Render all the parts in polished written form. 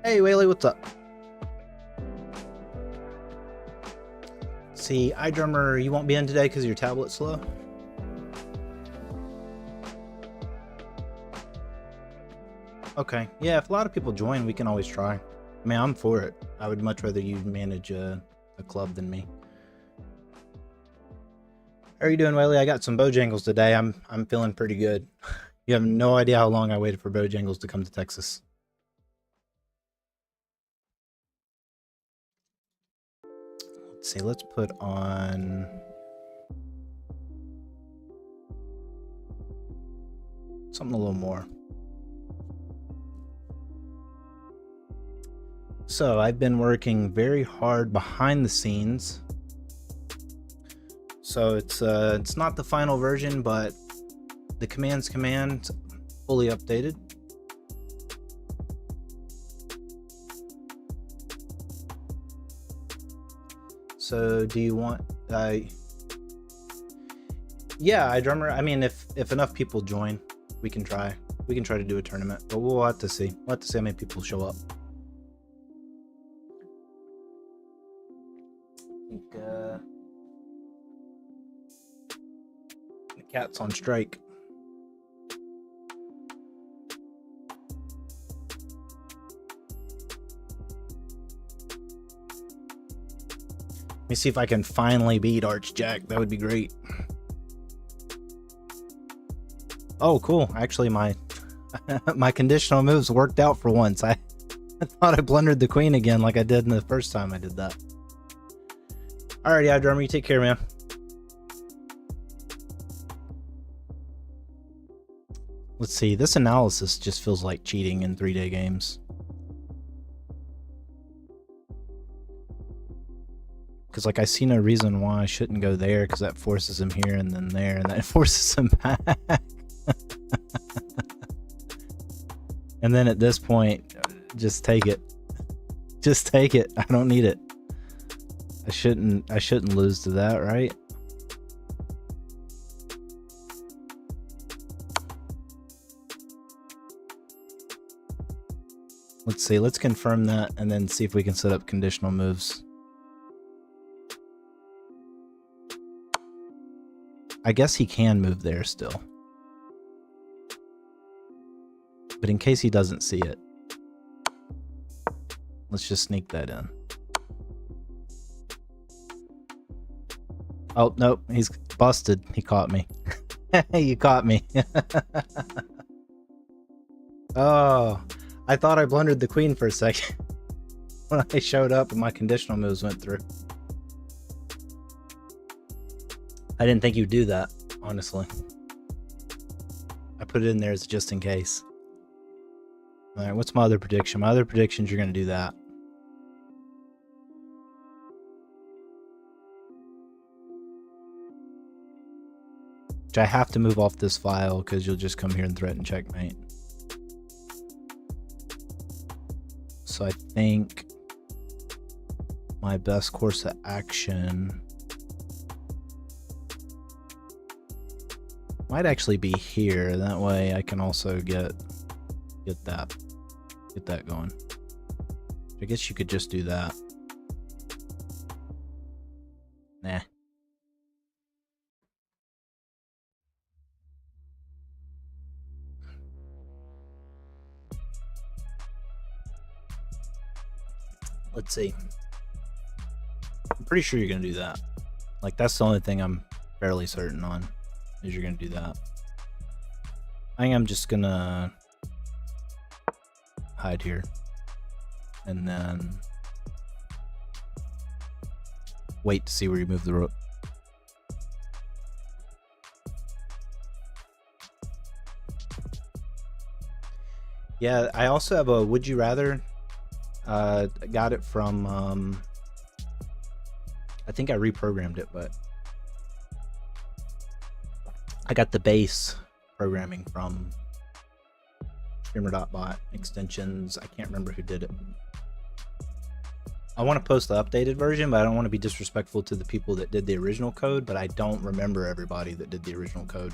Hey, Whaley, what's up? See, iDrummer, you won't be in today because your tablet's slow? Okay. Yeah, if a lot of people join, we can always try. I mean, I'm for it. I would much rather you manage a club than me. How are you doing, Whaley? I got some Bojangles today. I'm feeling pretty good. You have no idea how long I waited for Bojangles to come to Texas. Let's see, let's put on... something a little more. So, I've been working very hard behind the scenes. So, it's not the final version, but the command fully updated. So do you want yeah, iDrummer, I mean if enough people join, we can try to do a tournament, but we'll have to see. We'll have to see how many people show up. I think the cat's on strike. Let me see if I can finally beat Archjack. That would be great. Oh, cool. Actually, my my conditional moves worked out for once. I thought I blundered the queen again like I did in the first time I did that. Alrighty, iDrummer, you take care, man. Let's see. This analysis just feels like cheating in 3-day games. Because, like, I see no reason why I shouldn't go there, because that forces him here and then there, and that forces him back. And then at this point, just take it. Just take it. I don't need it. I shouldn't lose to that, right? Let's see. Let's confirm that, and then see if we can set up conditional moves. I guess he can move there still. But in case he doesn't see it, let's just sneak that in. Oh, nope, he's busted. He caught me. You caught me. Oh, I thought I blundered the queen for a second when I showed up and my conditional moves went through. I didn't think you'd do that, honestly. I put it in there as just in case. Alright, what's my other prediction? My other prediction is you're going to do that. Which I have to move off this file because you'll just come here and threaten checkmate. So I think my best course of action might actually be here. That way I can also get that going. I guess you could just do that. Nah. Let's see. I'm pretty sure you're gonna do that. Like, that's the only thing I'm fairly certain on, is you're gonna do that. I think I'm just gonna hide here and then wait to see where you move the rook. Yeah, I also have a would you rather. Got it from I think I reprogrammed it, but I got the base programming from streamer.bot extensions. I can't remember who did it. I want to post the updated version, but I don't want to be disrespectful to the people that did the original code, but I don't remember everybody that did the original code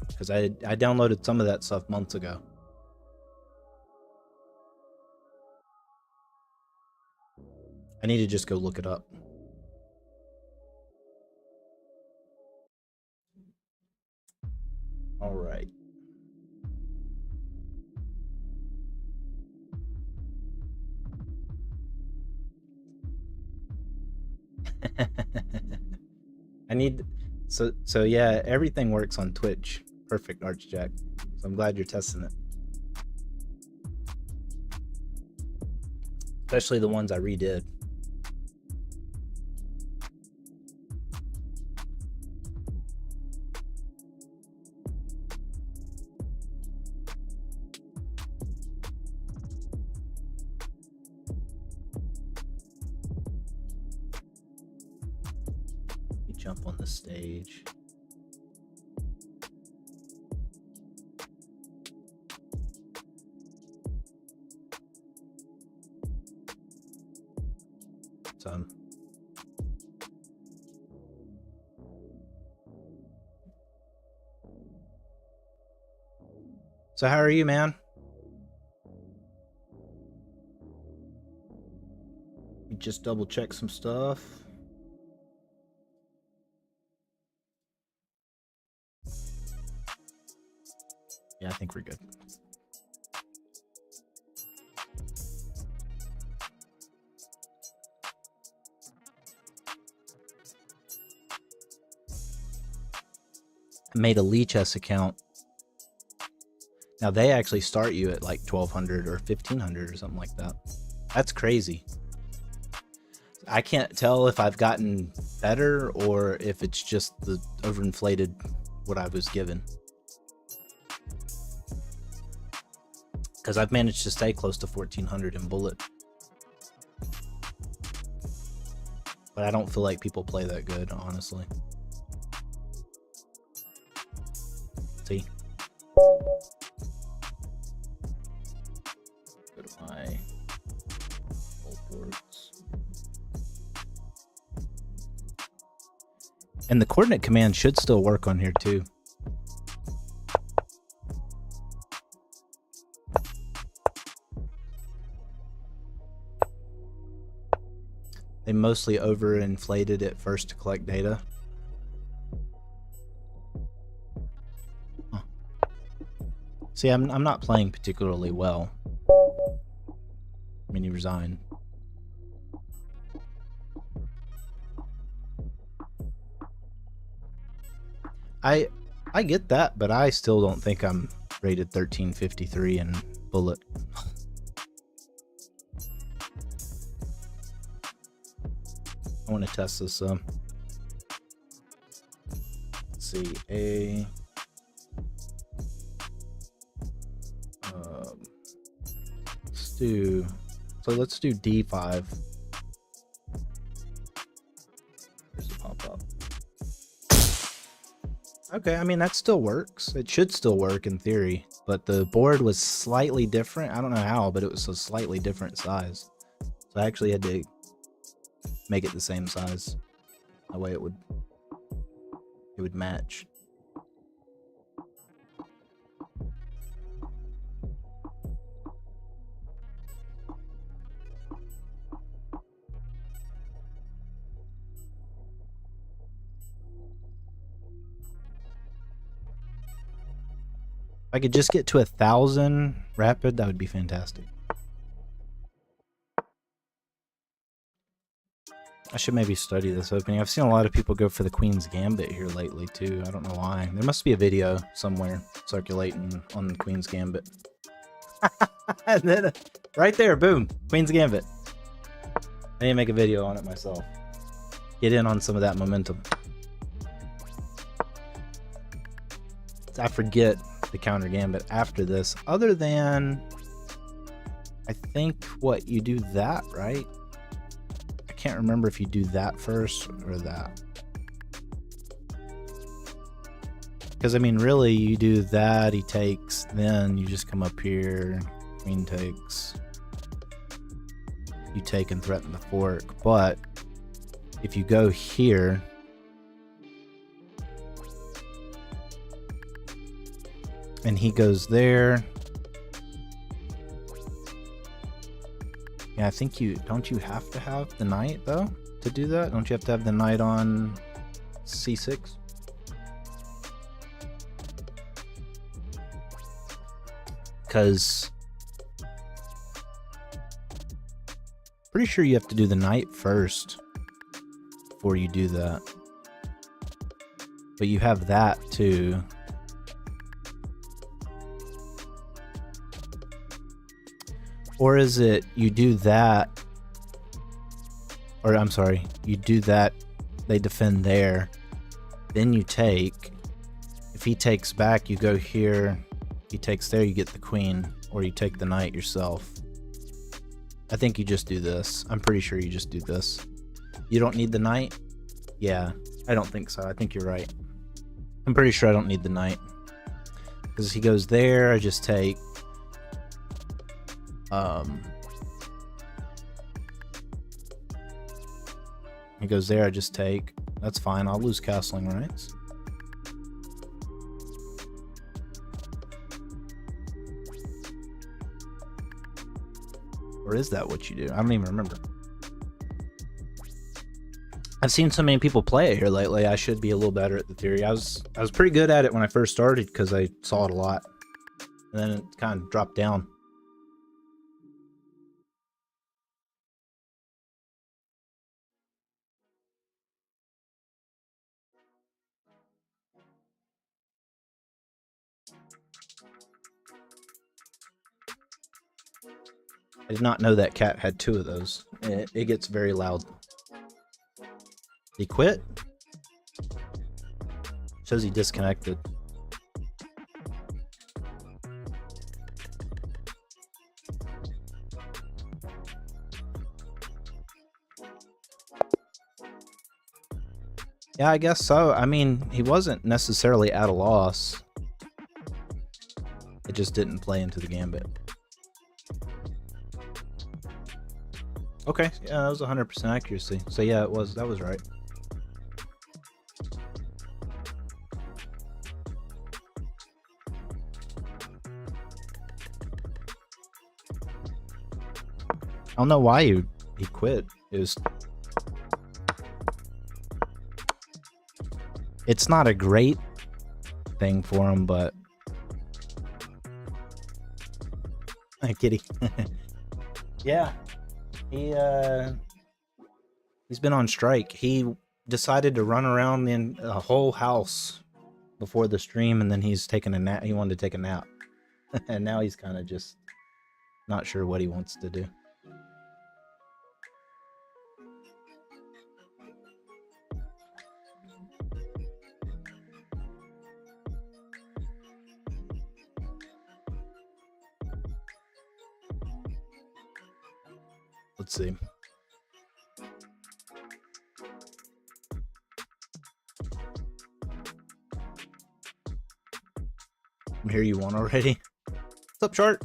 because I downloaded some of that stuff months ago. I need to just go look it up. All right. I need so yeah, everything works on Twitch. Perfect, Archjack. So I'm glad you're testing it. Especially the ones I redid. You jump on the stage. So how are you, man? You just double check some stuff. Yeah, I think we're good. I made a Leechess account. Now they actually start you at like 1200 or 1500 or something like that. That's crazy. I can't tell if I've gotten better or if it's just the overinflated what I was given. Because I've managed to stay close to 1400 in Bullet. But I don't feel like people play that good, honestly. See? Go to my old boards. And the coordinate command should still work on here too. They mostly overinflated it first to collect data. Huh. See, I'm not playing particularly well. Mini resign. I get that, but I still don't think I'm rated 1353 in Bullet. I want to test this. Let's see, A. Let's do D5. There's a pop up. Okay, I mean that still works. It should still work in theory, but the board was slightly different. I don't know how, but it was a slightly different size. So I actually had to make it the same size. That way it would match. If I could just get to 1,000 rapid, that would be fantastic. I should maybe study this opening. I've seen a lot of people go for the Queen's Gambit here lately too. I don't know why. There must be a video somewhere circulating on the Queen's Gambit. And then right there, boom, Queen's Gambit. I need to make a video on it myself. Get in on some of that momentum. I forget the counter gambit after this, other than I think what you do that, right? I can't remember if you do that first or that, because I mean really you do that, he takes, then you just come up here, queen takes, you take and threaten the fork. But if you go here, and he goes there, Yeah, I think don't you have to have the knight though to do that? Don't you have to have the knight on c6? Because pretty sure you have to do the knight first before you do that. But you have that too. Or is it you do that, or I'm sorry, you do that, they defend there, then you take, if he takes back, you go here, he takes there, you get the queen, or you take the knight yourself. I think you just do this. I'm pretty sure you just do this. You don't need the knight? Yeah, I don't think so. I think you're right. I'm pretty sure I don't need the knight. Because he goes there, I just take... he goes there, I just take. That's fine, I'll lose castling rights. Or is that what you do? I don't even remember. I've seen so many people play it here lately. I should be a little better at the theory. I was pretty good at it when I first started because I saw it a lot. And then it kind of dropped down. I did not know that cat had 2 of those. It gets very loud. He quit? Shows he disconnected. Yeah, I guess so. I mean, he wasn't necessarily at a loss. It just didn't play into the gambit. Okay, yeah, that was 100% accuracy. So yeah, that was right. I don't know why he quit. It's not a great thing for him, but kitty. Yeah. He's been on strike. He decided to run around in a whole house before the stream, and then he's taking a nap. He wanted to take a nap. And now he's kind of just not sure what he wants to do. Let's see. I'm here you won already. What's up, Chart?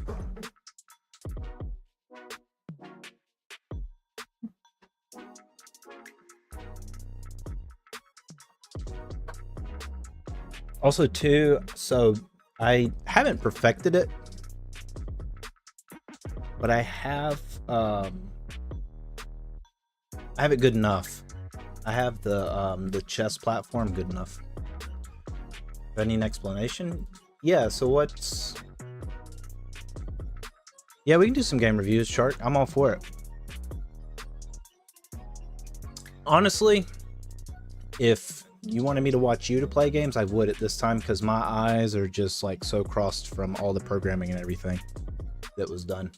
Also, too, so I haven't perfected it, but I have it good enough. I have the chess platform good enough. Do I need an explanation? Yeah, so what's... Yeah, we can do some game reviews, Chart. I'm all for it. Honestly, if you wanted me to watch you to play games, I would at this time, because my eyes are just like so crossed from all the programming and everything that was done.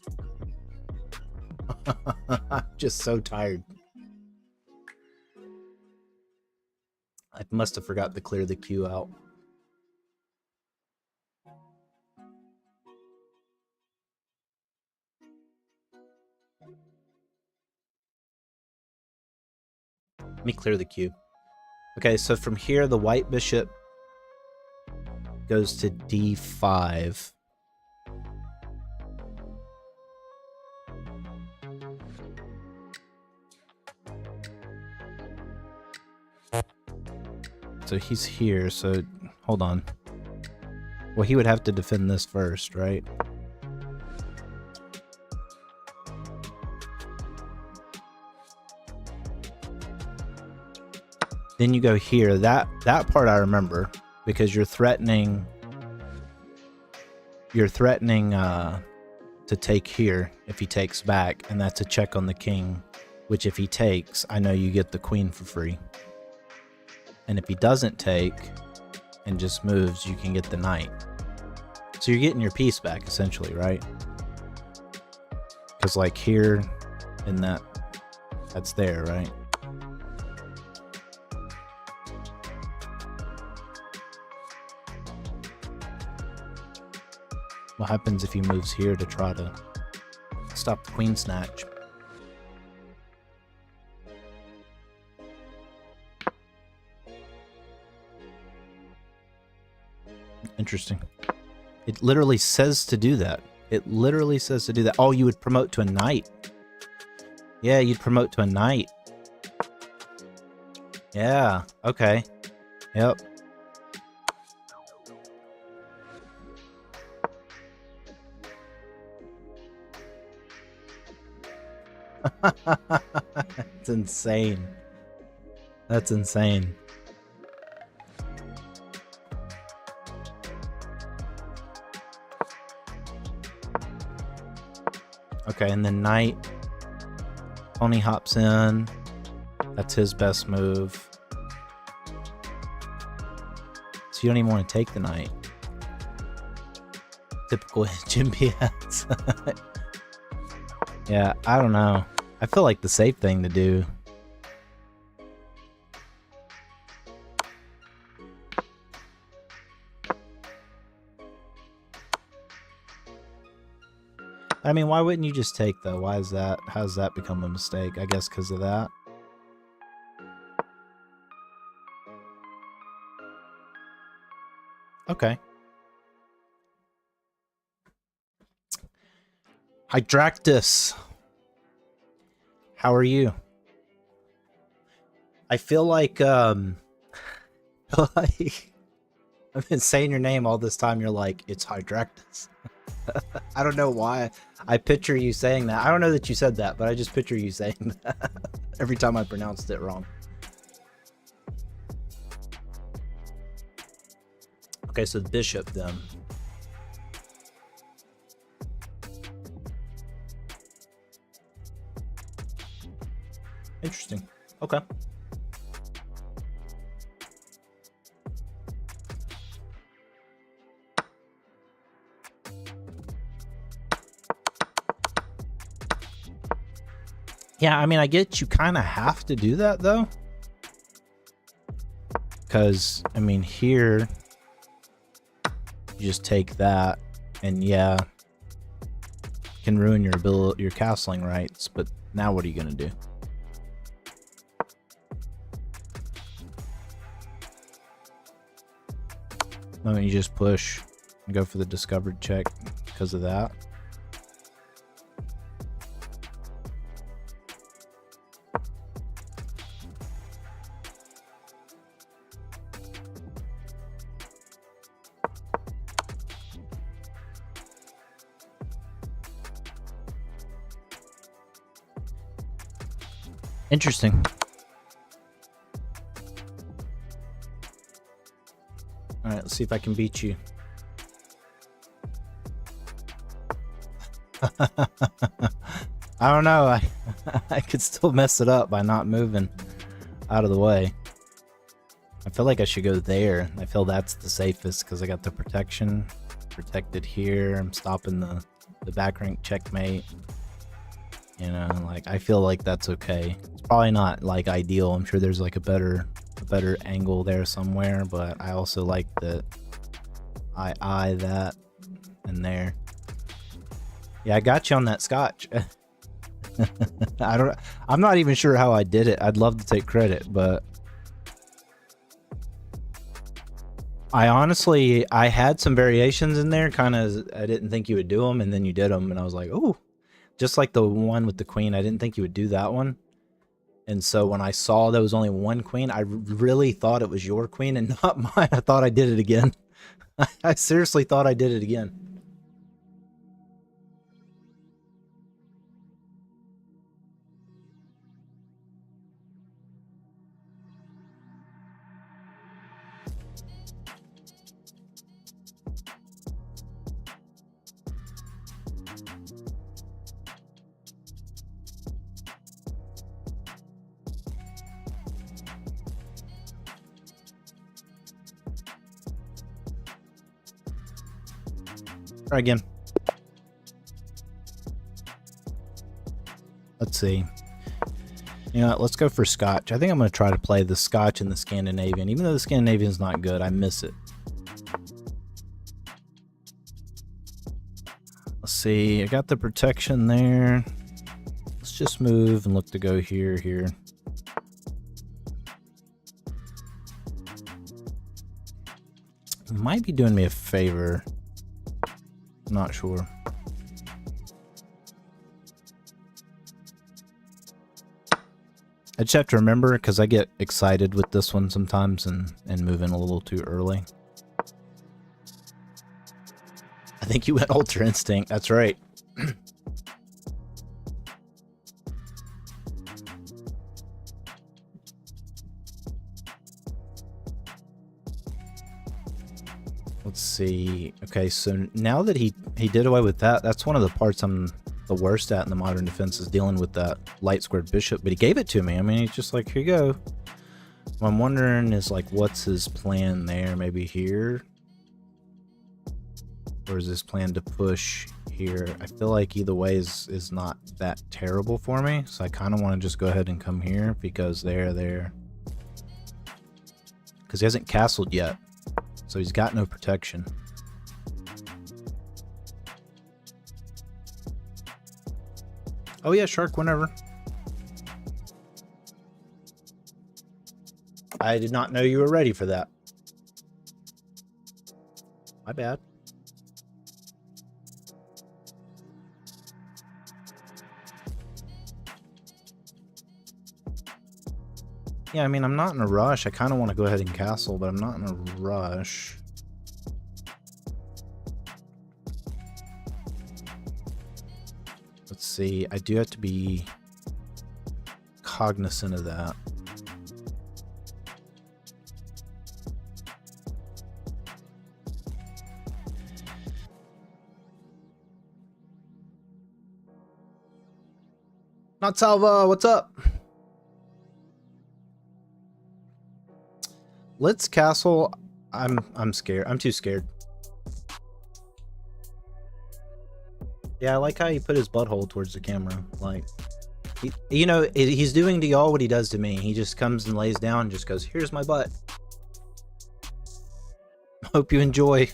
I'm just so tired. I must have forgot to clear the queue out. Let me clear the queue. Okay, so from here, the white bishop goes to d5. So he's here, so hold on. Well, he would have to defend this first, right? Then you go here. That part I remember because you're threatening to take here if he takes back, and that's a check on the king, which if he takes, I know you get the queen for free. And if he doesn't take and just moves, you can get the knight. So you're getting your piece back essentially, right? Because like here and that's there, right? What happens if he moves here to try to stop the queen snatch? Interesting. It literally says to do that. It literally says to do that. Oh, you would promote to a knight. Yeah, you'd promote to a knight. Yeah, okay. Yep. It's insane. That's insane. Okay, and then knight. Pony hops in. That's his best move. So you don't even want to take the knight. Typical Jim BS. Yeah, I don't know. I feel like the safe thing to do. I mean, why wouldn't you just take though? Why is that? How's that become a mistake? I guess because of that. Okay. Hydractus. How are you? I feel like I've been saying your name all this time. You're like, it's Hydractus. I don't know why I picture you saying that. I don't know that you said that, but I just picture you saying that every time I pronounced it wrong. Okay, so the bishop then. Interesting. Okay. Yeah, I mean, I get you kind of have to do that, though. Because, I mean, here, you just take that, and yeah, can ruin your your castling rights, but now what are you going to do? Why don't you just push and go for the discovered check because of that? Interesting. All right, let's see if I can beat you. I don't know. I could still mess it up by not moving out of the way. I feel like I should go there. I feel that's the safest because I got the protection protected here. I'm stopping the back rank checkmate. You know, like I feel like that's okay. It's probably not like ideal. I'm sure there's like a better angle there somewhere, but I also like that I eye that and there. Yeah, I got you on that scotch. I'm not even sure how I did it. I'd love to take credit, but I honestly had some variations in there, kind of. I didn't think you would do them, and then you did them, and I was like, oh. Just like the one with the queen, I didn't think you would do that one. And so when I saw there was only one queen, I really thought it was your queen and not mine. I thought I did it again. I seriously thought I did it again. Try again. Let's see. You know what, let's go for Scotch. I think I'm going to try to play the Scotch and the Scandinavian. Even though the Scandinavian's not good, I miss it. Let's see, I got the protection there. Let's just move and look to go here. It might be doing me a favor. I'm not sure. I just have to remember, because I get excited with this one sometimes and move in a little too early. I think you went Ultra Instinct. That's right. Let's see. Okay, so now that he did away with that, that's one of the parts I'm the worst at in the modern defense, is dealing with that light squared bishop, but he gave it to me. I mean, he's just like, here you go. What I'm wondering is, like, what's his plan there? Maybe here? Or is his plan to push here? I feel like either way is not that terrible for me, so I kind of want to just go ahead and come here, because there. Because he hasn't castled yet, so he's got no protection. Oh yeah, Shark, whenever. I did not know you were ready for that. My bad. Yeah, I mean, I'm not in a rush. I kind of want to go ahead and castle, but I'm not in a rush. Let's see. I do have to be cognizant of that. Not Salva, what's up? Let's castle. I'm scared. I'm too scared. Yeah, I like how he put his butthole towards the camera. Like, you know, he's doing to y'all what he does to me. He just comes and lays down and just goes, here's my butt. Hope you enjoy.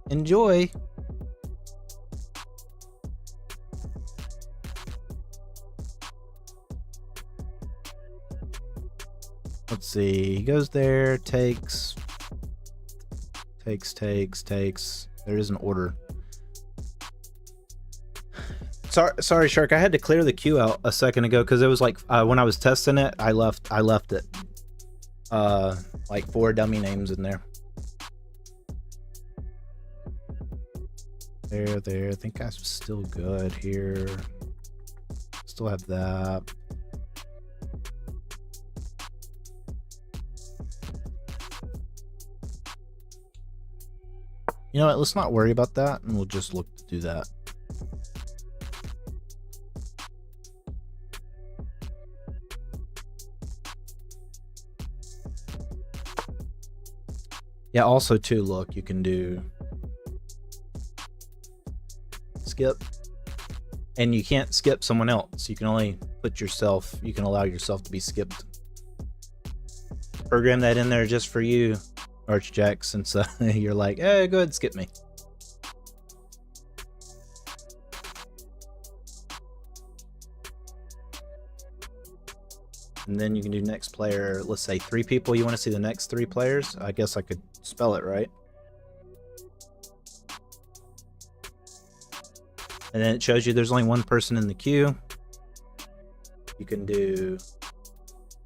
Enjoy. Let's see. He goes there, takes. There is an order. Sorry, Shark. I had to clear the queue out a second ago because it was like when I was testing it, I left it like 4 dummy names in there. There. I think I'm still good here. Still have that. You know what? Let's not worry about that, and we'll just look to do that. Yeah, also too, look, you can do skip, and you can't skip someone else. You can only put yourself, you can allow yourself to be skipped. Program that in there just for you, Archjack, since you're like, hey, go ahead and skip me. And then you can do next player, let's say 3 people. You want to see the next 3 players? I guess I could spell it right. And then it shows you there's only 1 person in the queue. You can do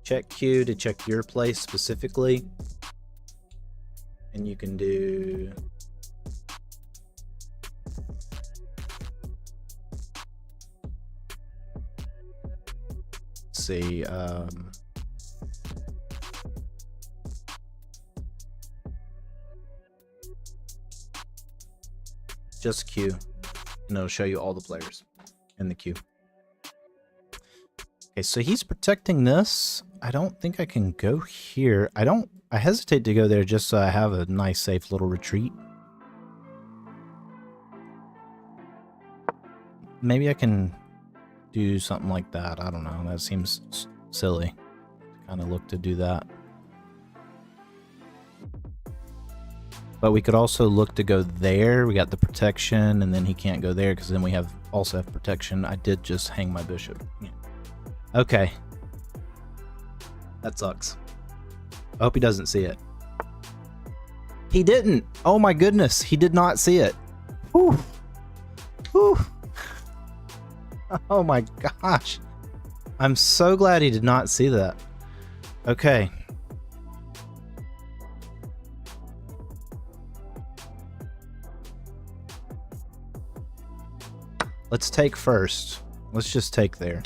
check queue to check your place specifically. And you can do see just queue, and it'll show you all the players in the queue. Okay, so he's protecting this. I don't think I can go here. I hesitate to go there just so I have a nice safe little retreat. maybe I can do something like that. I don't know. That seems silly. Kind of look to do that. But we could also look to go there. We got the protection, and then he can't go there because then we also have protection. I did just hang my bishop. Yeah. Okay. That sucks. I hope he doesn't see it. He didn't. Oh my goodness. He did not see it. Whew. Whew. Oh my gosh. I'm so glad he did not see that. Okay. Let's take first. Let's just take there.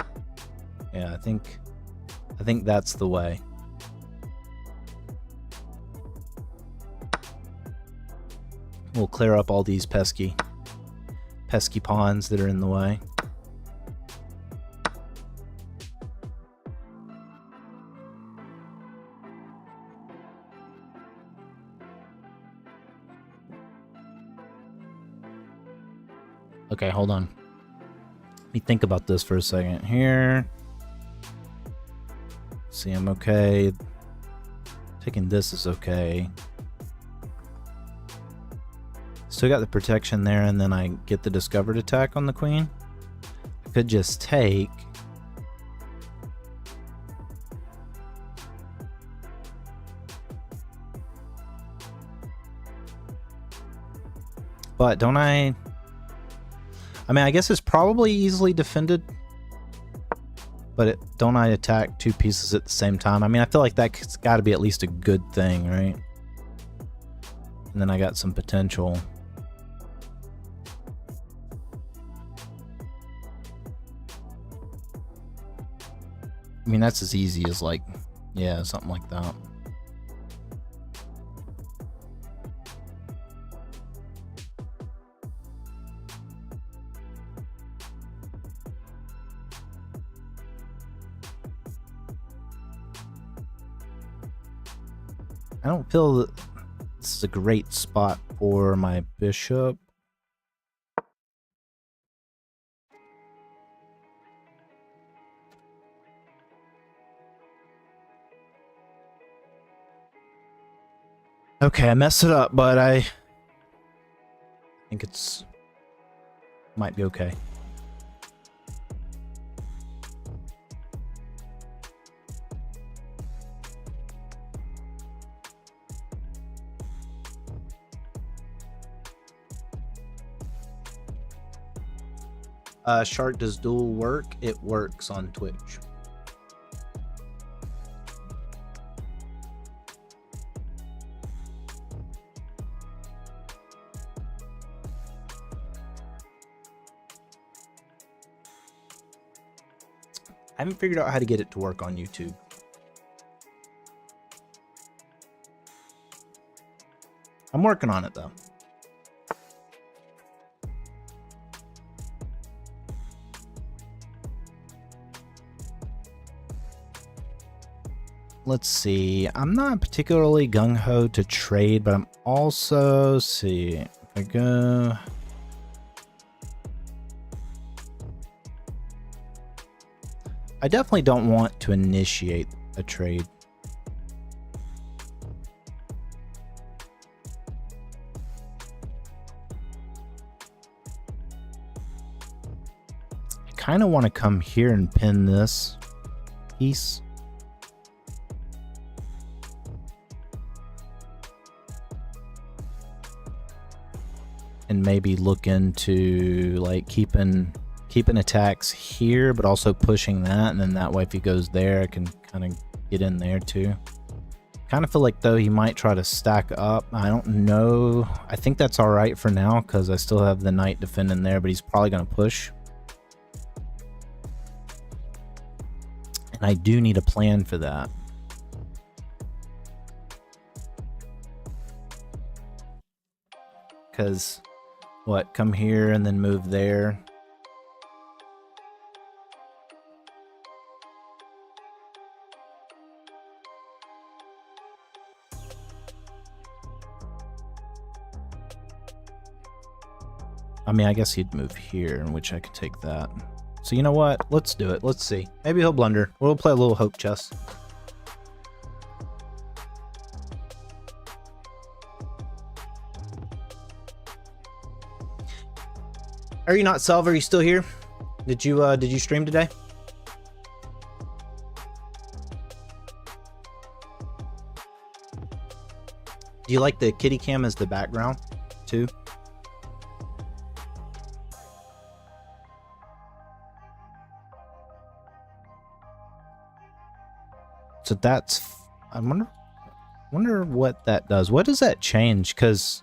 Yeah, I think that's the way. We'll clear up all these pesky pawns that are in the way. Okay, hold on. Let me think about this for a second here. See, I'm okay. Taking this is okay. Still got the protection there, and then I get the discovered attack on the queen. I could just take. But don't I mean, I guess it's probably easily defended. But don't I attack two pieces at the same time? I mean, I feel like that's got to be at least a good thing, right? And then I got some potential. I mean, that's as easy as, like, yeah, something like that. I don't feel that this is a great spot for my bishop. Okay, I messed it up, but I think it's might be okay. Shark, does duel work? It works on Twitch. I haven't figured out how to get it to work on YouTube. I'm working on it though. Let's see. I'm not particularly gung-ho to trade, but I'm also, let's see, if I go. I definitely don't want to initiate a trade. I kind of want to come here and pin this piece. And maybe look into like keeping attacks here, but also pushing that, and then that way if he goes there, I can kind of get in there too. Kind of feel like though he might try to stack up. I don't know. I think that's all right for now because I still have the knight defending there, but he's probably going to push. And I do need a plan for that. Because what, come here and then move there. I mean, I guess he'd move here, in which I could take that. So you know what? Let's do it. Let's see. Maybe he'll blunder. We'll play a little hope chess. Are you not Salva? Are you still here? Did you stream today? Do you like the kitty cam as the background too? So that's, I wonder what that does. What does that change? Because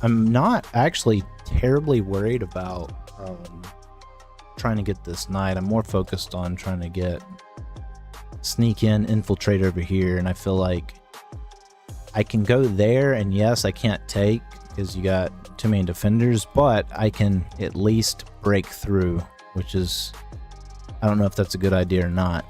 I'm not actually terribly worried about trying to get this knight. I'm more focused on trying to sneak in, infiltrate over here, and I feel like I can go there, and yes, I can't take because you got too many defenders, but I can at least break through, which is, I don't know if that's a good idea or not.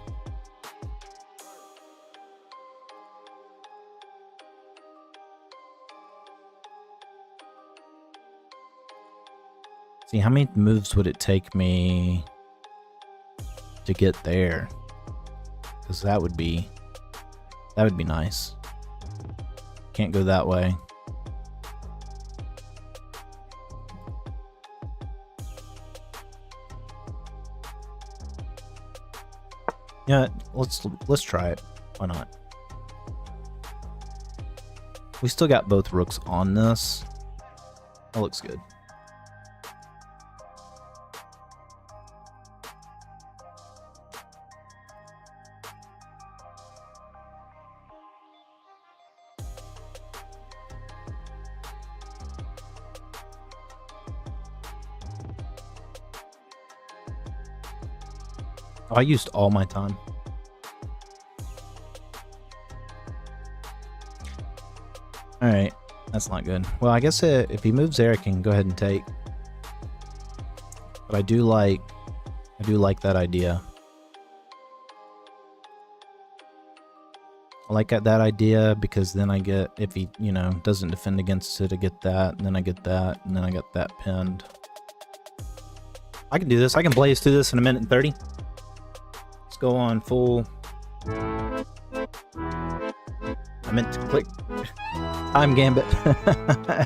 See, how many moves would it take me to get there? Because that would be nice. Can't go that way. Yeah, let's try it. Why not? We still got both rooks on this. That looks good. Oh, I used all my time. Alright, that's not good. Well, I guess if he moves there, I can go ahead and take. But I do like that idea. I like that idea because then I get, if he, you know, doesn't defend against it, I get that, and then I get that, and then I get that pinned. I can do this. I can blaze through this in 1:30. Let's go on full. I meant to click time gambit.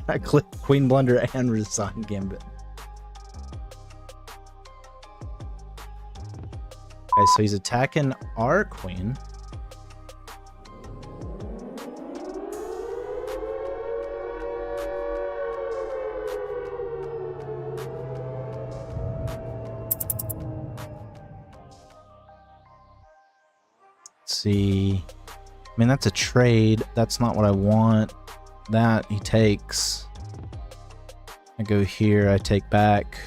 I clicked Queen Blunder and resign gambit. Okay, so he's attacking our queen. See, I mean, that's a trade. That's not what I want. That he takes. I go here, I take back.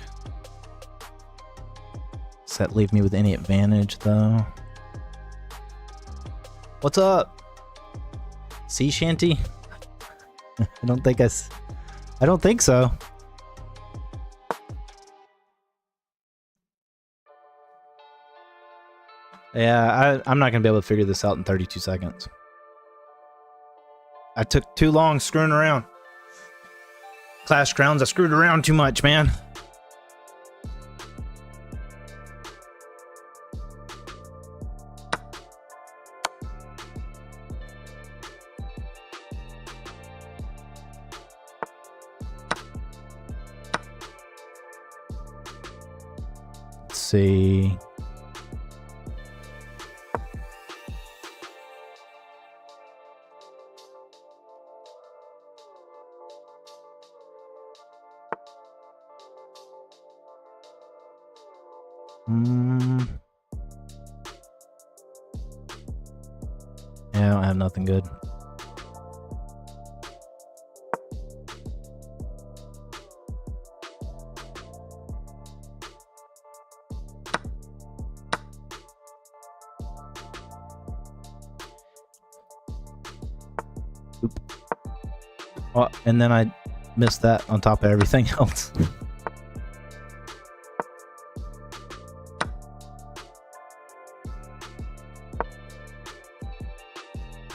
Does that leave me with any advantage though? What's up? Sea shanty? I don't think so. Yeah, I'm not going to be able to figure this out in 32 seconds. I took too long screwing around. Clash Crowns, I screwed around too much, man. Let's see. Yeah, I don't have nothing good. Oop. Oh, and then I missed that on top of everything else.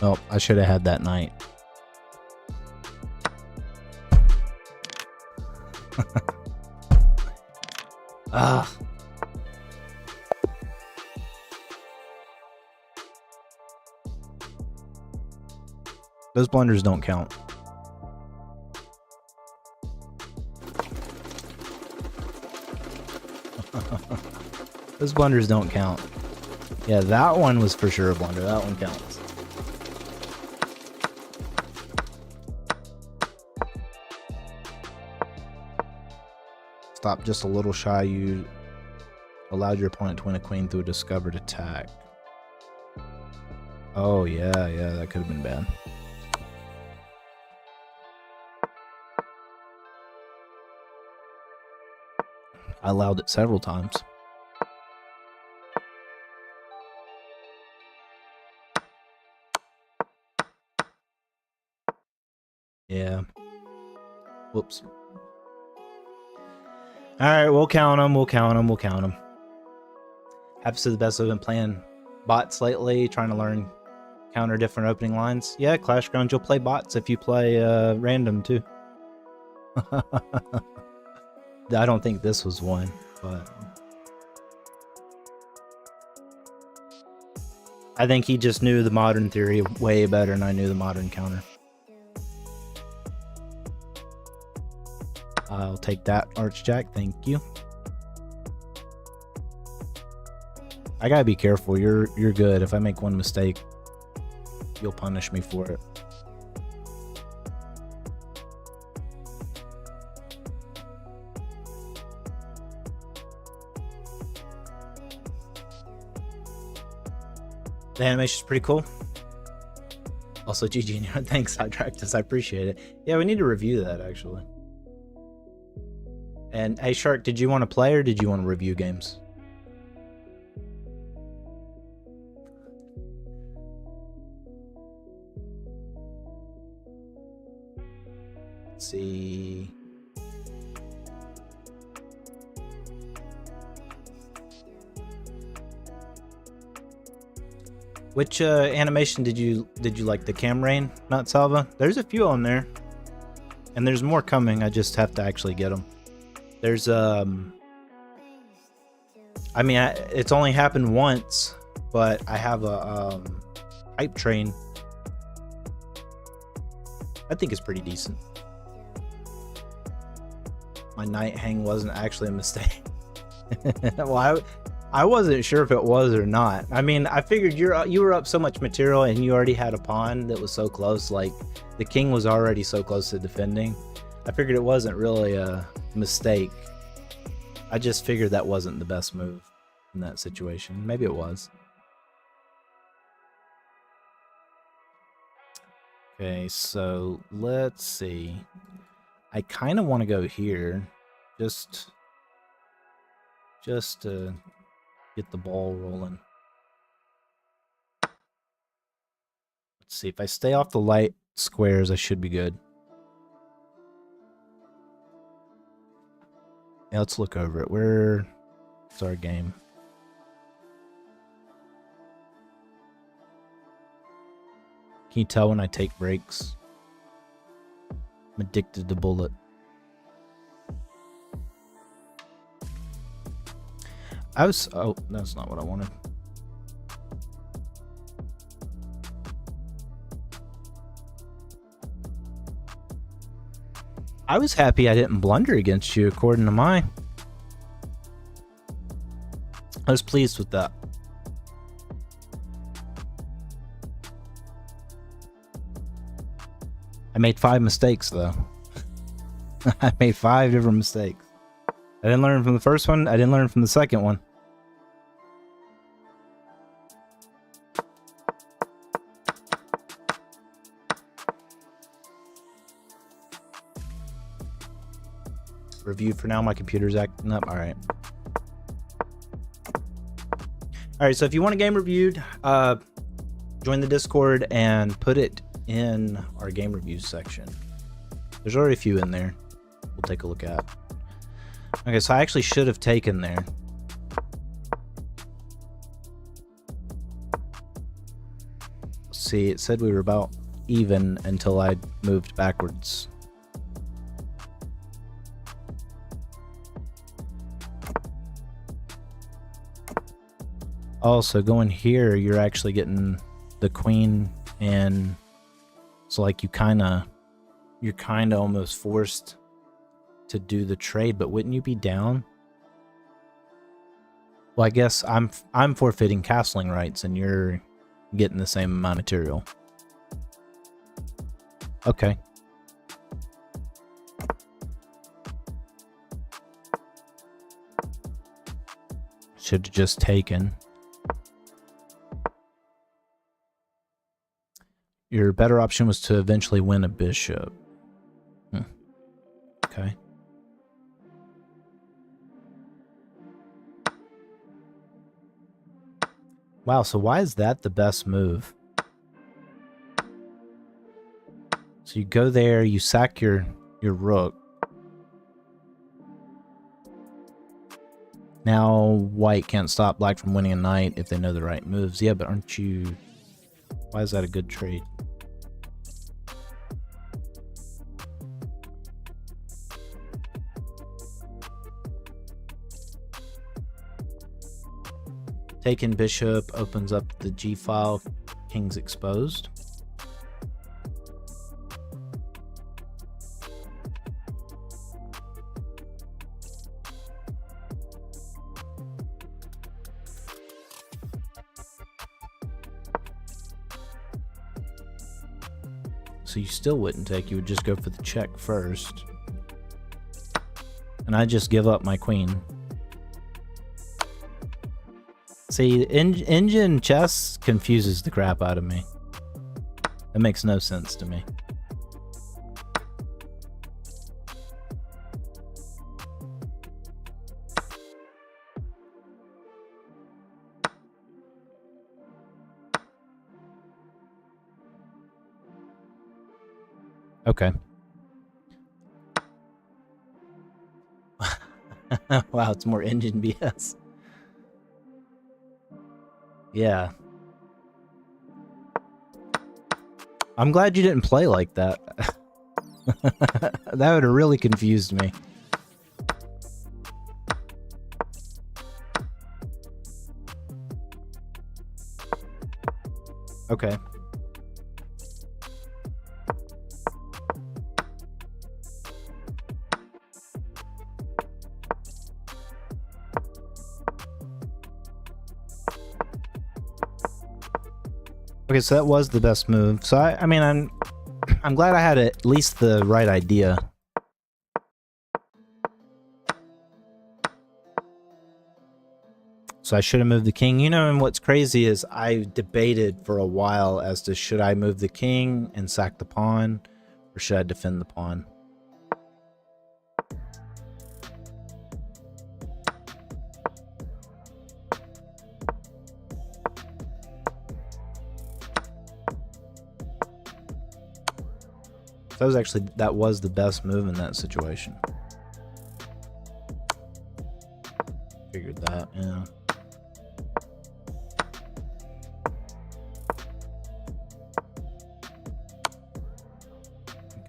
Oh, I should have had that knight. Those blunders don't count. Those blunders don't count. Yeah, that one was for sure a blunder. That one counts. Stop just a little shy. You allowed your opponent to win a queen through a discovered attack. Oh, yeah, that could have been bad. I allowed it several times. Yeah. Whoops. Alright, we'll count them, we'll count them, we'll count them. Happens to the best. I've been playing bots lately, trying to learn counter different opening lines. Yeah, Clash Grounds, you'll play bots if you play random too. I don't think this was one, but I think he just knew the modern theory way better than I knew the modern counter. I'll take that, Archjack. Thank you. I gotta be careful. You're good. If I make one mistake, you'll punish me for it. The animation's pretty cool. Also, GG. Thanks, Hydractus. I appreciate it. Yeah, we need to review that, actually. And, hey, Shark, did you want to play or did you want to review games? Let's see. Which animation did you like? The Cam Rain, not Salva? There's a few on there, and there's more coming. I just have to actually get them. There's I mean, it's only happened once, but I have a hype train. I think it's pretty decent. My night hang wasn't actually a mistake. Well, I wasn't sure if it was or not. I mean, I figured you were up so much material and you already had a pawn that was so close. Like, the king was already so close to defending. I figured it wasn't really a mistake. I just figured that wasn't the best move in that situation. Maybe it was. Okay, so let's see. I kind of want to go here just to get the ball rolling. Let's see. If I stay off the light squares, I should be good. Yeah, let's look over it. Where's our game? Can you tell when I take breaks? I'm addicted to bullet. Oh, that's not what I wanted. I was happy I didn't blunder against you, according to mine. I was pleased with that. I made 5 mistakes, though. I made 5 different mistakes. I didn't learn from the first one. I didn't learn from the second one. Review for now. My computer's acting up. All right. All right. So if you want a game reviewed, join the Discord and put it in our game reviews section. There's already a few in there. We'll take a look at. Okay, so I actually should have taken there. See, it said we were about even until I moved backwards. Also, going here, you're actually getting the queen and So like you're kind of almost forced to do the trade, but wouldn't you be down? Well, I guess I'm forfeiting castling rights and you're getting the same amount of material. Okay. Should have just taken. Your better option was to eventually win a bishop. Okay. Wow, so why is that the best move? So you go there, you sack your rook. Now white can't stop black from winning a knight if they know the right moves. Yeah, but aren't you... Why is that a good trade? Taken bishop opens up the G file, king's exposed. So you still wouldn't take, you would just go for the check first. And I just give up my queen. See, engine chess confuses the crap out of me. That makes no sense to me. Okay. Wow, it's more engine BS. Yeah. I'm glad you didn't play like that. That would have really confused me. Okay. Okay, so that was the best move. So I mean, I'm glad I had at least the right idea. So I should have moved the king. You know, and what's crazy is I debated for a while as to should I move the king and sack the pawn, or should I defend the pawn? That was the best move in that situation. Figured that, yeah.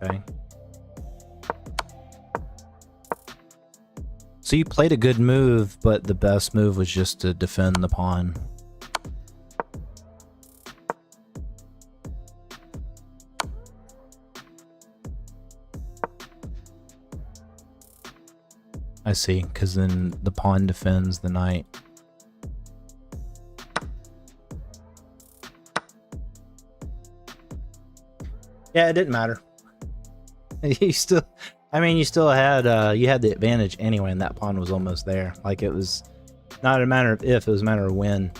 Okay. So you played a good move, but the best move was just to defend the pawn. I see, because then the pawn defends the knight. Yeah, it didn't matter. You still, I mean, you still had, you had the advantage anyway, and that pawn was almost there. Like, it was not a matter of if, it was a matter of when.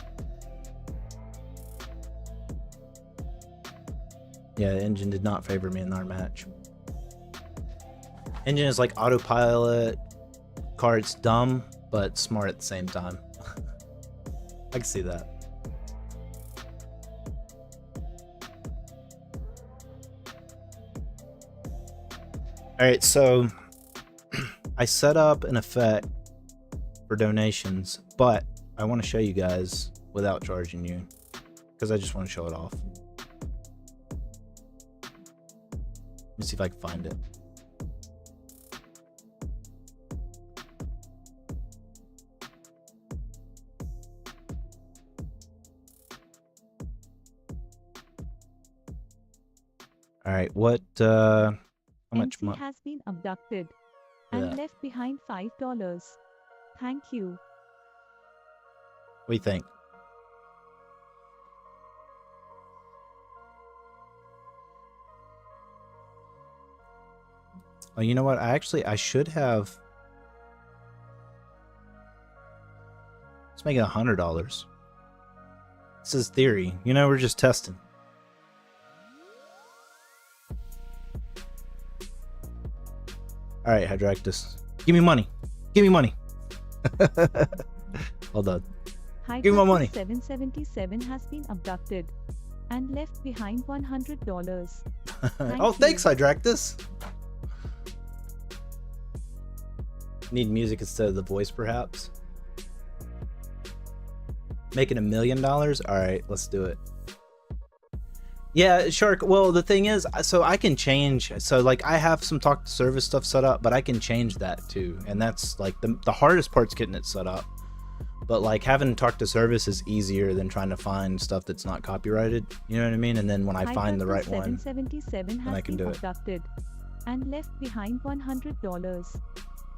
Yeah, the engine did not favor me in our match. Engine is like autopilot. Card's dumb, but smart at the same time. I can see that. Alright, so I set up an effect for donations, but I want to show you guys without charging you, because I just want to show it off. Let me see if I can find it. All right, what? How much MC money? has been abducted and left behind $5. Thank you. What do you think? Oh, you know what? I should have. Let's make it $100. This is theory. You know, we're just testing. All right, Hydractus. Give me money. Give me money. Hold on. Give me my money. 777 has been abducted and left behind $100. Oh, thanks, Hydractus. Need music instead of the voice, perhaps. Making $1 million? All right, let's do it. Yeah, Shark. Well, the thing is, so I can change. So, like, I have some talk to service stuff set up, but I can change that too. And that's like the hardest part's getting it set up. But like having talk to service is easier than trying to find stuff that's not copyrighted. You know what I mean? And then when I find the right one, then I can do it. And left behind $100.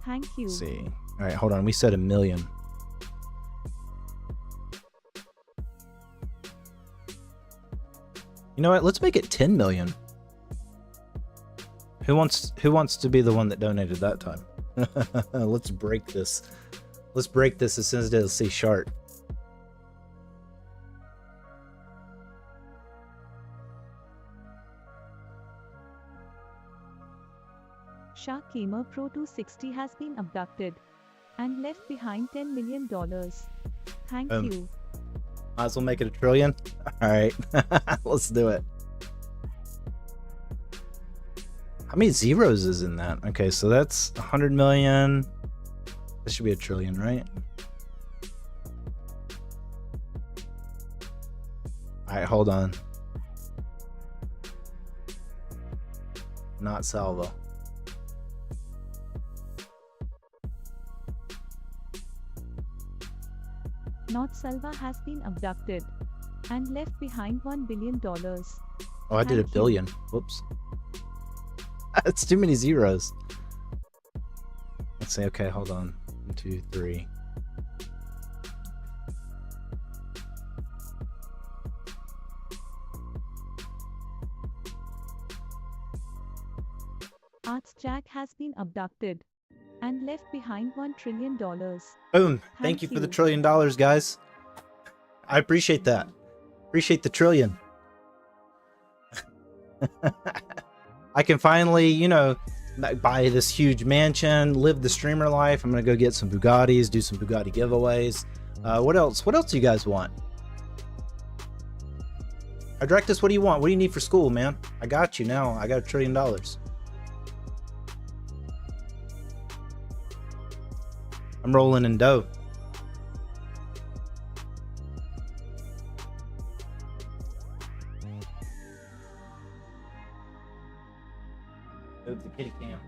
Thank you. Let's see. All right, hold on. We said $1 million. You know what? Let's make it 10 million. Who wants to be the one that donated that time? Let's break this. Let's break this as soon as they see Shark. Shark Gamer Pro 260 has been abducted and left behind $10 million. Thank you. Might as well make it $1 trillion. All right, let's do it. How many zeros is in that? Okay, so that's 100 million. This should be $1 trillion, right? All right, hold on. Not Salvo. Not Salva has been abducted and left behind $1 billion. Oh, I did $1 billion. Whoops. That's too many zeros. Let's see. Okay, hold on. 1, 2, 3. Arts Jack has been abducted and left behind $1 trillion. Boom. Thank you for the $1 trillion, guys. I appreciate that. Appreciate the trillion. I can finally, you know, buy this huge mansion, live the streamer life. I'm going to go get some Bugattis, do some Bugatti giveaways. What else? What else do you guys want? Hydractus, what do you want? What do you need for school, man? I got you now. I got $1 trillion. I'm rolling in dough. Move the kitty cam.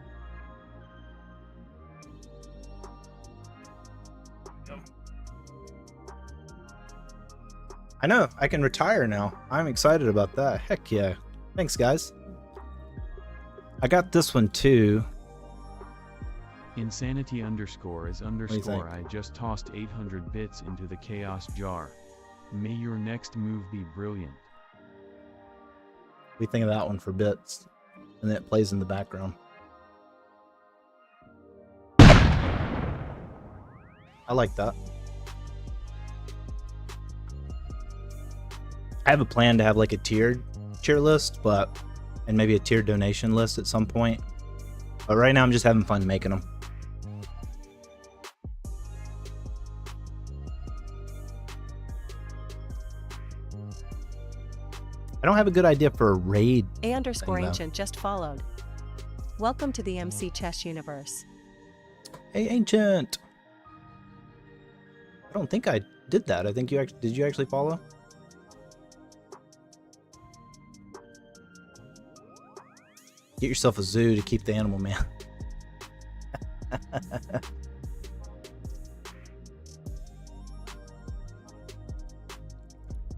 I know, I can retire now. I'm excited about that. Heck yeah. Thanks, guys. I got this one too. Insanity underscore is underscore I just tossed 800 bits into the chaos jar. May your next move be brilliant. We think of that one for bits. And then it plays in the background. I like that. I have a plan to have like a tiered tier list, and maybe a tiered donation list at some point. But right now I'm just having fun making them. I don't have a good idea for a raid. A underscore ancient just followed. Welcome to the MC Chess universe. Hey, Ancient. I don't think I did that. I think you actually did. You actually follow? Get yourself a zoo to keep the animal man.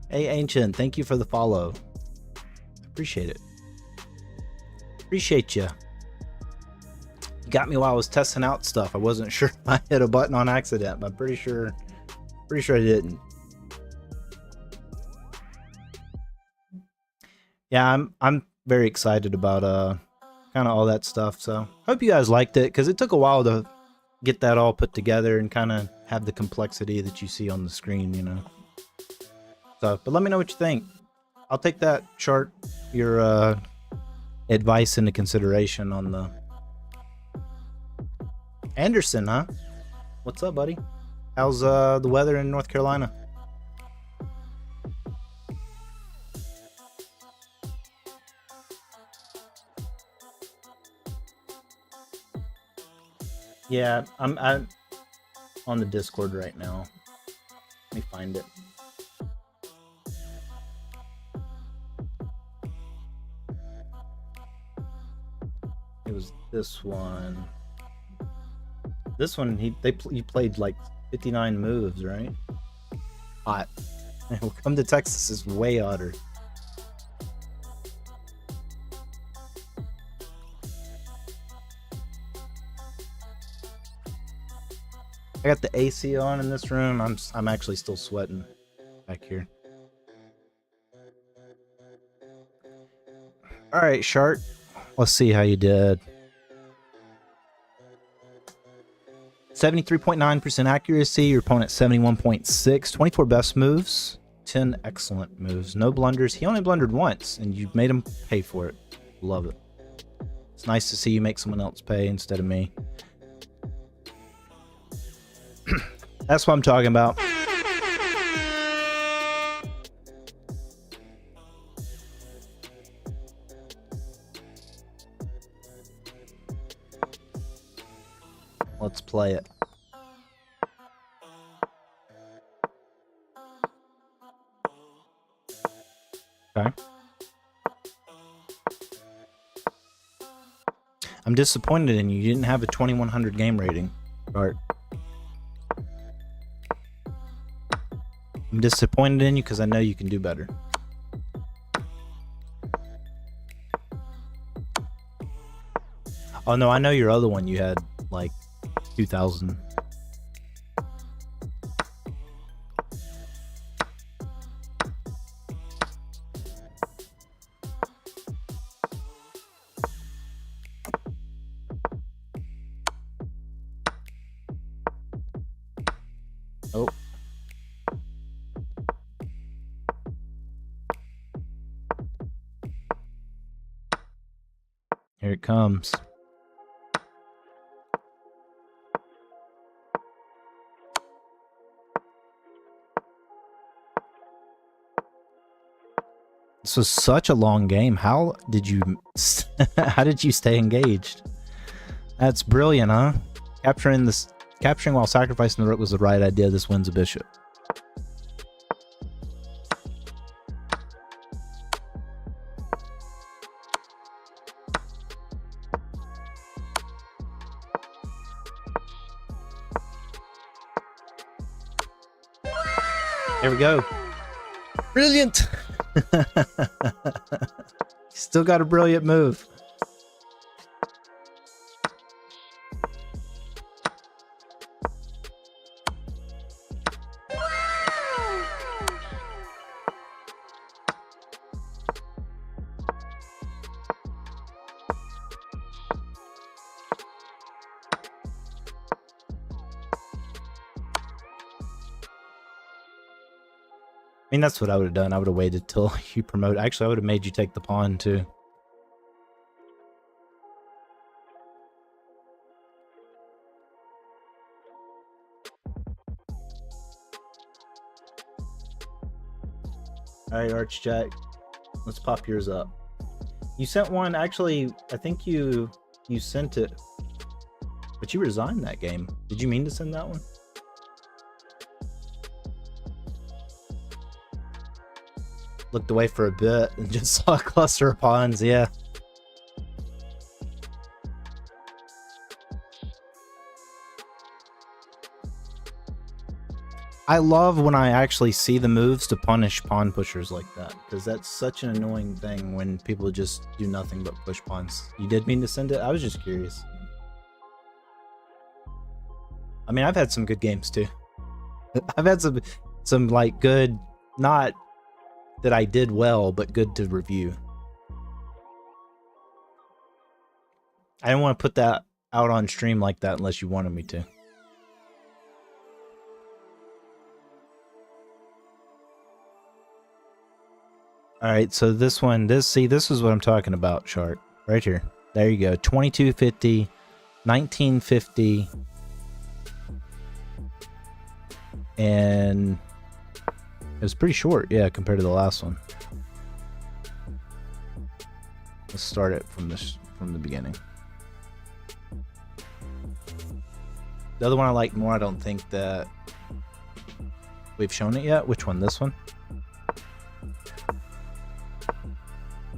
Hey, Ancient. Thank you for the follow. Appreciate it. Appreciate you. You got me while I was testing out stuff. I wasn't sure if I hit a button on accident, but I'm pretty sure I didn't. Yeah, I'm very excited about kind of all that stuff. So hope you guys liked it, because it took a while to get that all put together and kind of have the complexity that you see on the screen, you know. So, but let me know what you think. I'll take that chart, your advice into consideration on the Anderson, huh? What's up, buddy? How's the weather in North Carolina? Yeah, I'm on the Discord right now. Let me find it. It was this one. This one, he played like 59 moves, right? Hot. Come to Texas is way hotter. I got the AC on in this room. I'm actually still sweating back here. All right, Shart. Let's see how you did. 73.9% accuracy. Your opponent 71.6. 24 best moves. 10 excellent moves. No blunders. He only blundered once, and you made him pay for it. Love it. It's nice to see you make someone else pay instead of me. That's what I'm talking about. Let's play it. Okay. I'm disappointed in you. You didn't have a 2100 game rating. Art. I'm disappointed in you because I know you can do better. Oh no, I know your other one you had like 2000. Oh. Here it comes. This was such a long game. How did you how did you stay engaged? That's brilliant, huh? Capturing while sacrificing the rook was the right idea. This wins a bishop. There we go. Brilliant. Still got a brilliant move. I mean, that's what I would have done. I would have waited till you promote. Actually, I would have made you take the pawn, too. Alright, Archjack. Let's pop yours up. You sent one. Actually, I think you sent it. But you resigned that game. Did you mean to send that one? Looked away for a bit and just saw a cluster of pawns, yeah. I love when I actually see the moves to punish pawn pushers like that, because that's such an annoying thing when people just do nothing but push pawns. You did mean to send it? I was just curious. I mean, I've had some good games too. I've had some like good, not that I did well, but good to review. I didn't want to put that out on stream like that unless you wanted me to. All right, so this one, this is what I'm talking about, Shark. Right here. There you go. 2250, 1950. And it was pretty short, yeah, compared to the last one. Let's start it from the beginning. The other one I like more, I don't think that we've shown it yet. Which one? This one?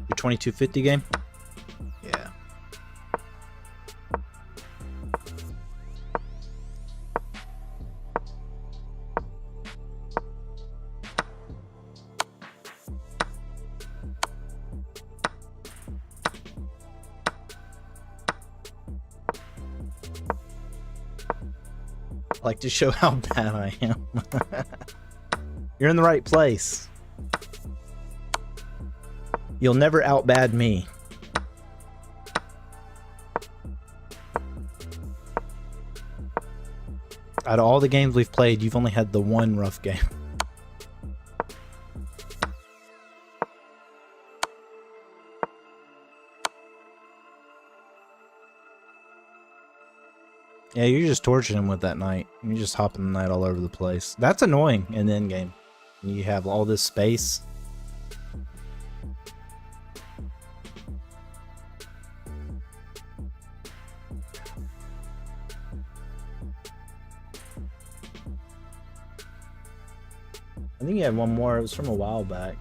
Your 2250 game? Yeah. I like to show how bad I am. You're in the right place. You'll never outbad me. Out of all the games we've played, you've only had the one rough game. Yeah, you're just torturing him with that knight. You're just hopping the knight all over the place. That's annoying in the end game. You have all this space. I think you had one more. It was from a while back.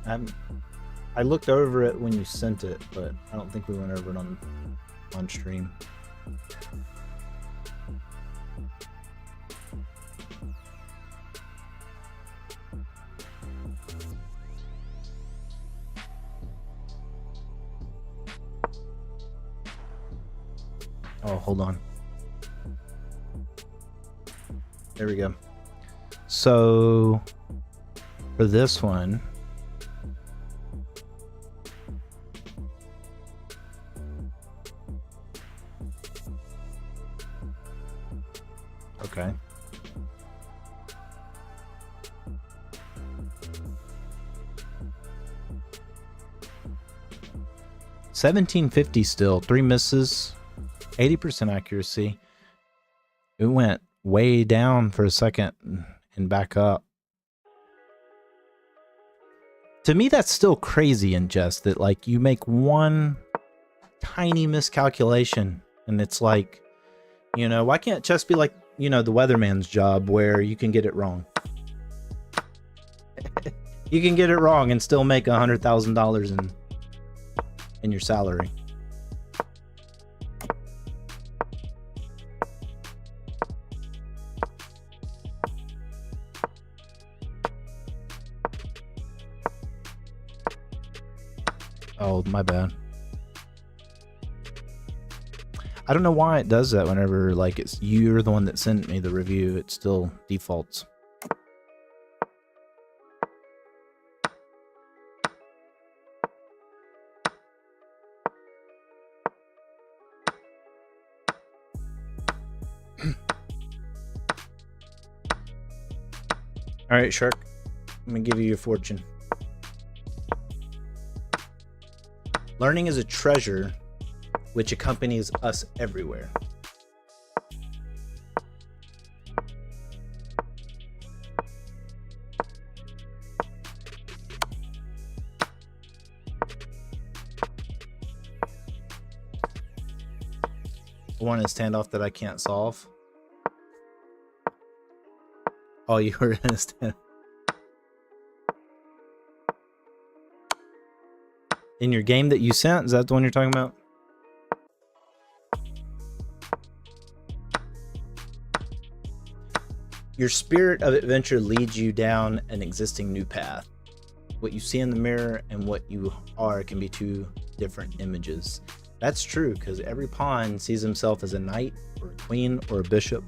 I looked over it when you sent it, but I don't think we went over it on stream. Oh, hold on. There we go. So for this one, okay. $17.50 still, 3 misses, 80% accuracy. It went way down for a second and back up. To me, that's still crazy in jest that like you make one tiny miscalculation and it's like, you know, why can't chess be like, you know, the weatherman's job where you can get it wrong? You can get it wrong and still make $100,000 in your salary. Oh, my bad. I don't know why it does that whenever like it's you're the one that sent me the review. It still defaults. All right, Shark. I'm gonna give you your fortune. Learning is a treasure which accompanies us everywhere. One is standoff that I can't solve. Oh, you were in a standoff. In your game that you sent? Is that the one you're talking about? Your spirit of adventure leads you down an existing new path. What you see in the mirror and what you are can be two different images. That's true, because every pawn sees himself as a knight, or a queen, or a bishop.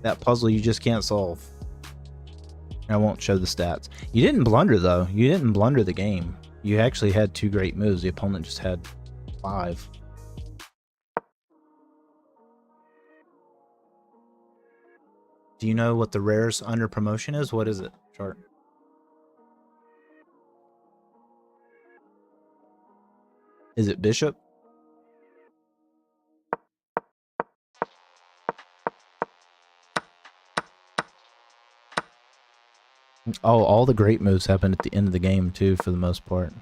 That puzzle you just can't solve. I won't show the stats. You didn't blunder though. You didn't blunder the game. You actually had 2 great moves. The opponent just had 5. Do you know what the rarest under promotion is? What is it, Chart? Is it Bishop? Oh, all the great moves happen at the end of the game too, for the most part.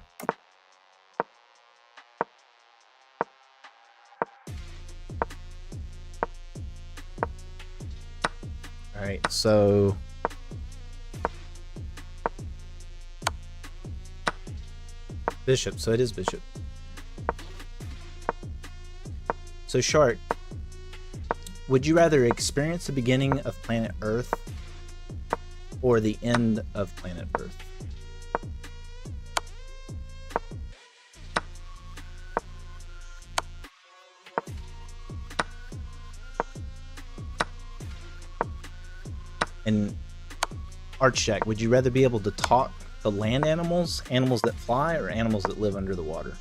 Alright, so... Bishop, so it is Bishop. So Shart, would you rather experience the beginning of planet Earth or the end of planet Earth? And Archjack, would you rather be able to talk to land animals, animals that fly, or animals that live under the water?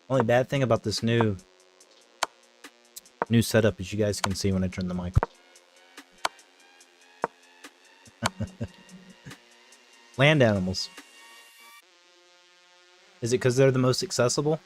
Only bad thing about this new setup is you guys can see when I turn the mic on. Land animals. Is it because they're the most accessible?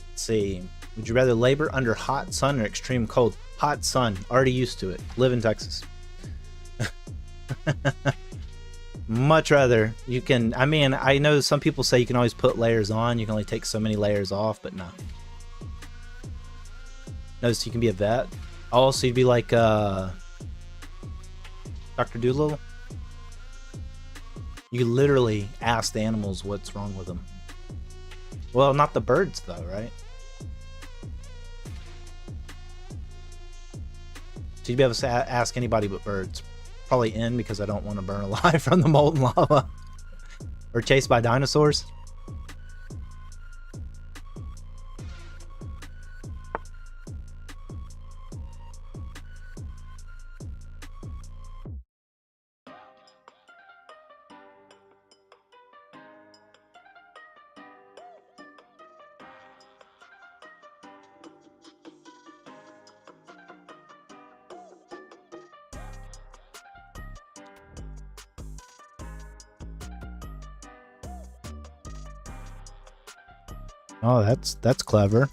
Let's see. Would you rather labor under hot sun or extreme cold? Hot sun. Already used to it. Live in Texas. Much rather. You can, I mean, I know some people say you can always put layers on. You can only take so many layers off, but no. Notice you can be a vet. Oh, so you'd be like Dr. Doolittle. You literally ask the animals what's wrong with them. Well, not the birds though, right? So you'd be able to ask anybody but birds. Probably in because I don't want to burn alive from the molten lava. Or chased by dinosaurs. Oh, that's clever.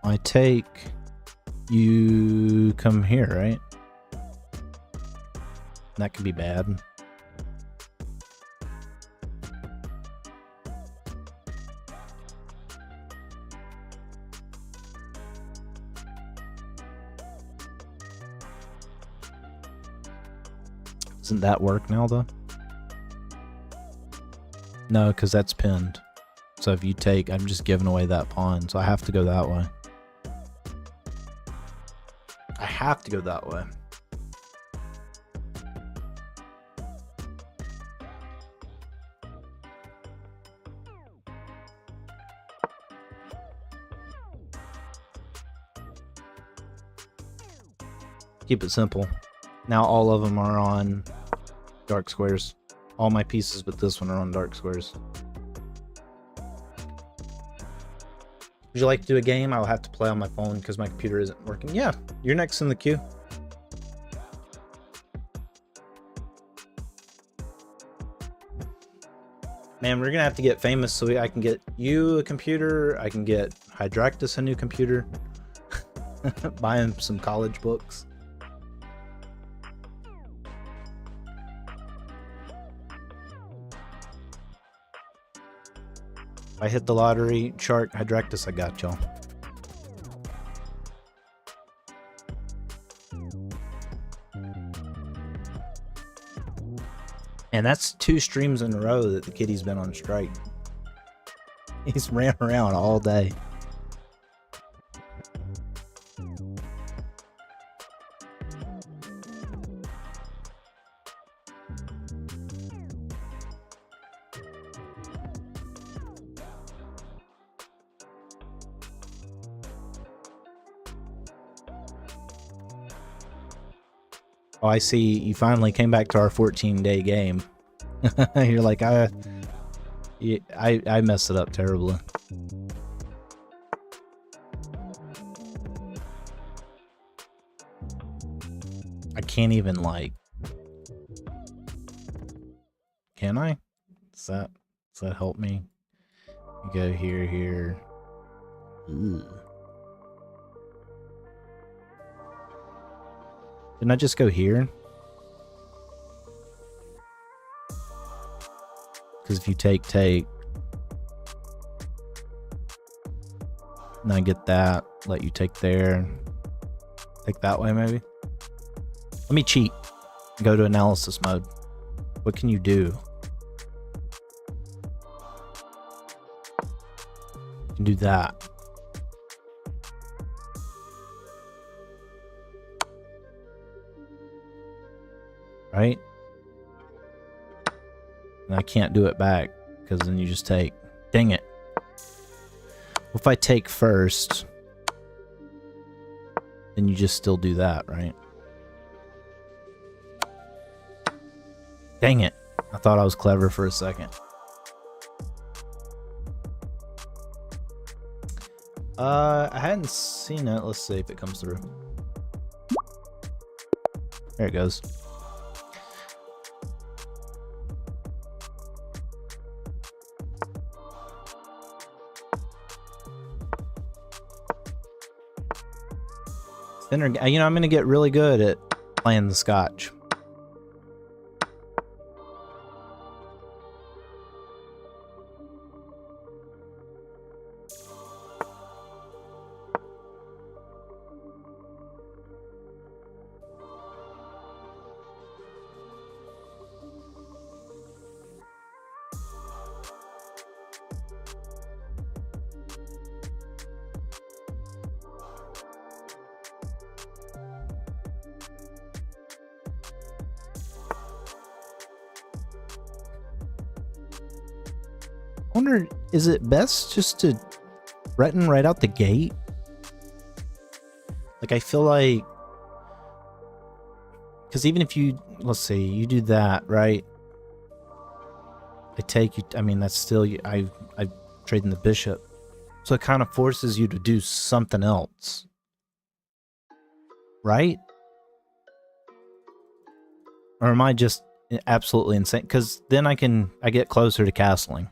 I take you come here, right? That could be bad. Doesn't that work now though? No, because that's pinned. So if you take, I'm just giving away that pawn, so I have to go that way. I have to go that way. Keep it simple. Now all of them are on dark squares. All my pieces but this one are on dark squares. Would you like to do a game? I'll have to play on my phone because my computer isn't working. Yeah, you're next in the queue. Man, we're gonna have to get famous so I can get you a computer. I can get Hydractus a new computer. Buy him some college books. If I hit the lottery, Shark, Hydractus, I got y'all. And that's 2 streams in a row that the kitty's been on strike. He's ran around all day. Oh, I see. You finally came back to our 14-day game. You're like, I messed it up terribly. I can't even, like... Can I? Does that help me? Go here. Ooh. Didn't I just go here? Because if you take, and I get that, let you take there, take that way maybe. Let me cheat. Go to analysis mode. What can you do? You can do that. Right? And I can't do it back because then you just take. Dang it. Well, if I take first, then you just still do that, right? Dang it. I thought I was clever for a second. I hadn't seen it. Let's see if it comes through. There it goes. You know, I'm going to get really good at playing the Scotch. I wonder, is it best just to threaten right out the gate? Like, I feel like... Because even if you... Let's see, you do that, right? I take you... I mean, that's still... I trade in the bishop. So it kind of forces you to do something else. Right? Or am I just absolutely insane? Because then I get closer to castling.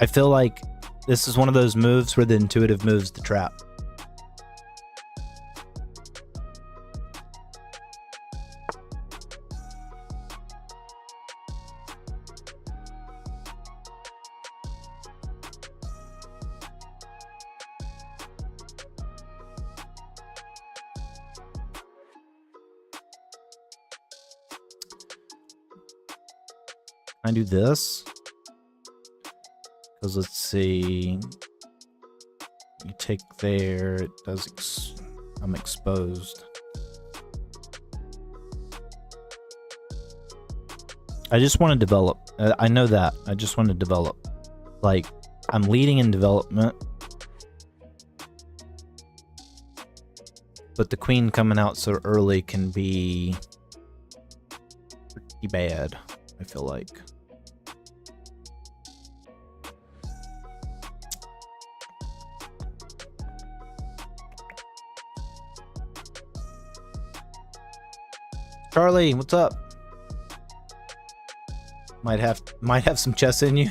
I feel like this is one of those moves where the intuitive moves the trap. I do this. Because let's see, you take there, it does, I'm exposed. I just want to develop. I know that. I just want to develop. Like, I'm leading in development. But the queen coming out so early can be pretty bad. I feel like. Charlie, what's up? Might have some chess in you.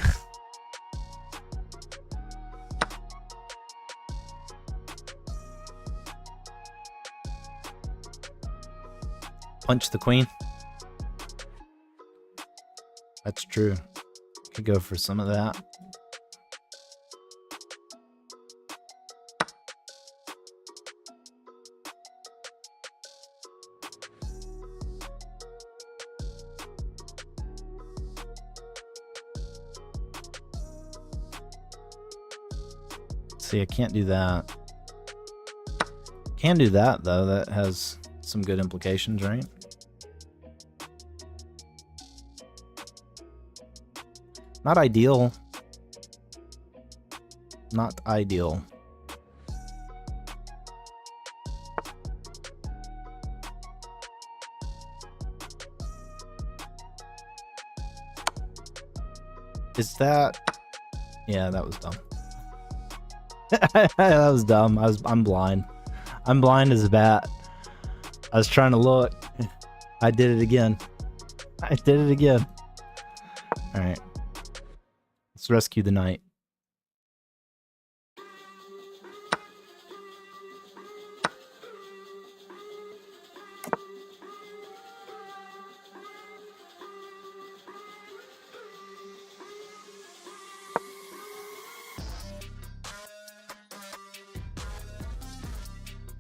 Punch the queen. That's true. Could go for some of that. See, I can't do that. Can do that though. That has some good implications, right? Not ideal. Not ideal. Is that? Yeah, that was dumb. That was dumb. I'm blind. I'm blind as a bat. I was trying to look. I did it again. I did it again. All right. Let's rescue the knight.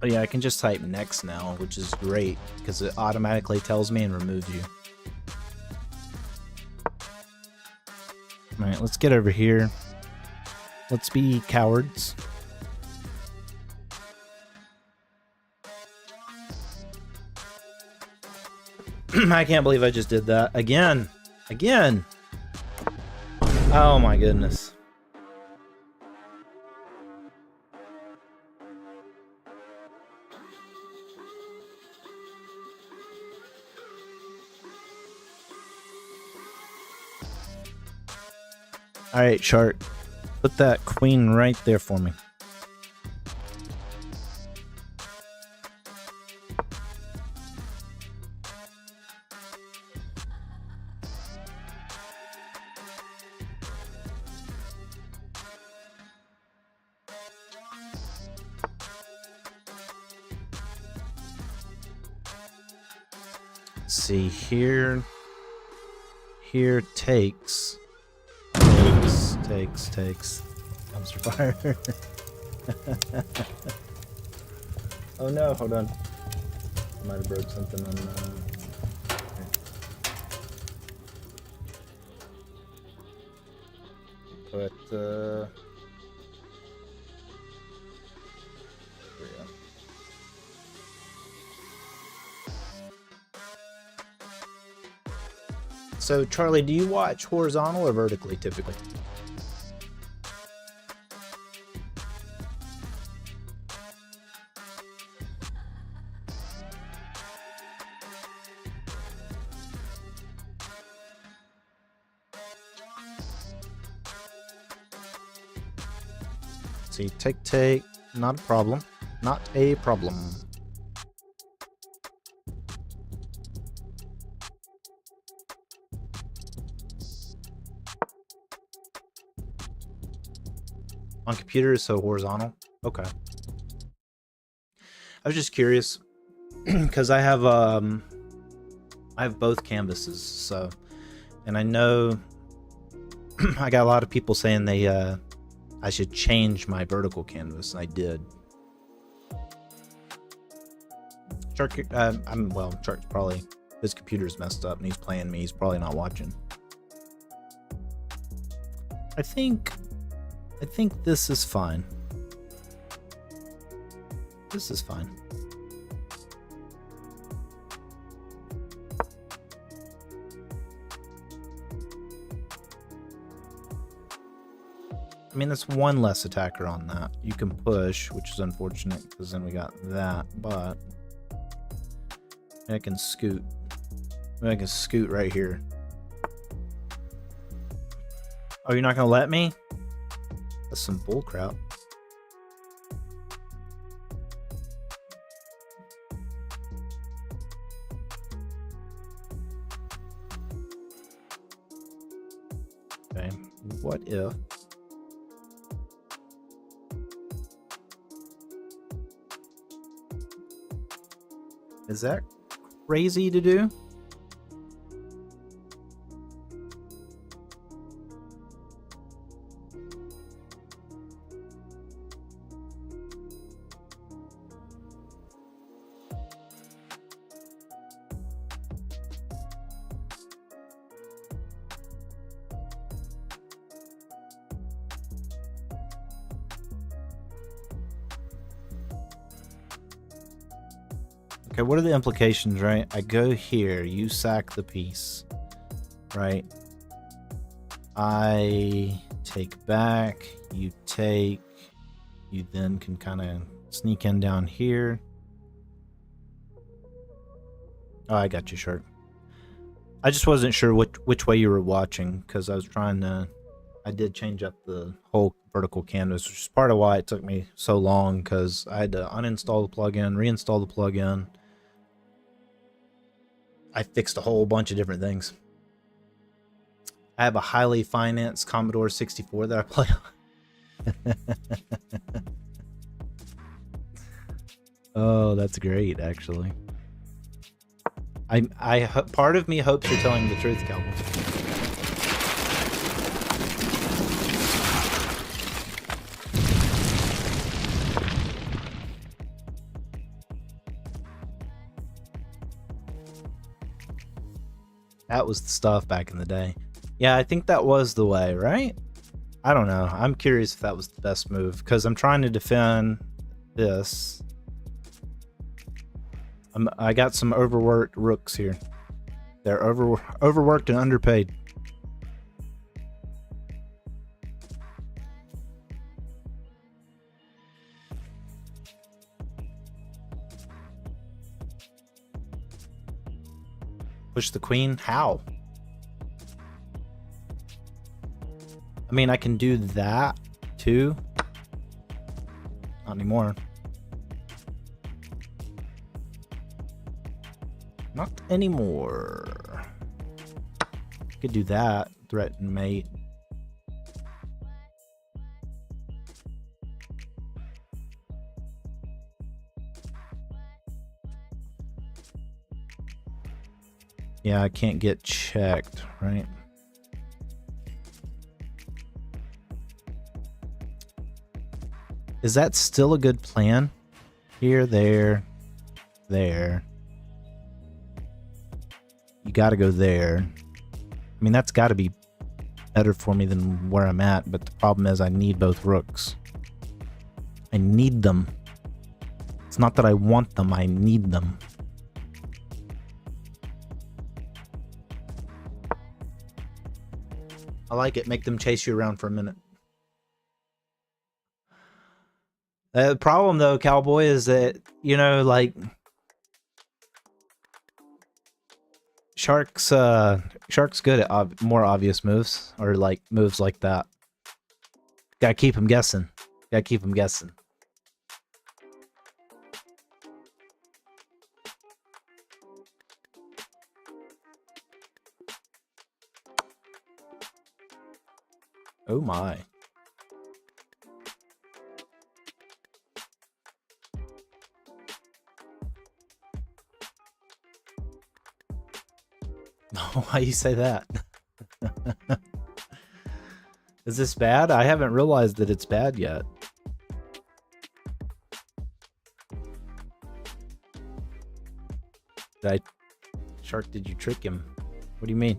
Oh yeah, I can just type next now, which is great because it automatically tells me and removes you. Alright, let's get over here. Let's be cowards. I can't believe I just did that. Again! Again! Oh my goodness. Alright, Shark. Put that queen right there for me. Let's see here. Here takes. Takes. Dumpster fire. Oh no, hold on. I might have broke something on But there we go. So Charlie, do you watch horizontal or vertically typically? See, take, not a problem. Not a problem. On computers, so horizontal? Okay. I was just curious, because I have both canvases, so, and I know I got a lot of people saying they, I should change my vertical canvas, and I did. Shark, Shark's probably, his computer's messed up and he's playing me, he's probably not watching. I think this is fine. This is fine. I mean, that's one less attacker on that. You can push, which is unfortunate because then we got that, but I can scoot. I can scoot right here. Oh, you're not gonna let me? That's some bullcrap. Okay, what if... Is that crazy to do? Okay, what are the implications, right? I go here, you sack the piece, right? I take back, you take, you then can kind of sneak in down here. Oh, I got you, Shark. I just wasn't sure which way you were watching, because I was trying to, I did change up the whole vertical canvas, which is part of why it took me so long, because I had to uninstall the plugin, reinstall the plugin. I fixed a whole bunch of different things. I have a highly financed Commodore 64 that I play on. Oh, that's great, actually. Part of me hopes you're telling the truth, Cowboy. That was the stuff back in the day. Yeah, I think that was the way, right? I don't know. I'm curious if that was the best move, because I'm trying to defend this. I got some overworked rooks here. They're overworked and underpaid. Push the queen? How? I mean, I can do that too. Not anymore. Not anymore. Could do that. Threaten mate. Yeah, I can't get checked, right? Is that still a good plan? Here, there, there. You gotta go there. I mean, that's gotta be better for me than where I'm at, but the problem is I need both rooks. I need them. It's not that I want them, I need them. I like it. Make them chase you around for a minute. The problem, though, Cowboy, is that, you know, like... Shark's good at more obvious moves, or, like, moves like that. Gotta keep him guessing. Gotta keep him guessing. Oh my. Why you say that? Is this bad? I haven't realized that it's bad yet. Shark, did you trick him? What do you mean?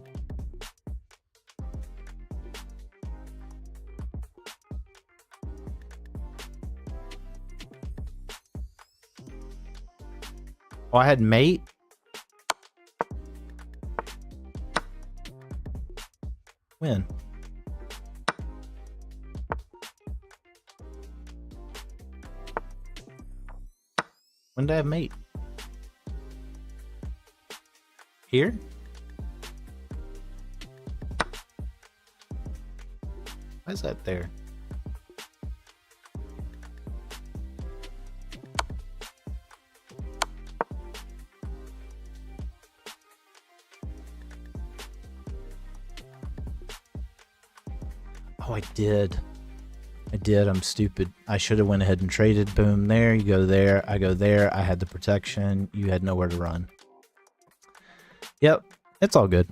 Oh, I had mate? When? When did I have mate? Here? Why is that there? Oh, I did. I'm stupid. I should have went ahead and traded. Boom, there. You go there. I go there. I had the protection. You had nowhere to run. Yep. It's all good.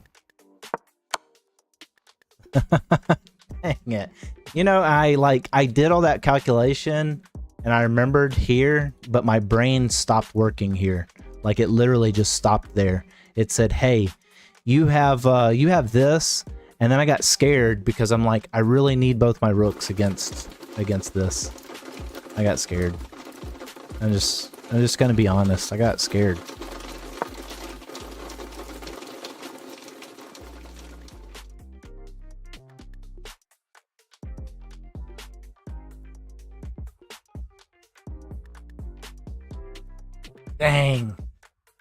Dang it. You know, I did all that calculation and I remembered here, but my brain stopped working here. Like it literally just stopped there. It said, hey, you have this. And then I got scared because I'm like, I really need both my rooks against this. I got scared. I'm just gonna be honest. I got scared.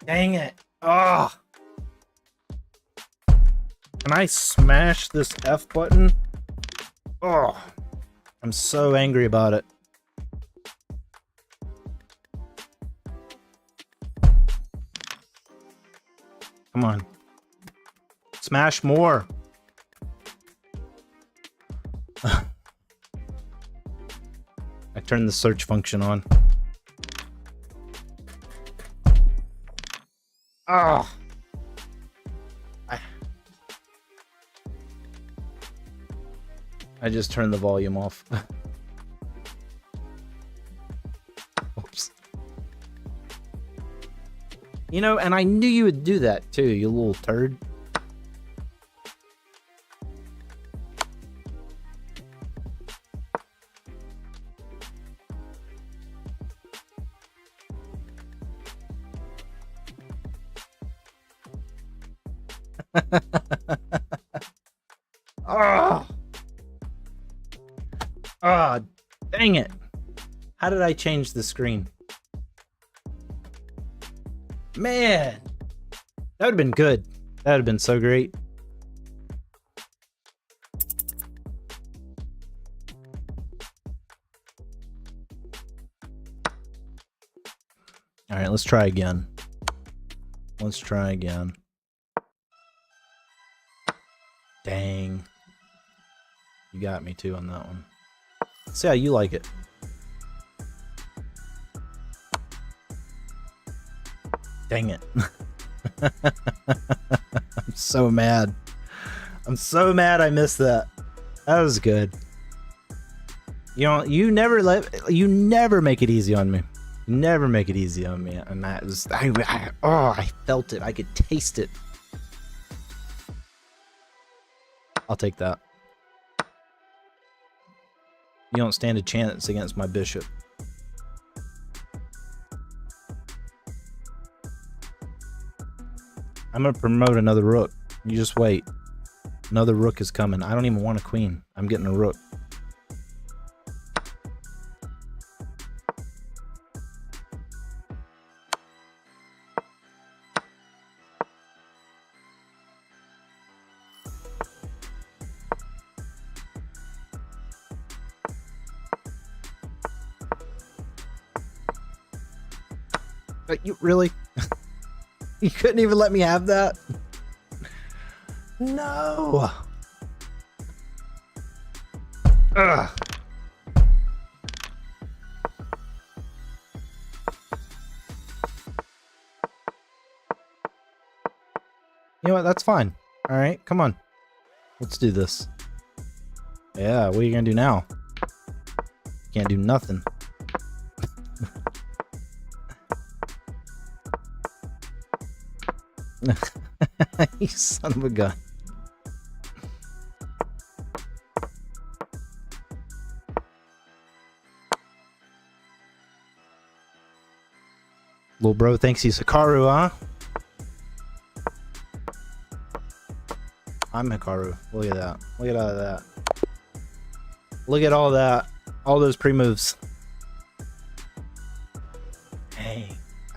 Dang it. Oh. Can I smash this F button? Oh, I'm so angry about it. Come on. Smash more. I turned the search function on. Oh. I just turned the volume off. Oops. You know, and I knew you would do that too, you little turd. Oh. Ah, oh, dang it. How did I change the screen? Man, that would have been good. That would have been so great. All right, let's try again. Let's try again. Dang. You got me too on that one. Let's see how you like it. Dang it. I'm so mad. I'm so mad I missed that. That was good. You know, you never make it easy on me. You never make it easy on me. And that was, I felt it. I could taste it. I'll take that. You don't stand a chance against my bishop. I'm gonna promote another rook. You just wait. Another rook is coming. I don't even want a queen. I'm getting a rook. You really? You couldn't even let me have that? No. Ugh. You know what? That's fine. All right, come on. Let's do this. Yeah, what are you gonna do now? Can't do nothing. You son of a gun. Little bro thinks he's Hikaru, huh? I'm Hikaru. Look at that. Look at all of that. Look at all that. All those pre-moves. Hey.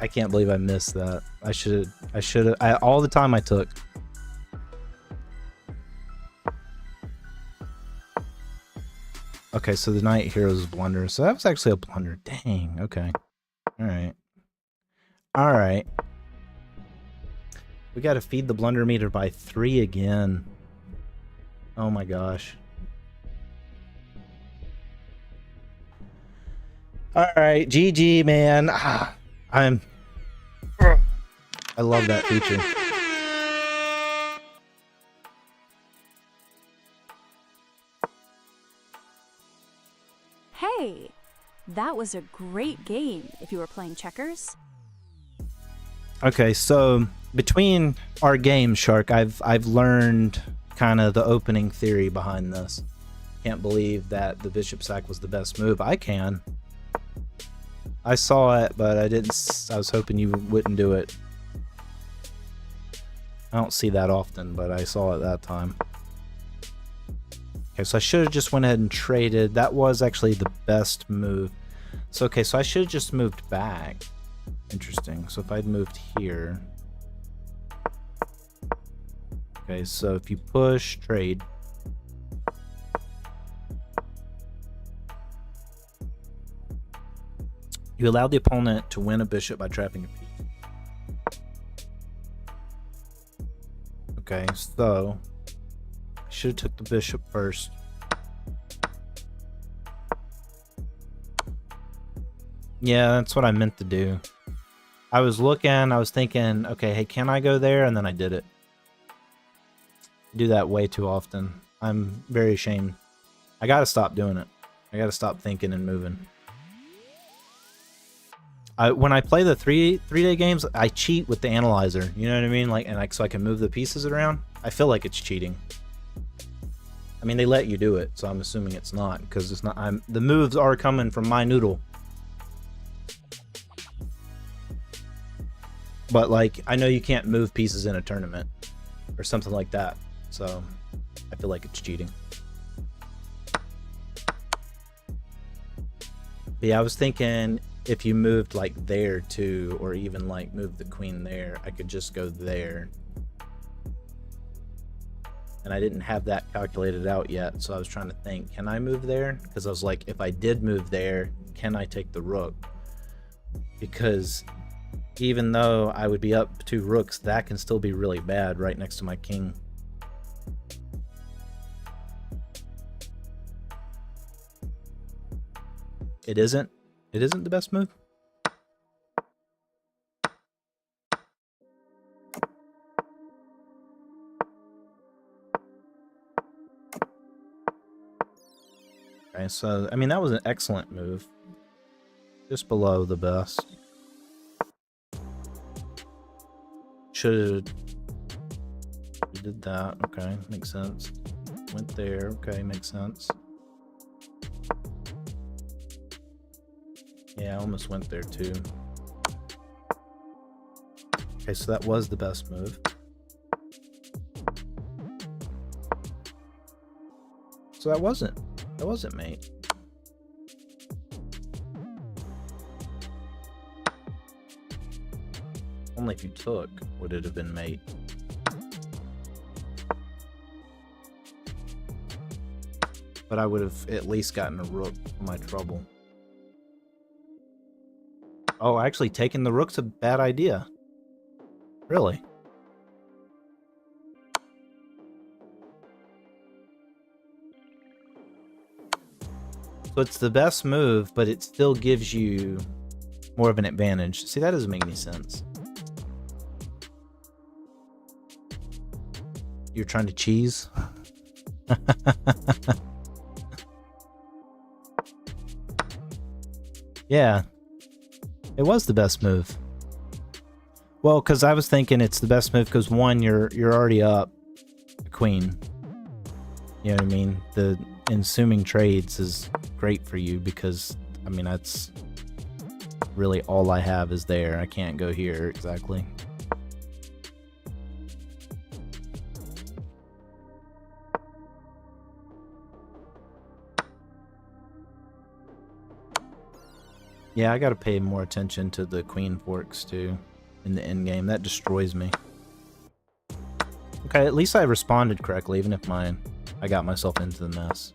I can't believe I missed that. I should have, all the time I took. Okay, so the knight here was blunder. So that was actually a blunder. Dang, okay. Alright. Alright. We gotta feed the blunder meter by 3 again. Oh my gosh. Alright, GG, man. I love that feature. Hey, that was a great game if you were playing checkers. Okay, so between our games, Shark, I've learned kind of the opening theory behind this. Can't believe that the bishop sack was the best move. I can. I saw it, but I didn't. I was hoping you wouldn't do it. I don't see that often, but I saw it that time. Okay, so I should have just went ahead and traded. That was actually the best move. So, okay, so I should have just moved back. Interesting. So if I'd moved here. Okay, so if you push, trade. You allow the opponent to win a bishop by trapping a piece. Okay, so I should have took the bishop first. Yeah, that's what I meant to do. I was looking, I was thinking, okay, hey, can I go there? And then I did it. I do that way too often. I'm very ashamed. I gotta stop doing it. I gotta stop thinking and moving. When I play the three-day games, I cheat with the analyzer. You know what I mean? So I can move the pieces around. I feel like it's cheating. I mean, they let you do it, so I'm assuming it's not, because it's not. The moves are coming from my noodle. But like, I know you can't move pieces in a tournament or something like that, so I feel like it's cheating. But yeah, I was thinking if you moved like there too, or even like move the queen there, I could just go there. And I didn't have that calculated out yet, so I was trying to think, can I move there? Because I was like, if I did move there, can I take the rook? Because even though I would be up 2 rooks, that can still be really bad right next to my king. It isn't the best move? Okay, so I mean, that was an excellent move. Just below the best. Should've did that. Okay, makes sense. Went there. Okay, makes sense. Yeah, I almost went there too. Okay, so that was the best move. So that wasn't mate. Only if you took would it have been mate. But I would have at least gotten a rook for my trouble. Oh, actually taking the rook's a bad idea. Really? So it's the best move, but it still gives you more of an advantage. See, that doesn't make any sense. You're trying to cheese? Yeah. It was the best move. Well, because I was thinking it's the best move because one, you're already up a queen. You know what I mean? The ensuing trades is great for you because, I mean, that's really all I have is there. I can't go here exactly. Yeah, I gotta pay more attention to the queen forks too in the end game. That destroys me. Okay, at least I responded correctly, even if I got myself into the mess.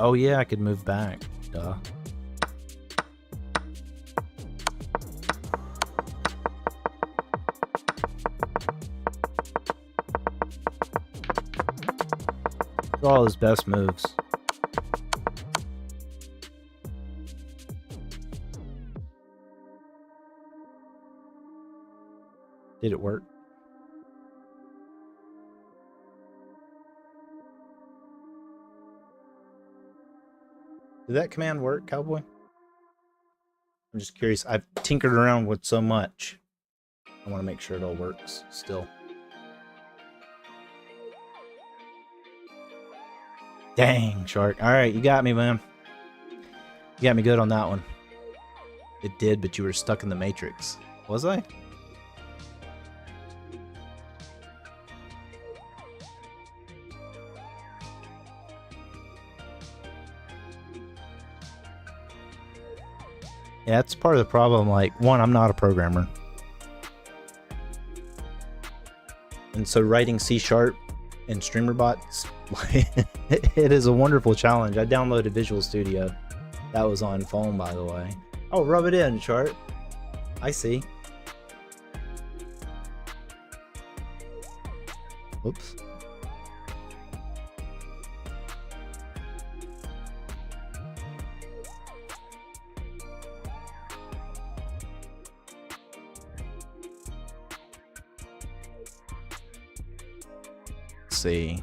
Oh yeah, I could move back. Duh. All his best moves. Did it work? Did that command work, Cowboy? I'm just curious. I've tinkered around with so much. I want to make sure it all works still. Dang, Shark. Alright, you got me, man. You got me good on that one. It did, but you were stuck in the Matrix. Was I? Yeah, that's part of the problem. Like, one, I'm not a programmer. And so writing C# and StreamerBots, it is a wonderful challenge. I downloaded Visual Studio. That was on phone, by the way. Oh, rub it in, Chart. I see. Oops. See.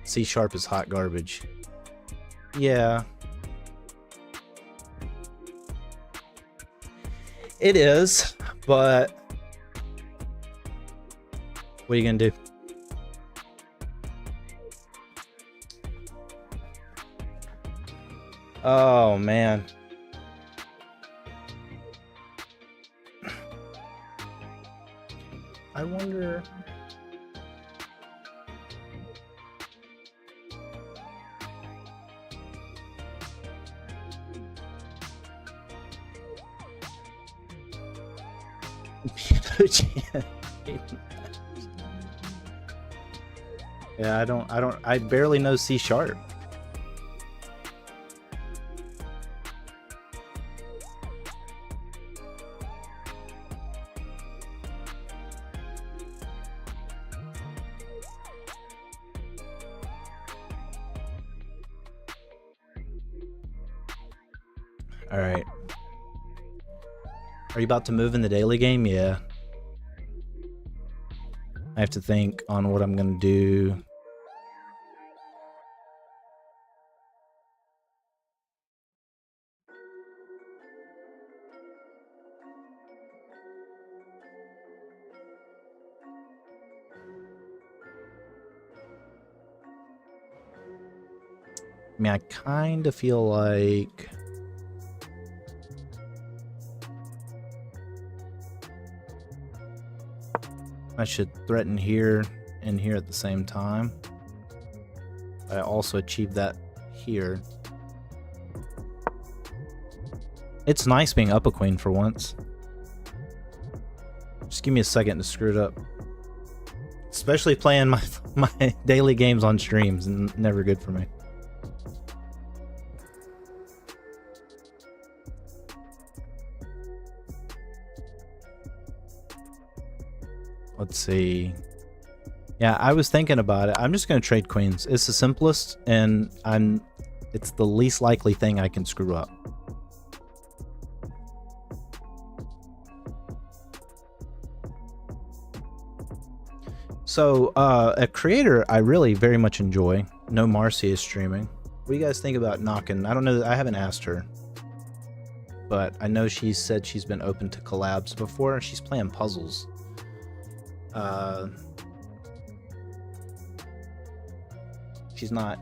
C# is hot garbage. Yeah. It is, but what are you gonna do? Oh man. I wonder. Yeah, I barely know C#. All right. Are you about to move in the daily game? Yeah. I have to think on what I'm going to do. I mean, I kind of feel like I should threaten here and here at the same time. I also achieved that here. It's nice being up a queen for once. Just give me a second to screw it up. Especially playing my daily games on streams, and never good for me. Let's see. Yeah, I was thinking about it. I'm just going to trade queens. It's the simplest, and it's the least likely thing I can screw up. So, a creator I really very much enjoy. No Marcy is streaming. What do you guys think about knocking? I don't know. I haven't asked her. But I know she said she's been open to collabs before. She's playing puzzles. She's not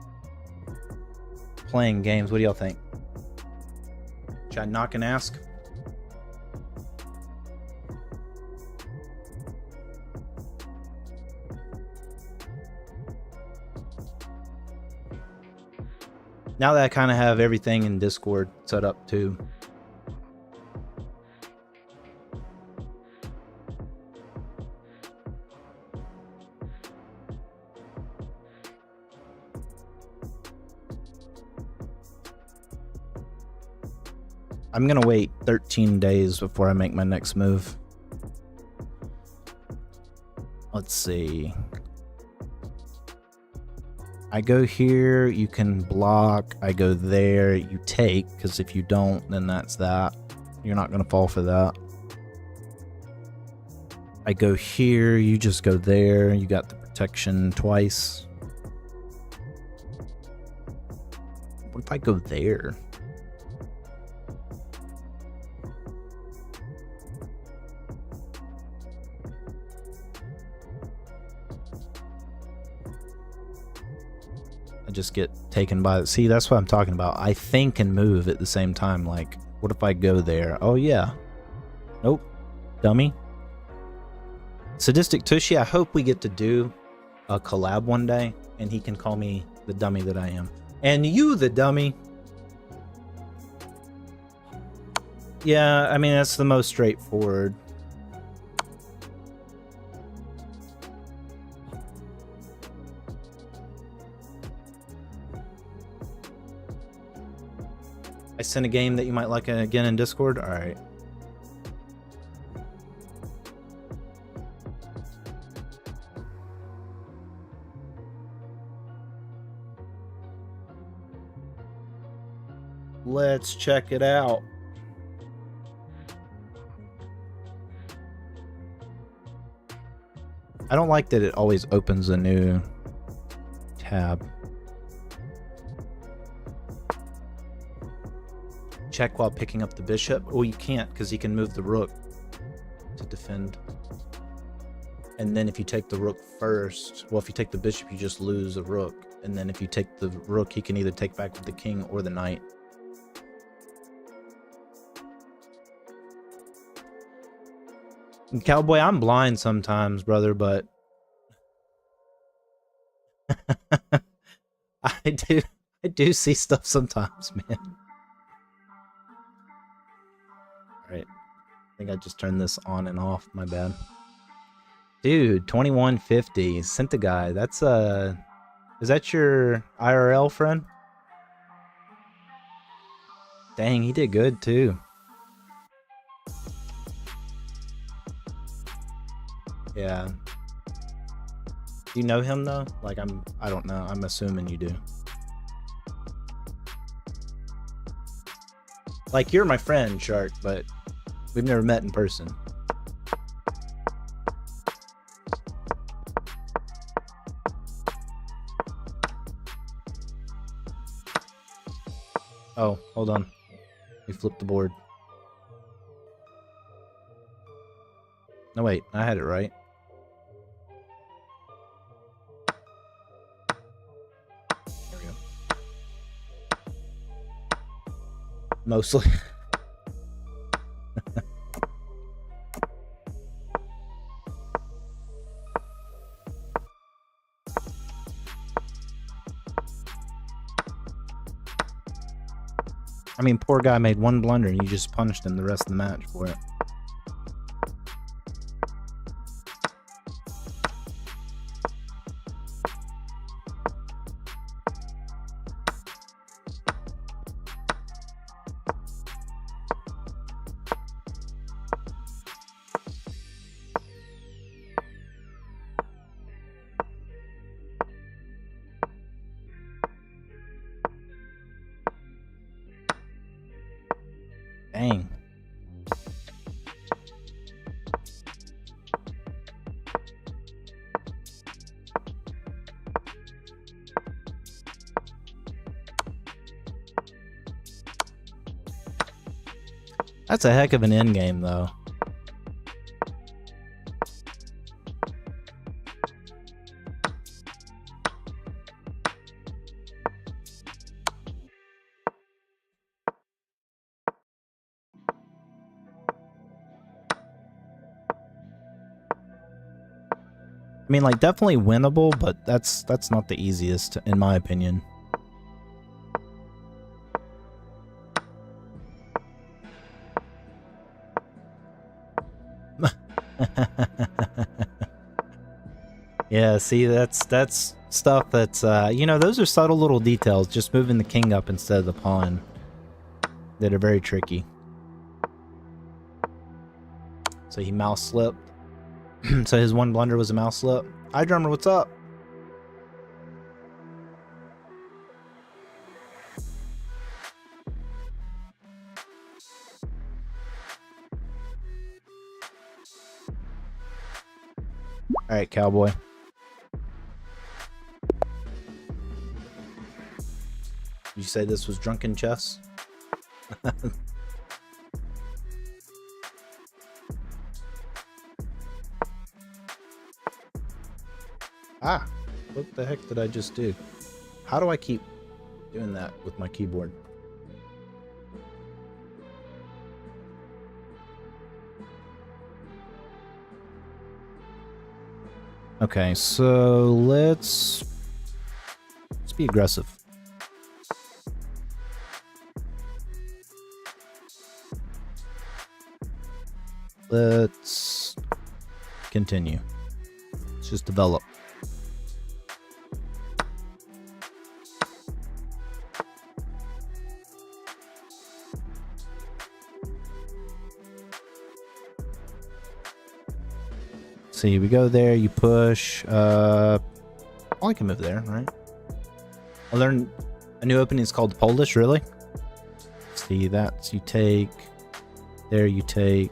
playing games. What do y'all think? Should I knock and ask? Now that I kind of have everything in Discord set up too. I'm gonna wait 13 days before I make my next move. Let's see. I go here, you can block. I go there, you take, because if you don't, then that's that. You're not gonna fall for that. I go here, you just go there. You got the protection twice. What if I go there? I just get taken by... See, that's what I'm talking about. I think and move at the same time. Like, what if I go there? Oh, yeah. Nope. Dummy. Sadistic Tushy, I hope we get to do a collab one day, and he can call me the dummy that I am. And you, the dummy. Yeah, I mean, that's the most straightforward. I sent a game that you might like again in Discord? Alright. Let's check it out. I don't like that it always opens a new tab. Check while picking up the bishop. Oh, you can't because you can move the rook to defend. And then if you take the rook first, well, if you take the bishop, you just lose a rook. And then if you take the rook, he can either take back with the king or the knight. And Cowboy, I'm blind sometimes, brother, but I do see stuff sometimes, man. Alright. I think I just turned this on and off, my bad. Dude, 2150. Sent the guy. That's is that your IRL friend? Dang, he did good too. Yeah. Do you know him though? Like I don't know. I'm assuming you do. Like you're my friend, Shark, but we've never met in person. Oh, hold on. We flipped the board. No, wait. I had it right. There we go. Mostly. I mean, poor guy made one blunder and you just punished him the rest of the match for it. Dang. That's a heck of an end game, though. I mean, like, definitely winnable, but that's not the easiest, in my opinion. Yeah, see, that's stuff that's, you know, those are subtle little details, just moving the king up instead of the pawn, that are very tricky. So he mouse slipped. So his one blunder was a mouse slip. Hi, drummer, what's up? All right, cowboy. You say this was drunken chess? Ah, what the heck did I just do? How do I keep doing that with my keyboard? Okay, so let's be aggressive. Let's continue. Let's just develop. See, we go there, you push. I can move there, right? I learned a new opening is called Polish, really? See, that's you take. There you take.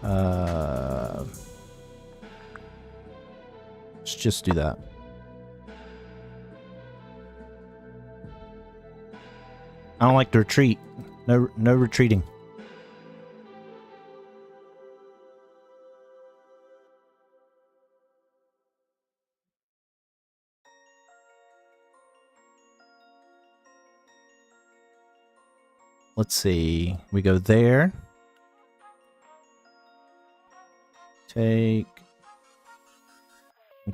Let's just do that. I don't like to retreat. No retreating. Let's see. We go there. We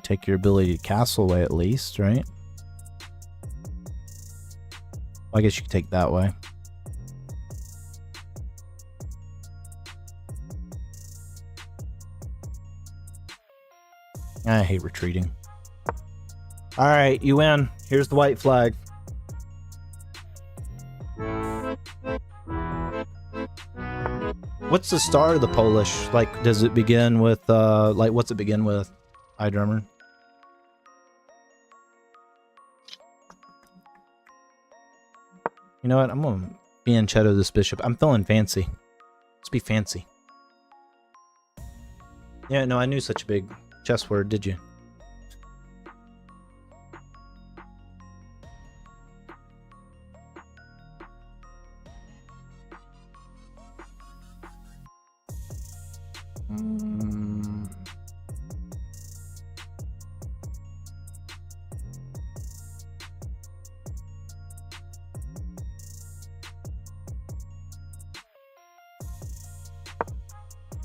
take your ability to castle away at least, right? Well, I guess you could take that way. I hate retreating. Alright, you win. Here's the white flag. What's the start of the Polish? Like, does it begin with, like, what's it begin with? iDrummer. You know what? I'm gonna be in Cheto this bishop. I'm feeling fancy. Let's be fancy. Yeah, no, I knew such a big chess word, did you?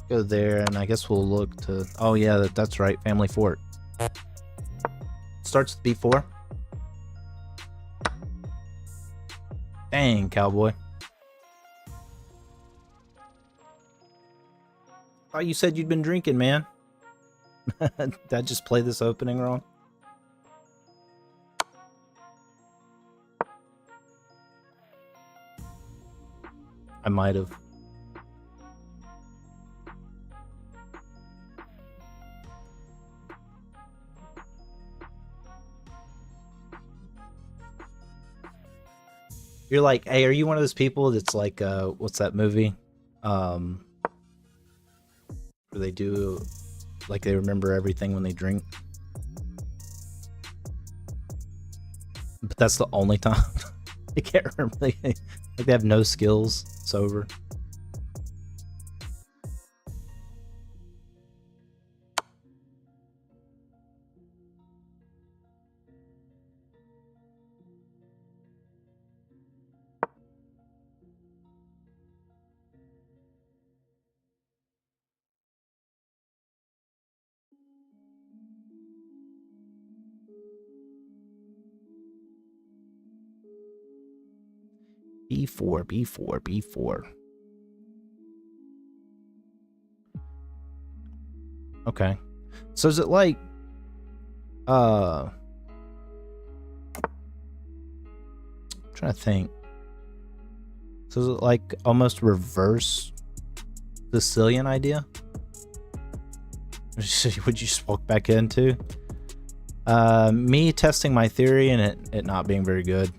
Go there, and I guess we'll look to... Oh yeah, that's right, family fort. Starts with b4. Dang, cowboy. Oh, you said you'd been drinking, man. Did I just play this opening wrong? I might have. You're like, hey, are you one of those people that's like, what's that movie? Where they do, like, they remember everything when they drink. But that's the only time they can't remember. Like they have no skills sober. B4, B4, B4. Okay. So is it like I'm trying to think. So is it like almost reverse Sicilian idea? Would you just walk back into? Me testing my theory and it not being very good.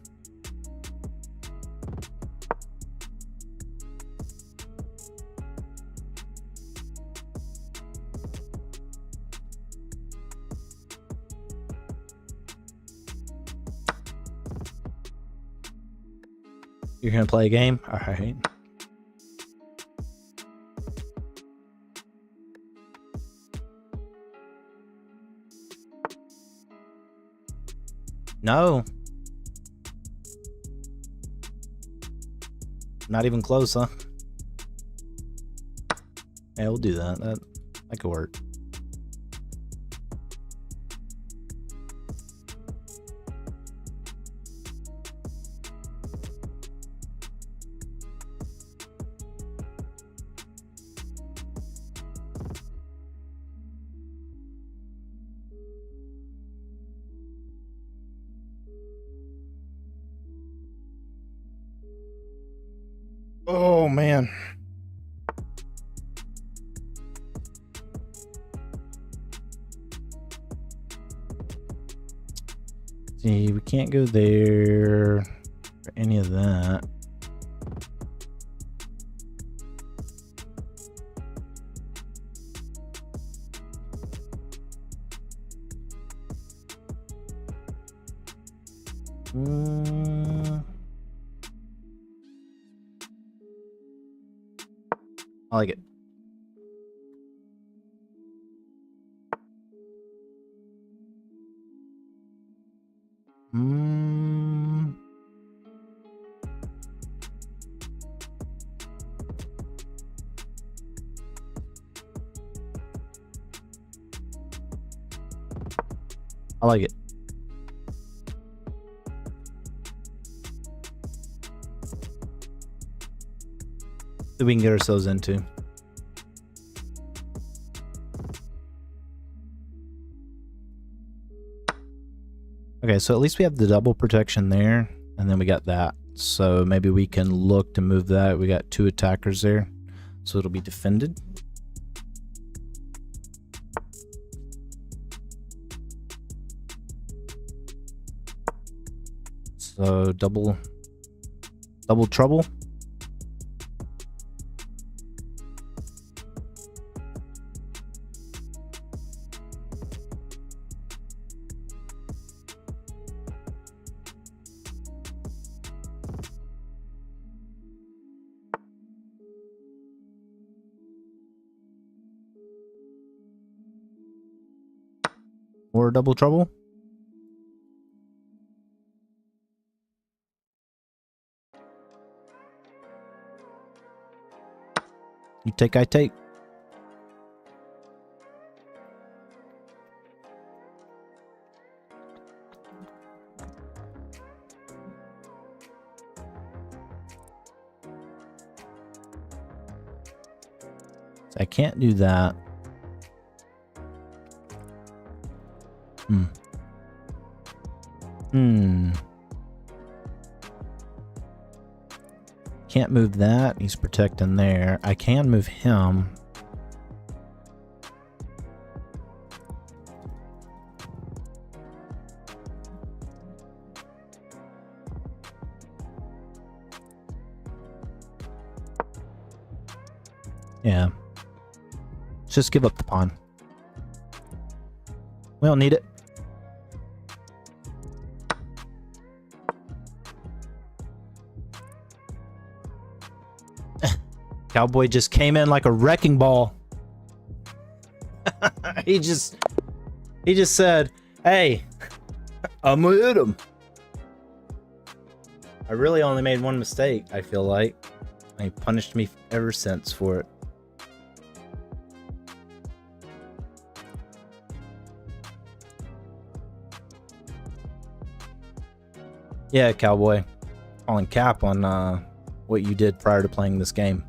You're gonna play a game? Alright. No. Not even close, huh? Yeah, we'll do that. That could work. Oh man. See, we can't go there for any of that. I like it. I like it. That we can get ourselves into. Okay, so at least we have the double protection there, and then we got that. So maybe we can look to move that. We got 2 attackers there, so it'll be defended. So double trouble. Or double trouble. You take, I take. So I can't do that. Can't move that. He's protecting there. I can move him. Yeah. Let's just give up the pawn. We don't need it. Cowboy just came in like a wrecking ball. he just said, "Hey, I'm gonna hit him." I really only made one mistake, I feel like. He punished me ever since for it. Yeah, Cowboy. Calling cap on what you did prior to playing this game.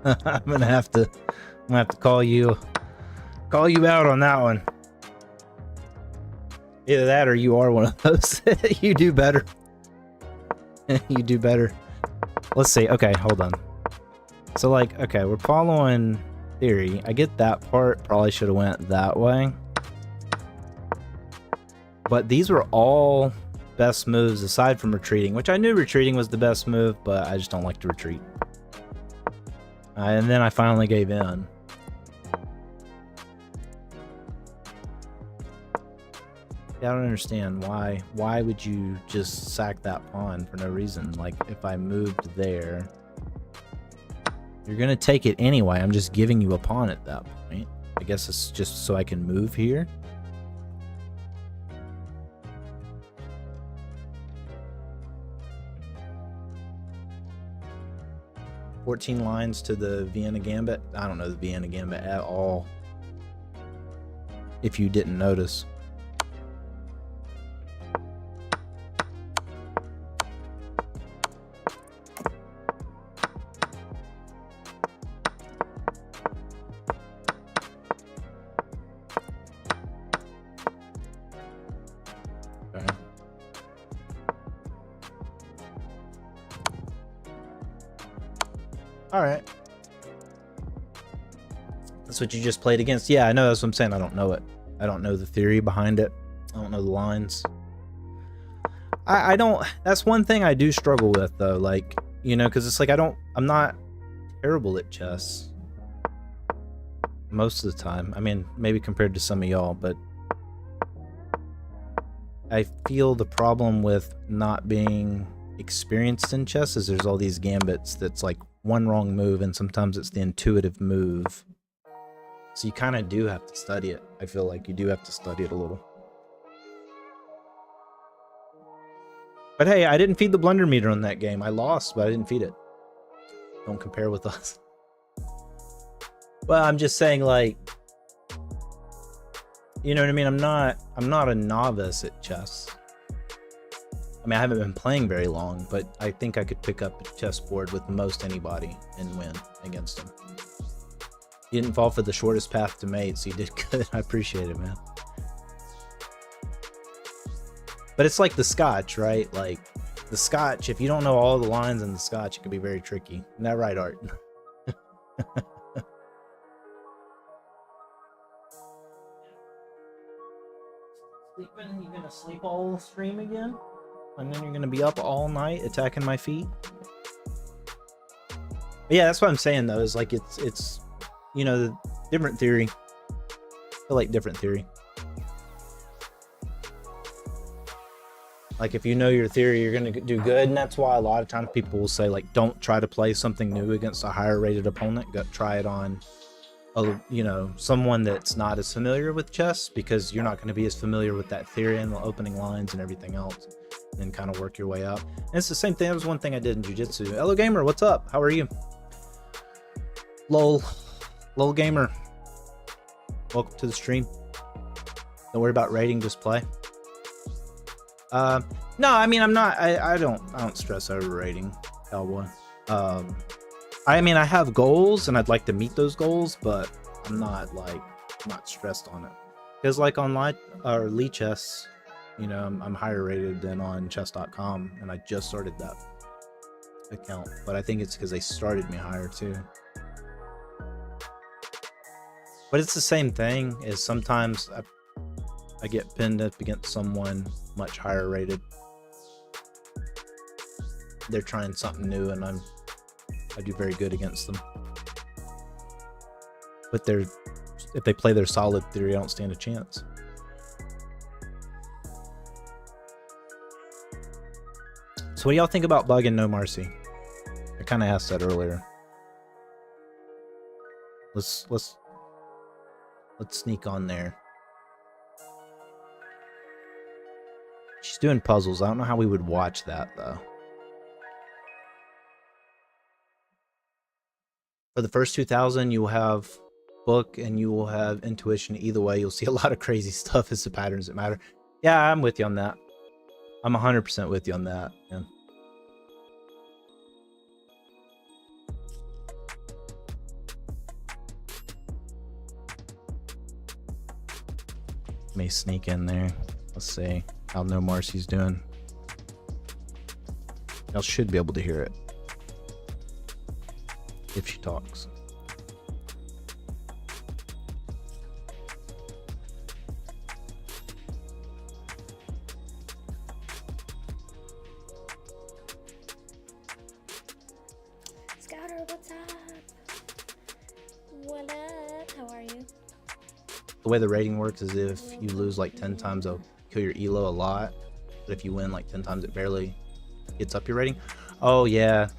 I'm gonna have to call you out on that one. Either that or you are one of those. You do better. You do better. Let's see. Okay, hold on. So like, okay, we're following theory. I get that part. Probably should have went that way. But these were all best moves aside from retreating, which I knew retreating was the best move, but I just don't like to retreat. And then I finally gave in. Yeah, I don't understand why. Why would you just sack that pawn for no reason? Like, if I moved there, you're gonna take it anyway. I'm just giving you a pawn at that point. I guess it's just so I can move here. "14 lines to the Vienna Gambit." I don't know the Vienna Gambit at all, if you didn't notice. Okay. All right. That's what you just played against. Yeah, I know. That's what I'm saying. I don't know it. I don't know the theory behind it. I don't know the lines. I don't. That's one thing I do struggle with, though. Like, you know, because it's like I'm not terrible at chess most of the time. I mean, maybe compared to some of y'all, but I feel the problem with not being experienced in chess is there's all these gambits that's like one wrong move, and sometimes it's the intuitive move. So you kind of do have to study it. I feel like you do have to study it a little. But hey, I didn't feed the blunder meter on that game. I lost, but I didn't feed it. Don't compare with us. Well, I'm just saying, like, you know what I mean? I'm not a novice at chess. I mean, I haven't been playing very long, but I think I could pick up a chessboard with most anybody and win against them. You didn't fall for the shortest path to mate, so you did good. I appreciate it, man. But it's like the Scotch, right? Like, the Scotch, if you don't know all the lines in the Scotch, it can be very tricky. Isn't that right, Art? Sleeping? You gonna sleep all stream again? And then you're gonna be up all night attacking my feet? But yeah, that's what I'm saying, though, is like it's you know, the different theory. I feel like different theory. Like, if you know your theory, you're going to do good, and that's why a lot of times people will say, like, don't try to play something new against a higher rated opponent. Go try it on, you know, someone that's not as familiar with chess, because you're not going to be as familiar with that theory and the opening lines and everything else, and kind of work your way up. And it's the same thing. That was one thing I did in jiu-jitsu. Hello, gamer. What's up? How are you? Lol gamer. Welcome to the stream. Don't worry about rating, just play. No, I mean, I don't stress over rating, cowboy. I mean, I have goals and I'd like to meet those goals, but I'm not stressed on it. Because like on Lee Chess, you know, I'm higher rated than on chess.com, and I just started that account, but I think it's because they started me higher too. But it's the same thing, is sometimes I get pinned up against someone much higher rated. They're trying something new, and I do very good against them. But if they play their solid theory, I don't stand a chance. So what do y'all think about Bug and No Mercy? I kind of asked that earlier. Let's sneak on there. She's doing puzzles. I don't know how we would watch that, though. For the first 2,000, you will have book and you will have intuition. Either way, you'll see a lot of crazy stuff as the patterns that matter. Yeah, I'm with you on that. I'm 100% with you on that. Yeah. May sneak in there. Let's see how No Mercy's doing. Y'all should be able to hear it. if she talks. Scouter, what's up? What up? How are you? The way the rating works is if you lose like 10 times, it'll kill your elo a lot. But if you win like 10 times, it barely gets up your rating. Oh, yeah.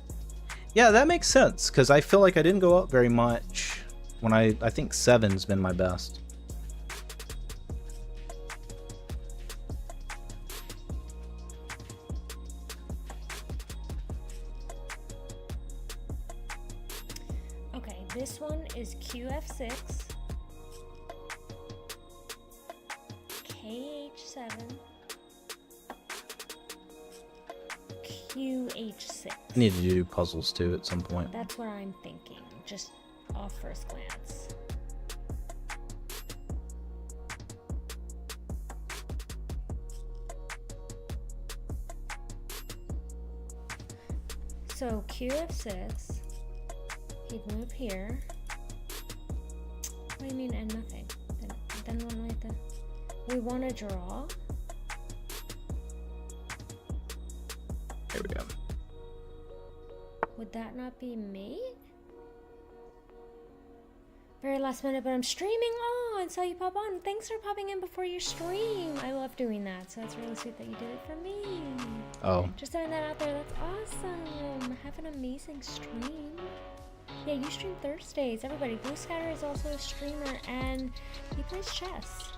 Yeah, that makes sense, because I feel like I didn't go up very much when I think 7's been my best. Okay, this one is QF6, KH7, QH6. I need to do puzzles too at some point. That's what I'm thinking, just off first glance. So QF6, he'd move here. What do you mean and nothing? Then what do we have to... We want to draw. There we go. Would that not be me? Very last minute, but I'm streaming. Oh, and so you pop on. Thanks for popping in before your stream. I love doing that, so it's really sweet that you did it for me. Oh. Just throwing that out there. That's awesome. Have an amazing stream. Yeah, you stream Thursdays. Everybody, Blue Scatter is also a streamer, and he plays chess.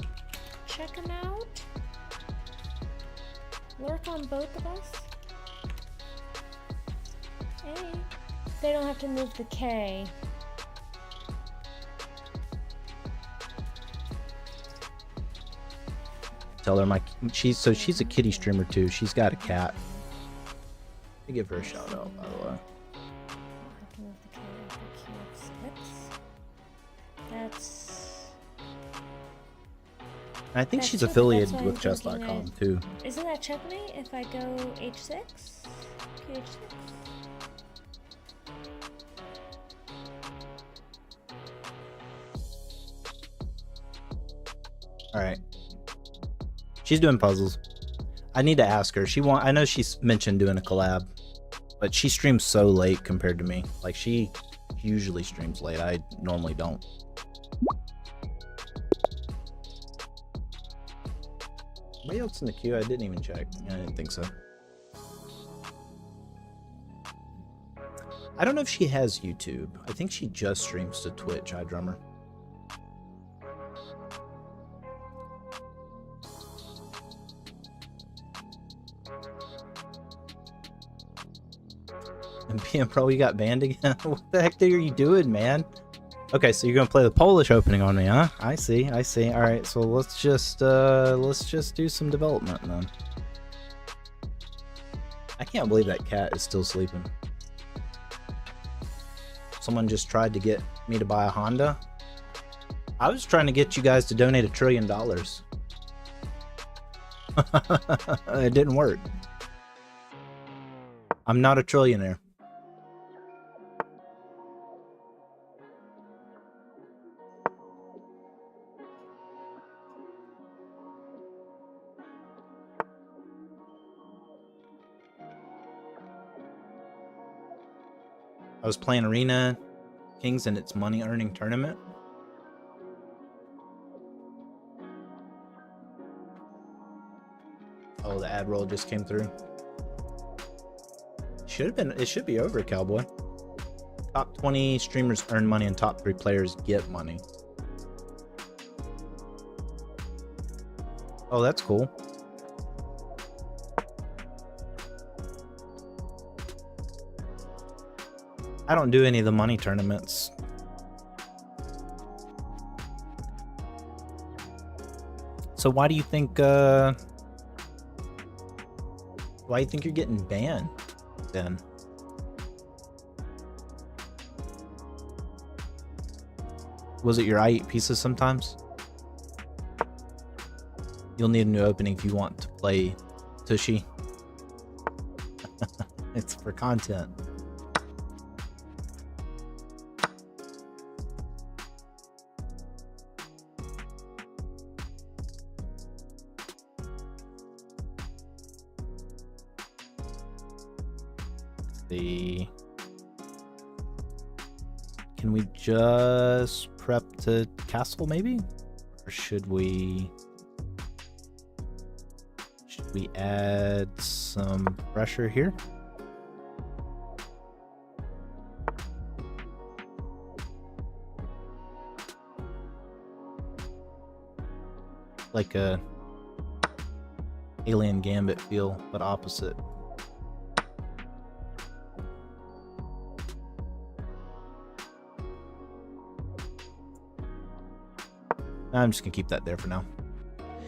Check him out. Work on both of us. Hey. They don't have to move the K. Tell her she's a kitty streamer too. She's got a cat. I give her a shout out, by the way. I'll have to move the K for QF6. That's... I think That's she's check- affiliated that's why with I'm chess.com thinking too. Isn't that checkmate if I go H6? QH6? All right. She's doing puzzles. I need to ask her. I know she's mentioned doing a collab, but she streams so late compared to me. Like she usually streams late. I normally don't. Anybody else in the queue? I didn't even check. I didn't think so. I don't know if she has YouTube. I think she just streams to Twitch, iDrummer. And PM Pro, you got banned again? What the heck are you doing, man? Okay, so you're gonna play the Polish opening on me, huh? I see. All right, so let's just do some development then. I can't believe that cat is still sleeping. Someone just tried to get me to buy a Honda. I was trying to get you guys to donate $1 trillion. It didn't work. I'm not a trillionaire. I was playing Arena Kings in its money earning tournament. Oh, the ad roll just came through. It should be over, Cowboy. Top 20 streamers earn money and top 3 players get money. Oh, that's cool. I don't do any of the money tournaments. So why do you think you're getting banned then? Was it your I eat pieces sometimes? You'll need a new opening if you want to play Tushy. It's for content. see. Can we just prep to castle maybe? Or should we add some pressure here? Like a alien gambit feel, but opposite. I'm just gonna keep that there for now.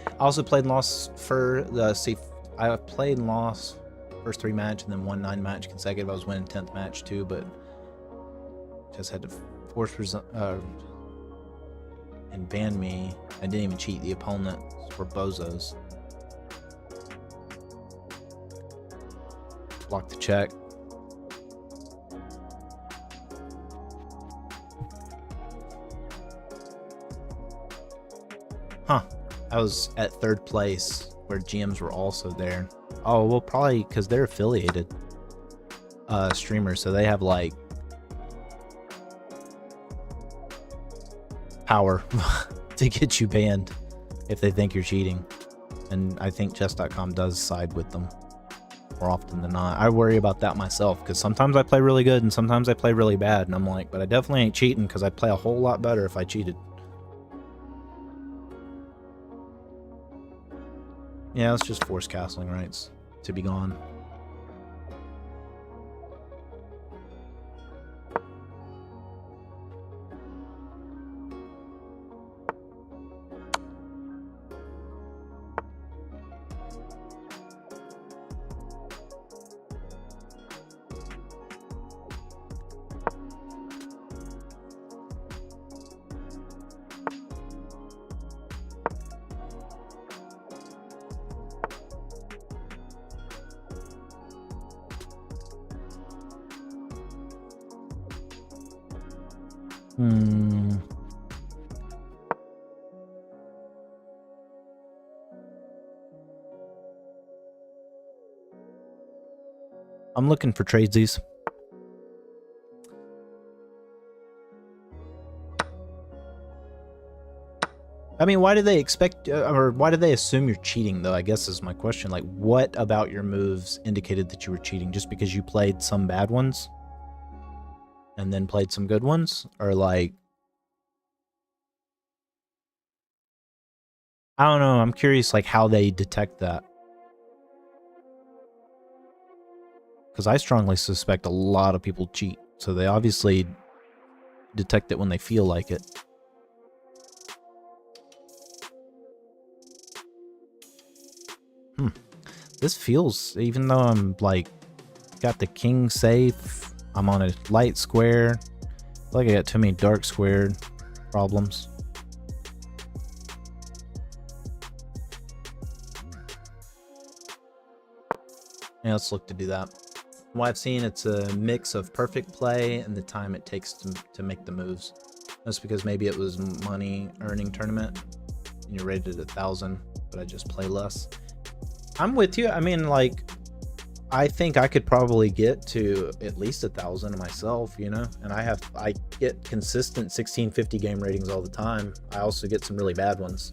I also played and lost for the I played and lost first 3 matches and then won 9 match consecutive. I was winning 10th match too, but just had to force and ban me. I didn't even cheat the opponent for bozos. Block the check. Huh. I was at 3rd place where GMs were also there. Oh, well, probably because they're affiliated streamers, so they have like power to get you banned if they think you're cheating. And I think chess.com does side with them more often than not. I worry about that myself because sometimes I play really good and sometimes I play really bad, and I'm like, but I definitely ain't cheating because I'd play a whole lot better if I cheated. Yeah, let's just force castling rights to be gone. I'm looking for tradesies. I mean, why do they expect, or why do they assume you're cheating, though? I guess is my question. Like, what about your moves indicated that you were cheating? Just because you played some bad ones and then played some good ones? Or like, I don't know. I'm curious, like, how they detect that. Because I strongly suspect a lot of people cheat. So they obviously detect it when they feel like it. This feels, even though I'm like, got the king safe, I'm on a light square. I feel like I got too many dark square problems. Yeah, let's look to do that. From what I've seen, it's a mix of perfect play and the time it takes to make the moves. That's because maybe it was money earning tournament and you're rated at 1,000, but I just play less. I'm with you. I mean, like, I think I could probably get to at least 1,000 myself, you know, and I get consistent 1650 game ratings all the time. I also get some really bad ones.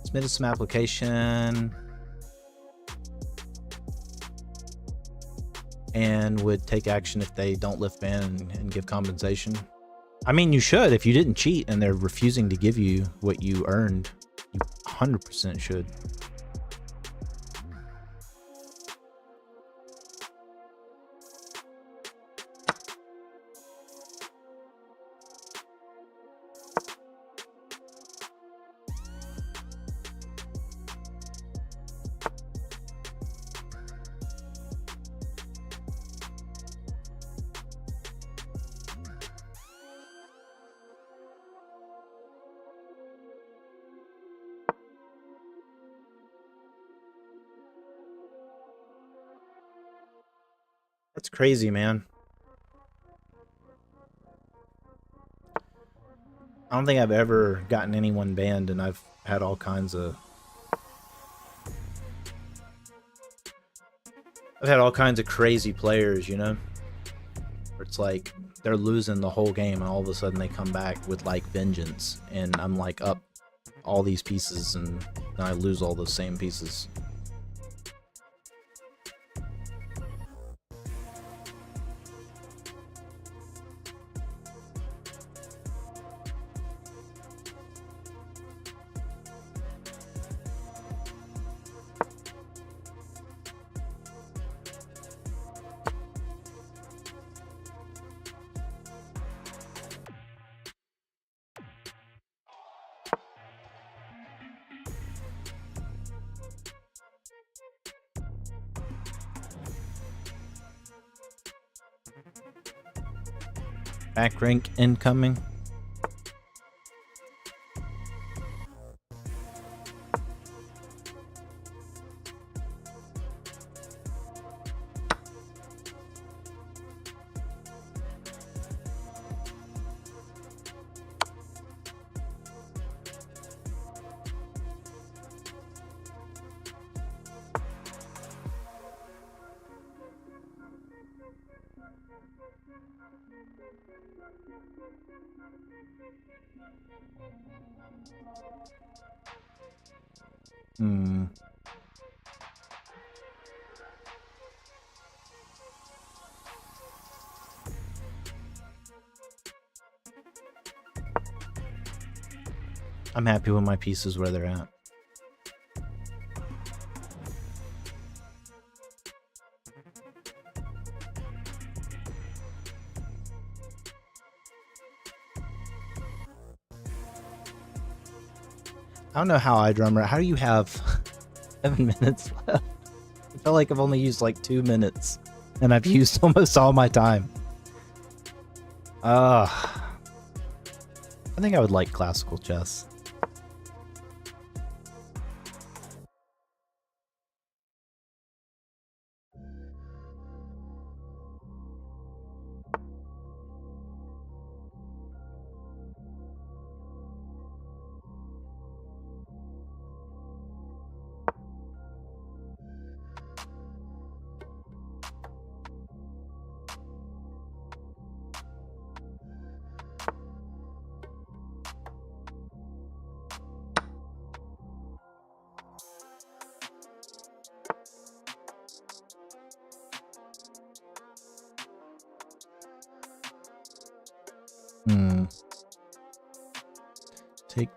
Submitted some application and would take action if they don't lift ban and give compensation. I mean, you should. If you didn't cheat and they're refusing to give you what you earned, you 100% should. That's crazy, man. I don't think I've ever gotten anyone banned, and I've had all kinds of... I've had all kinds of crazy players, you know? Where it's like, they're losing the whole game, and all of a sudden they come back with, like, vengeance. And I'm, like, up all these pieces, and then I lose all those same pieces. Back rank incoming. I'm happy with my pieces where they're at. I don't know how I drummer. How do you have 7 minutes left? I feel like I've only used like 2 minutes, and I've used almost all my time. I think I would like classical chess.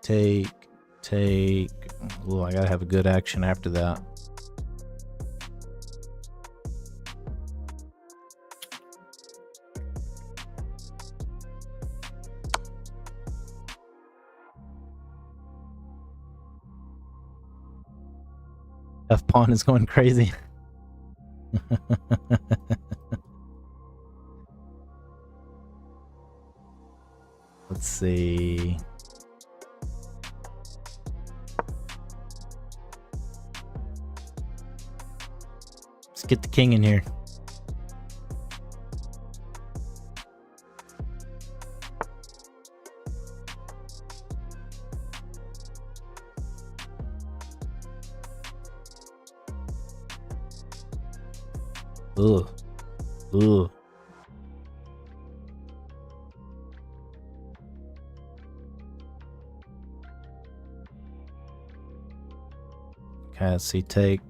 Take. Oh, I gotta have a good action after that. F pawn is going crazy. Let's see. Let's get the king in here. Ugh. Ugh. Okay, let's see. Take.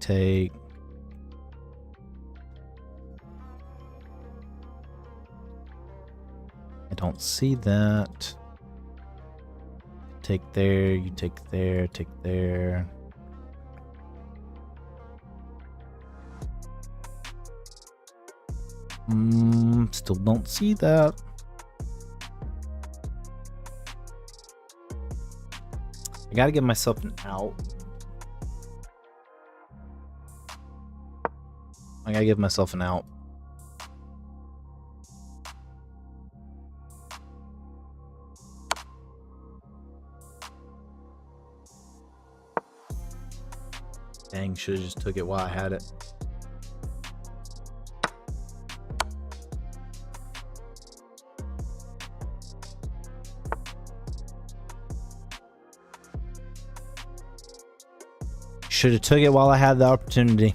I don't see that. Take there, you take there, take there. Still don't see that. I gotta give myself an out. I gotta give myself an out. Dang, should've just took it while I had it. should have took it while I had the opportunity.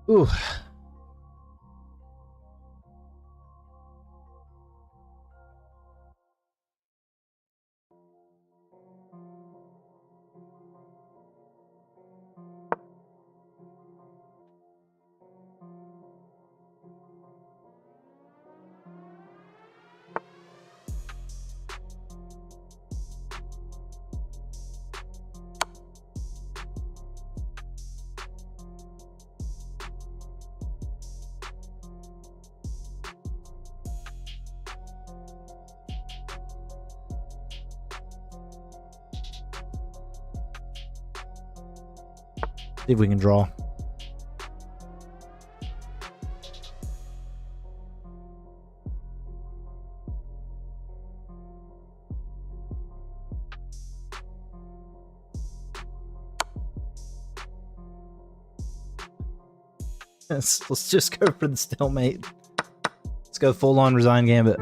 Ooh. See if we can draw. Let's just go for the stalemate. Let's go full on resign gambit.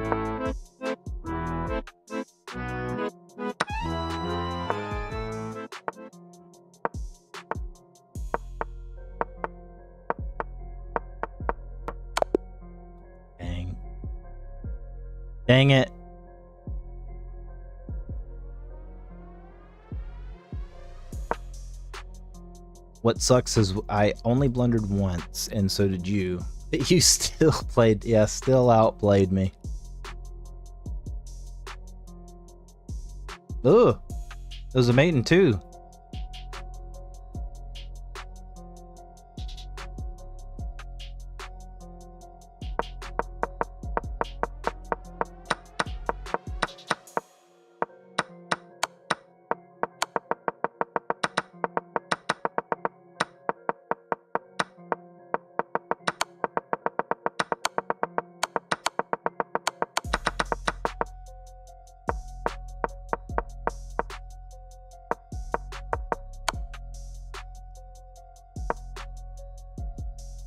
Dang it. What sucks is I only blundered once, and so did you. But you still played, yeah, still outplayed me. Ugh. It was a maiden too.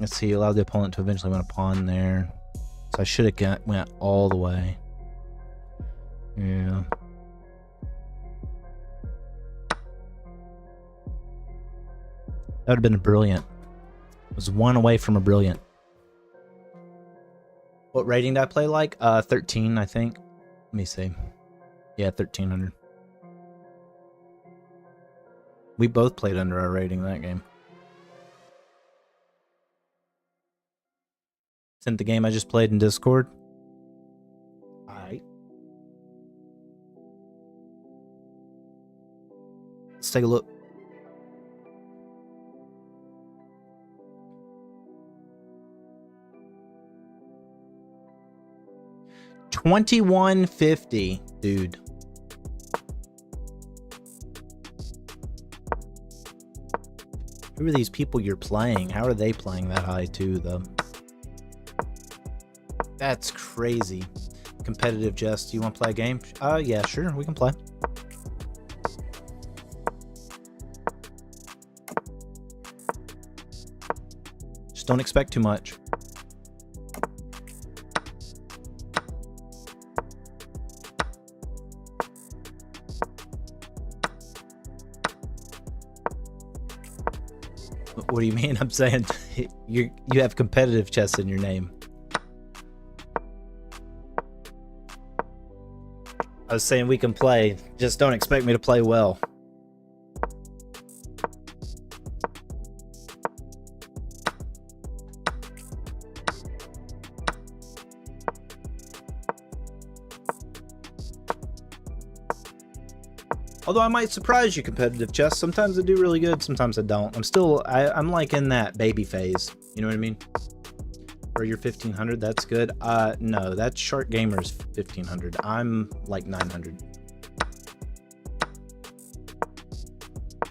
Let's see, allowed the opponent to eventually win a pawn there. So I should have went all the way. Yeah. That would have been a brilliant. It was one away from a brilliant. What rating did I play like? 13, I think. Let me see. Yeah, 1300. We both played under our rating that game. Sent the game I just played in Discord. Alright. Let's take a look. $21.50, dude. Who are these people you're playing? How are they playing that high too, though? That's crazy. Competitive Jess, do you want to play a game? Yeah, sure, we can play. Just don't expect too much. What do you mean? I'm saying you have competitive chess in your name. I was saying we can play, just don't expect me to play well. Although I might surprise you, competitive chess. Sometimes I do really good, sometimes I don't. I'm like in that baby phase. You know what I mean? Or you're 1500, that's good. No, that's Shark Gamer's 1500. I'm like 900.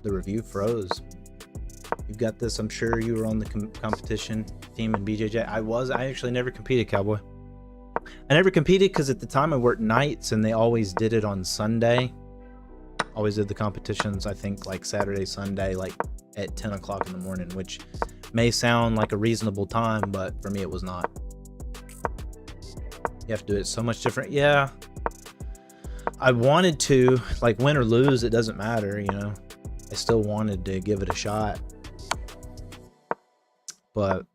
The review froze. You've got this, I'm sure you were on the competition team in BJJ. I actually never competed, Cowboy. I never competed because at the time I worked nights and they always did it on Sunday. Always did the competitions, I think, like Saturday, Sunday, like at 10 o'clock in the morning, which may sound like a reasonable time, but for me it was not. You have to do it so much different. Yeah, I wanted to, like, win or lose, it doesn't matter, you know. I still wanted to give it a shot, but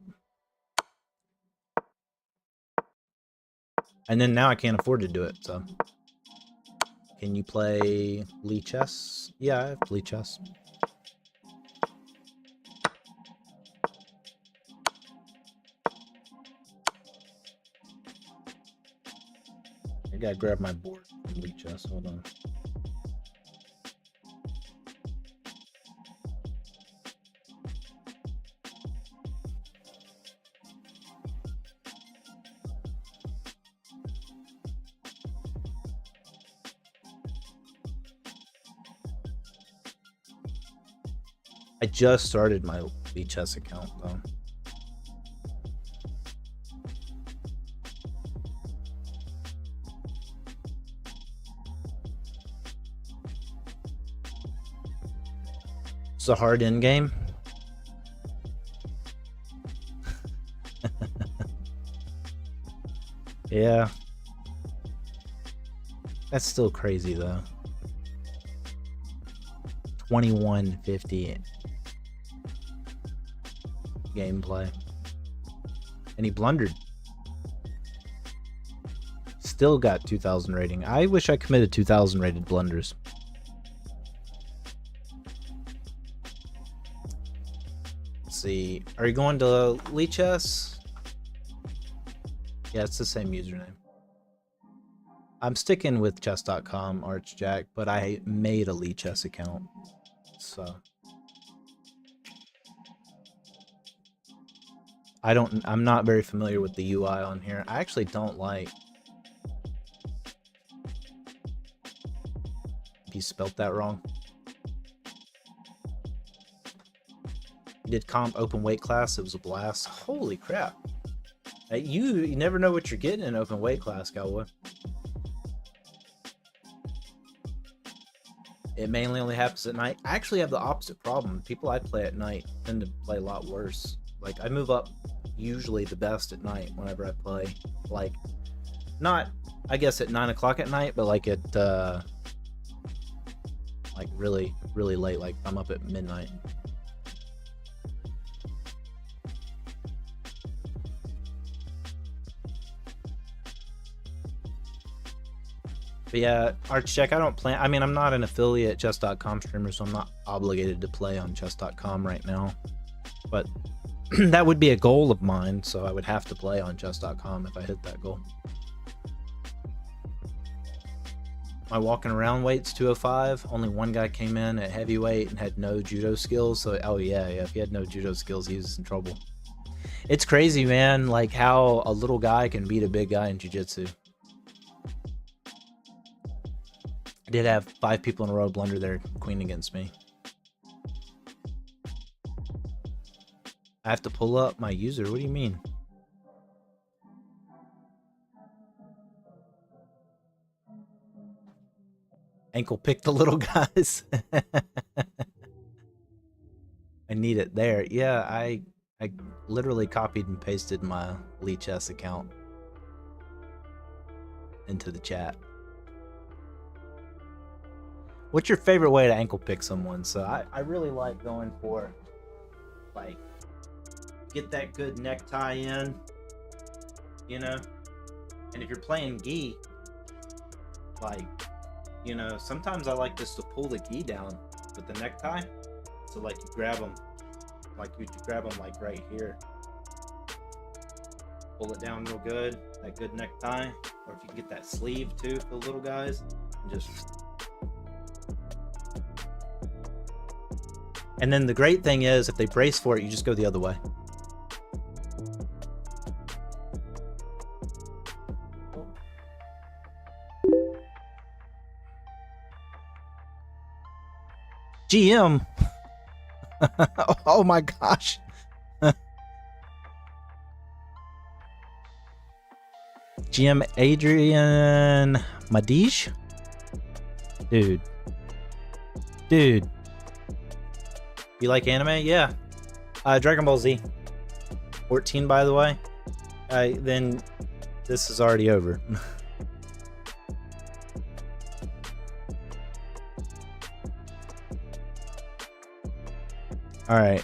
and then now I can't afford to do it. So can you play Lee chess? Yeah, I have Lee chess. I gotta grab my board from Lee chess. Hold on. I just started my Lee chess account though. It's a hard end game. Yeah. That's still crazy though. 2150 gameplay. And he blundered. Still got 2,000 rating. I wish I committed 2,000 rated blunders. Let's see. Are you going to Lee Chess? Yeah, it's the same username. I'm sticking with chess.com, Archjack, but I made a Lee Chess account. So I'm not very familiar with the UI on here. I actually don't like, if you spelt that wrong. Did comp open weight class, it was a blast. Holy crap. You never know what you're getting in open weight class, cowboy. It mainly only happens at night. I actually have the opposite problem. People I play at night tend to play a lot worse. Like, I move up usually the best at night whenever I play. Like, not, I guess, at 9 o'clock at night, but like at, like really, really late. Like, I'm up at midnight. But yeah, Archcheck, I don't plan. I mean, I'm not an affiliate chess.com streamer, so I'm not obligated to play on chess.com right now. But that would be a goal of mine, so I would have to play on chess.com if I hit that goal. My walking around weight's 205. Only one guy came in at heavyweight and had no judo skills. So, oh yeah, if he had no judo skills, he was in trouble. It's crazy, man, like how a little guy can beat a big guy in jiu-jitsu. I did have 5 people in a row blunder their queen against me. I have to pull up my user. What do you mean? Ankle pick the little guys. I need it there. Yeah, I literally copied and pasted my Lee Chess account into the chat. What's your favorite way to ankle pick someone? So I really like going for, like, get that good necktie in, you know? And if you're playing gi, like, you know, sometimes I like just to pull the gi down with the necktie. So, like, you grab them, like, you grab them, like, right here. Pull it down real good, that good necktie. Or if you can get that sleeve, too, for the little guys. And just... And then the great thing is, if they brace for it, you just go the other way. GM. Oh my gosh. GM Adrian Madij? Dude. You like anime? Yeah. Dragon Ball Z. 14, by the way. Then this is already over. All right.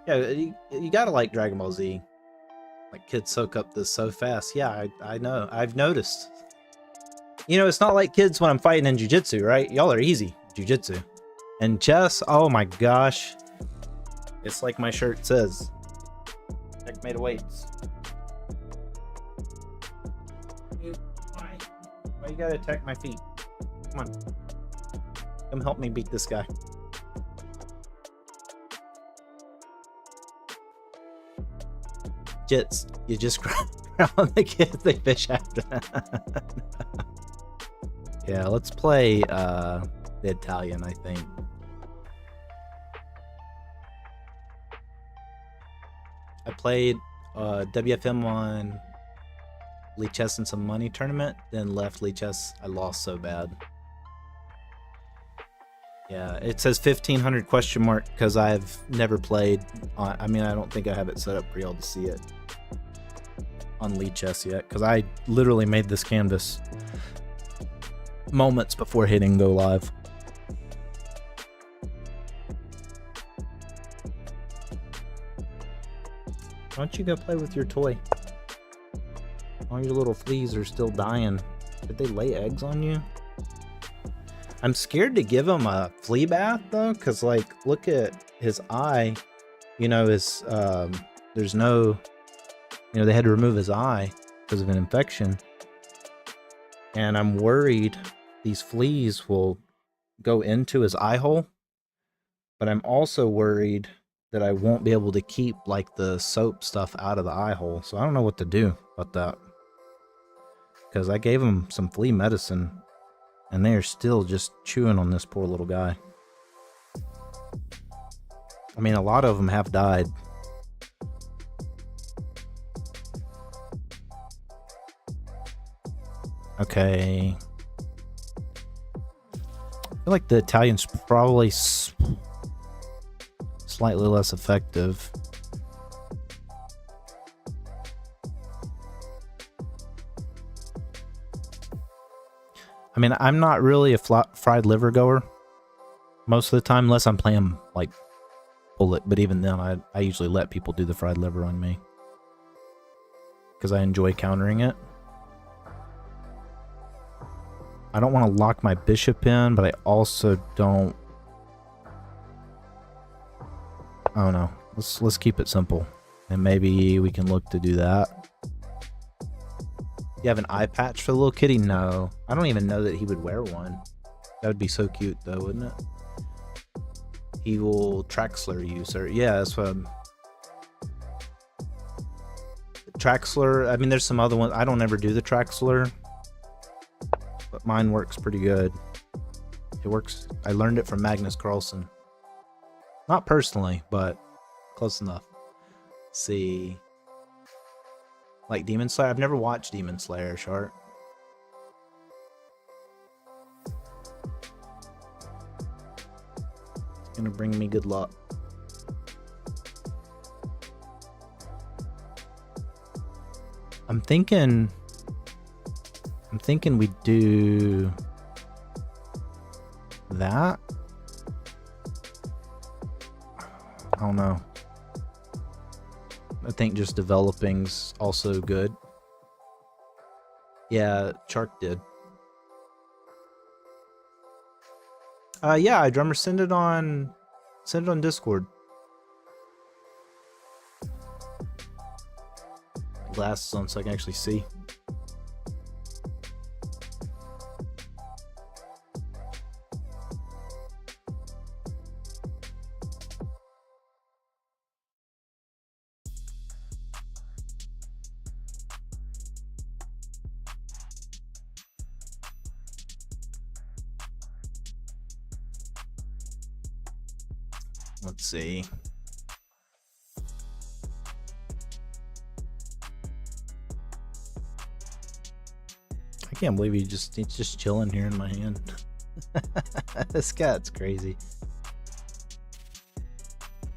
Yeah, you gotta like Dragon Ball Z. Like, kids soak up this so fast. Yeah, I know. I've noticed. You know, it's not like kids when I'm fighting in jiu-jitsu, right? Y'all are easy jiu-jitsu. And chess, oh my gosh. It's like my shirt says. Checkmate awaits. Why you gotta attack my feet? Come on. Come help me beat this guy. Jits, you just grab the kids, they fish after that. Yeah, let's play the Italian, I think. I played WFM on Lee Chess in some money tournament, then left Lee Chess. I lost so bad. Yeah, it says 1500 question mark because I've never played. I mean, I don't think I have it set up for y'all to see it on Lee Chess yet because I literally made this canvas moments before hitting go live. Why don't you go play with your toy? All your little fleas are still dying. Did they lay eggs on you? I'm scared to give him a flea bath though, because like, look at his eye. You know, his there's no, you know, they had to remove his eye because of an infection, and I'm worried these fleas will go into his eye hole. But I'm also worried that I won't be able to keep like the soap stuff out of the eye hole. So I don't know what to do about that, because I gave him some flea medicine and they are still just chewing on this poor little guy. I mean, a lot of them have died. Okay. I feel like the Italian's probably slightly less effective. I mean, I'm not really a fried liver goer most of the time, unless I'm playing like bullet. But even then, I usually let people do the fried liver on me because I enjoy countering it. I don't want to lock my bishop in, but I also don't. I don't know. Let's keep it simple, and maybe we can look to do that. You have an eye patch for the little kitty? No, I don't even know that he would wear one. That would be so cute, though, wouldn't it? He will Traxler you, sir. Yeah, that's what. Traxler. I mean, there's some other ones. I don't ever do the Traxler, but mine works pretty good. It works. I learned it from Magnus Carlsen. Not personally, but close enough. Let's see. Like Demon Slayer? I've never watched Demon Slayer, Shark. It's gonna bring me good luck. I'm thinking we do that. I don't know. I think just developing's also good. Yeah, Shark did. Yeah, drummer, send it on Discord. Glasses on so I can actually see. Let's see. I can't believe it's just chilling here in my hand. This cat's crazy.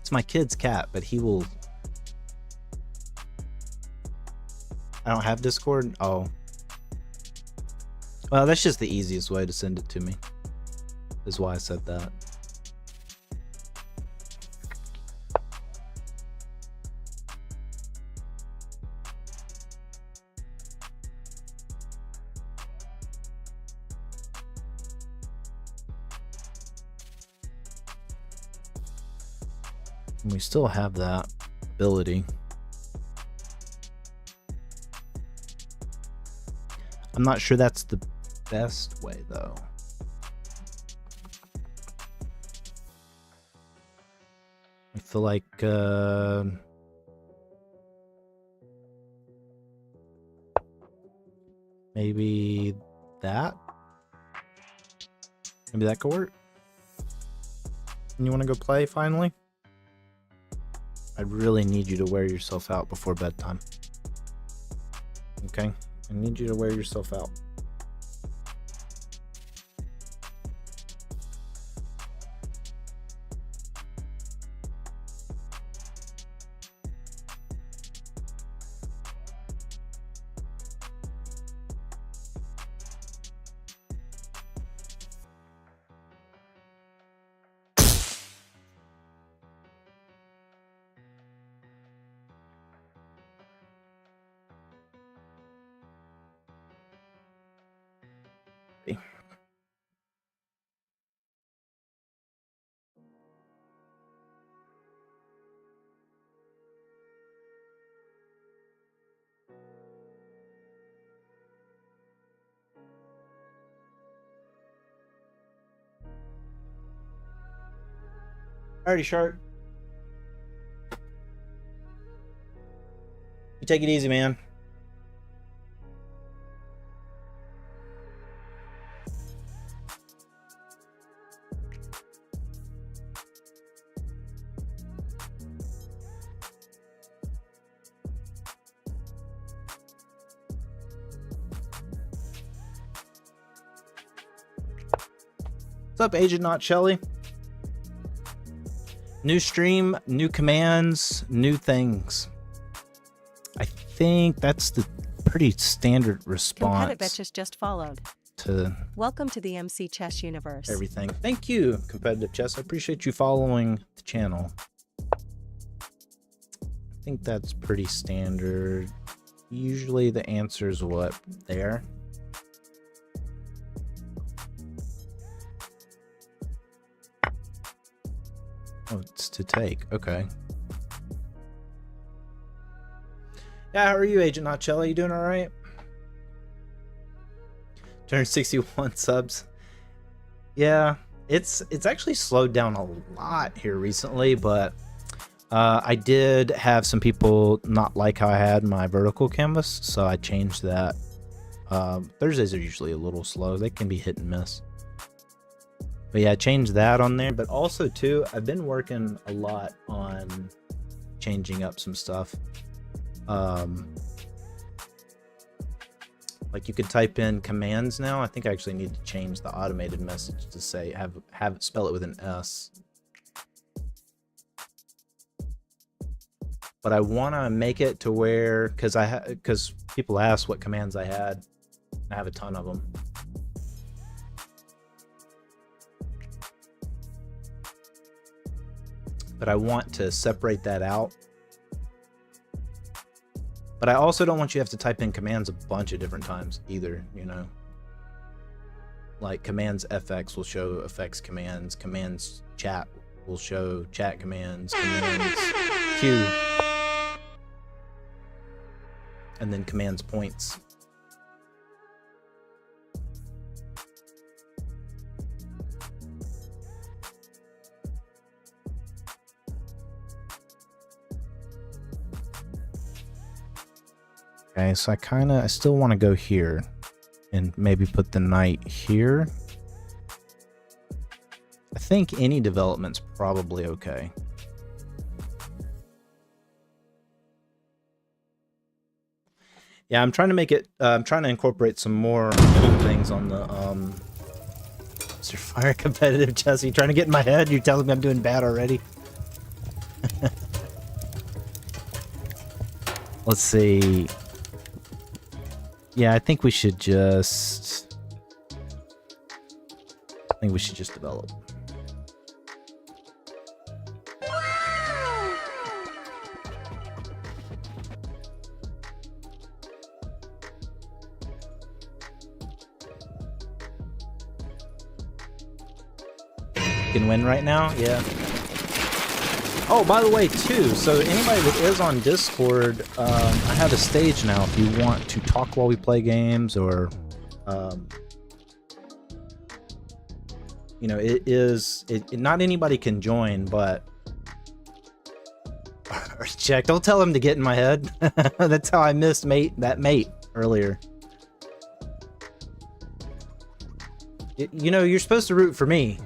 It's my kid's cat, but he will... I don't have Discord? Oh. Well, that's just the easiest way to send it to me. Is why I said that. And we still have that ability. I'm not sure that's the best way, though. I feel like maybe that? Maybe that could work? And you want to go play finally? I really need you to wear yourself out before bedtime. Okay? I need you to wear yourself out. Alrighty, Shark. You take it easy, man. What's up, Agent Not Shelly? New stream, new commands, new things. I think that's the pretty standard response. Competitive Chess just followed. To Welcome to the MC Chess universe. everything. Thank you, Competitive Chess. I appreciate you following the channel. I think that's pretty standard. Usually the answer is what? There. Oh, it's to take. Okay. Yeah, how are you, Agent Notchella? You doing all right? Turned 61 subs. Yeah, it's actually slowed down a lot here recently, but I did have some people not like how I had my vertical canvas, so I changed that. Thursdays are usually a little slow. They can be hit and miss. But yeah, I changed that on there. But also, too, I've been working a lot on changing up some stuff. Like you could type in commands now. I think I actually need to change the automated message to say have it spell it with an S. But I want to make it to where, because people ask what commands I had. I have a ton of them. But I want to separate that out. But I also don't want you to have to type in commands a bunch of different times either, you know. Like commands FX will show FX commands, commands chat will show chat commands, commands Q, and then commands points. Okay, so I still want to go here and maybe put the knight here. I think any development's probably okay. Yeah, I'm trying to make it, I'm trying to incorporate some more things on the Dumpster fire competitive chess. Are you trying to get in my head? You're telling me I'm doing bad already? Let's see. Yeah, I think we should just develop. Can win right now? Yeah. Oh, by the way, too, so anybody that is on Discord, I have a stage now if you want to talk while we play games, or, you know, not anybody can join, but... Check, don't tell him to get in my head. That's how I missed that mate earlier. You know, you're supposed to root for me.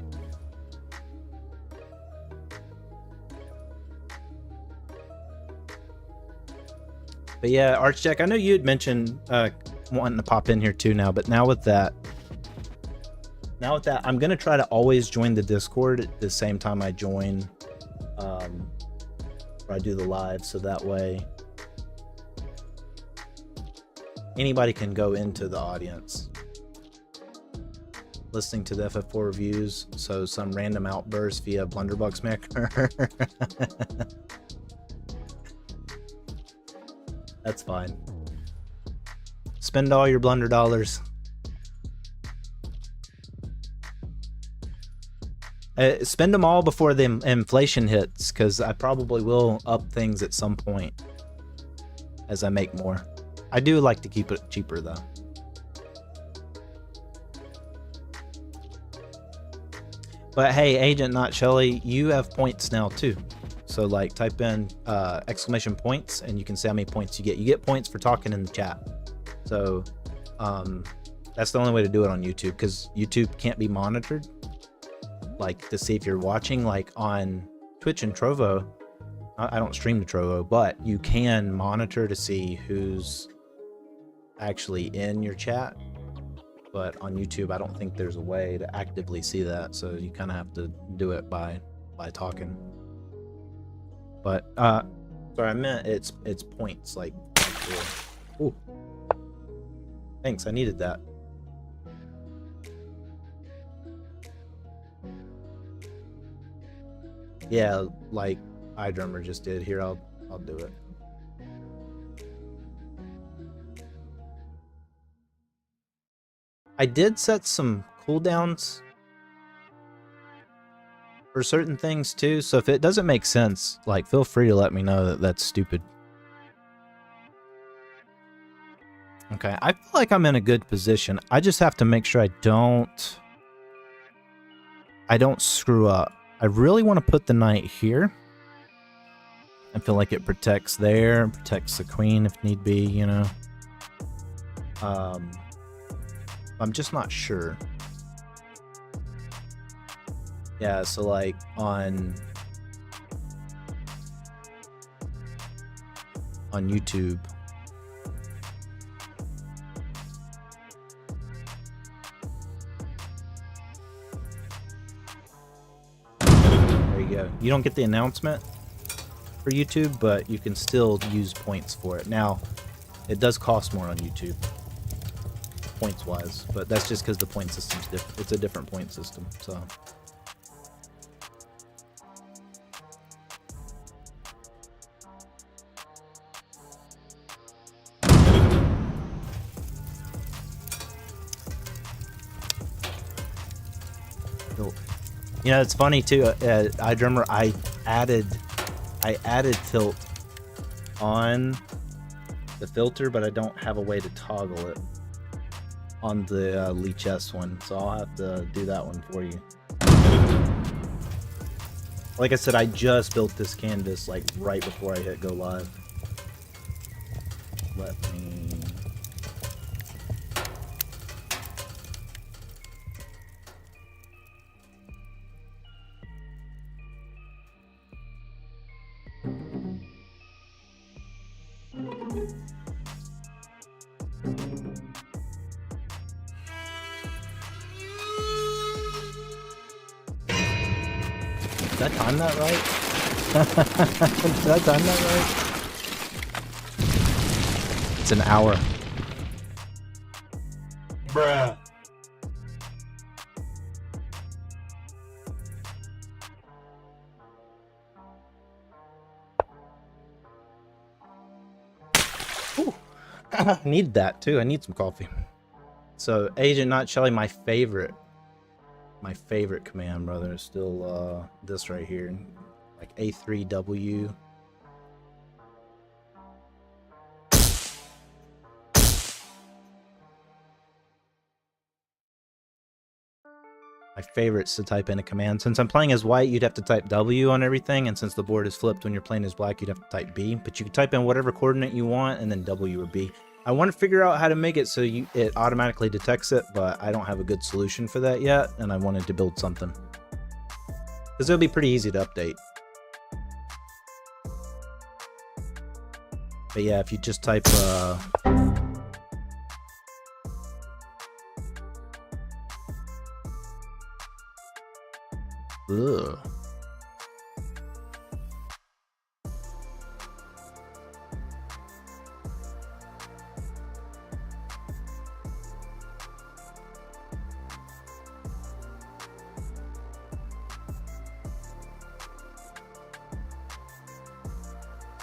But yeah, Archjack, I know you had mentioned wanting to pop in here too now, but now with that, I'm gonna try to always join the Discord at the same time I join, or I do the live, so that way anybody can go into the audience. Listening to the FF4 reviews, so some random outburst via Blunderbugs Maker. That's fine. Spend all your Blunder dollars. Spend them all before the inflation hits, because I probably will up things at some point as I make more. I do like to keep it cheaper though. But hey, Agent Not Shelly, you have points now too. So like type in exclamation points and you can see how many points you get. You get points for talking in the chat. So that's the only way to do it on YouTube, because YouTube can't be monitored. Like to see if you're watching, like on Twitch and Trovo. I don't stream to Trovo, but you can monitor to see who's actually in your chat. But on YouTube, I don't think there's a way to actively see that. So you kind of have to do it by talking. But sorry, I meant it's points, like. Ooh. Thanks, I needed that. Yeah, like iDrummer just did. Here, I'll do it. I did set some cooldowns for certain things too, so if it doesn't make sense, like, feel free to let me know that that's stupid. Okay, I feel like I'm in a good position. I just have to make sure I don't screw up. I really want to put the knight here. I feel like it protects there, protects the queen if need be, you know. I'm just not sure. Yeah, so like on YouTube. There you go. You don't get the announcement for YouTube, but you can still use points for it. Now, it does cost more on YouTube, points wise, but that's just because the point system's different. It's a different point system, so. You know, it's funny too. iDrummer, I added tilt on the filter, but I don't have a way to toggle it on the Leech S one, so I'll have to do that one for you. Like I said, I just built this canvas like right before I hit go live. Let me. Did I time that right? Did I time that right? It's an hour. Bruh. I need that too. I need some coffee. So, Agent Not Shelly, my favorite command, brother, is still this right here, like A3W. My favorite's to type in a command. Since I'm playing as white, you'd have to type W on everything, and since the board is flipped when you're playing as black, you'd have to type B. But you can type in whatever coordinate you want, and then W or B. I want to figure out how to make it so it automatically detects it, but I don't have a good solution for that yet, and I wanted to build something. Because it'll be pretty easy to update. But yeah, if you just type... Ugh.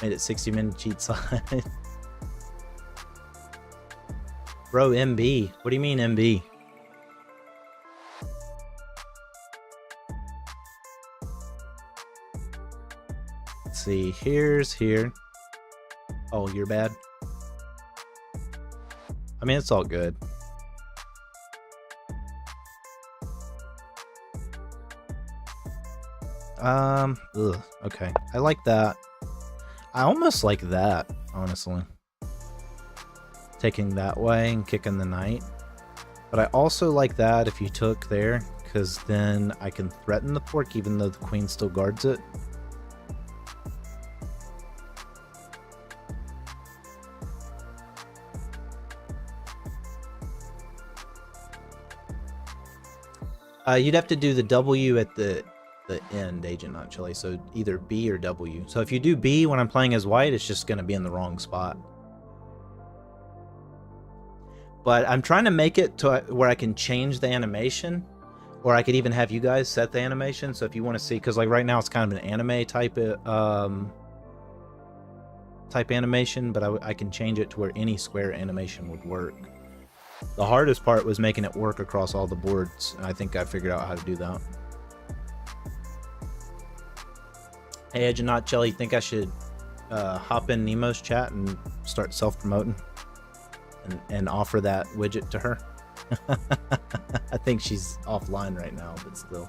Made it 60-minute cheat side. Bro, MB. What do you mean MB? Let's see. Here's here. Oh, you're bad. I mean, it's all good. Ugh, okay. I like that. I almost like that, honestly. Taking that way and kicking the knight. But I also like that if you took there, because then I can threaten the fork even though the queen still guards it. You'd have to do the W at the end, Agent Not Chili, so either B or W. So if you do B when I'm playing as white, it's just going to be in the wrong spot. But I'm trying to make it to where I can change the animation, or I could even have you guys set the animation. So if you want to see, because like right now it's kind of an anime type animation, but I can change it to where any square animation would work. The hardest part was making it work across all the boards, and I think I figured out how to do that. Hey, Edge and Not Jelly, think I should hop in Nemo's chat and start self-promoting and offer that widget to her? I think she's offline right now, but still.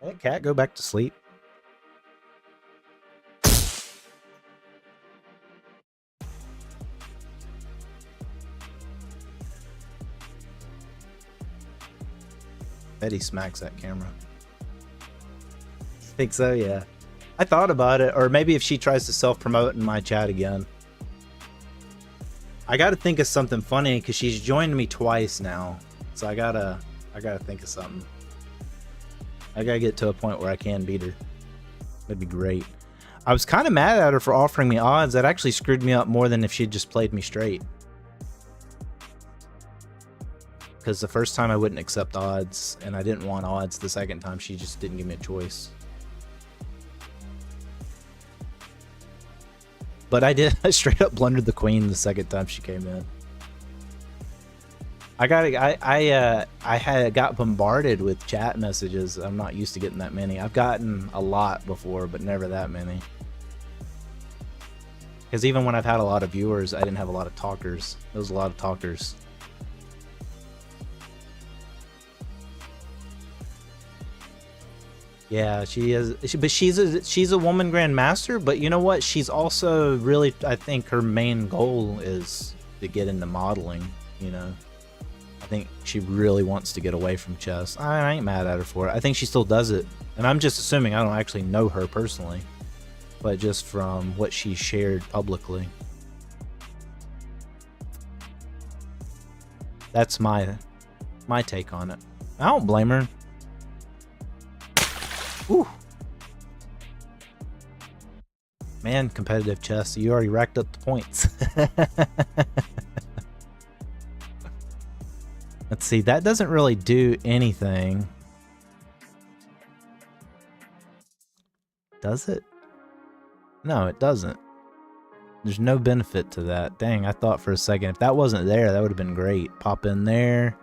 Hey, cat, go back to sleep. Bet he smacks that camera. Think so, yeah. I thought about it, or maybe if she tries to self-promote in my chat again. I gotta think of something funny because she's joined me twice now, so I gotta think of something. I gotta get to a point where I can beat her. That'd be great. I was kind of mad at her for offering me odds. That actually screwed me up more than if she'd just played me straight. Because the first time I wouldn't accept odds, and I didn't want odds. The second time she just didn't give me a choice. But I did. I straight up blundered the queen the second time she came in. I got bombarded with chat messages. I'm not used to getting that many. I've gotten a lot before, but never that many. Because even when I've had a lot of viewers, I didn't have a lot of talkers. There was a lot of talkers. Yeah, she is. But she's a woman grandmaster. But you know what? She's also really, I think her main goal is to get into modeling. You know, I think she really wants to get away from chess. I ain't mad at her for it. I think she still does it, and I'm just assuming. I don't actually know her personally. but just from what she shared publicly. That's my take on it. I don't blame her. Ooh. Man, competitive chess, you already racked up the points. Let's see, that doesn't really do anything. Does it? No, it doesn't. There's no benefit to that. Dang, I thought for a second, if that wasn't there, that would have been great. Pop in there.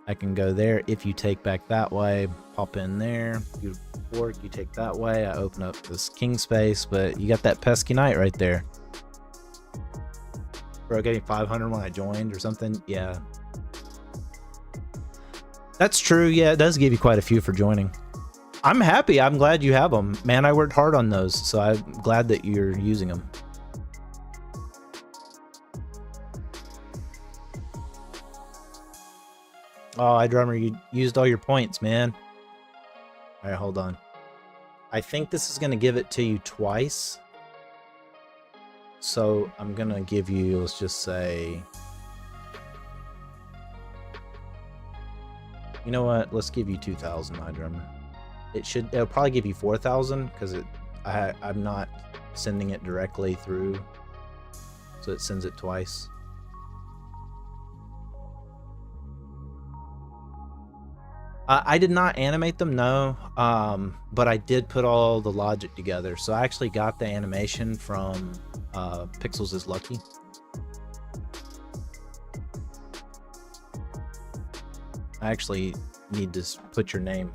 I can go there. If you take back that way, pop in there. You fork, you take that way. I open up this king space, but you got that pesky knight right there. Bro, getting 500 when I joined or something? Yeah. That's true. Yeah, it does give you quite a few for joining. I'm happy. I'm glad you have them. Man, I worked hard on those, so I'm glad that you're using them. Oh, iDrummer, you used all your points, man. Alright, hold on. I think this is going to give it to you twice. So I'm going to give you, let's just say... You know what? Let's give you 2,000, iDrummer. It'll probably give you 4,000 because I'm not sending it directly through. So it sends it twice. I did not animate them, no, but I did put all the logic together. So I actually got the animation from Pixels is Lucky. I actually need to put your name.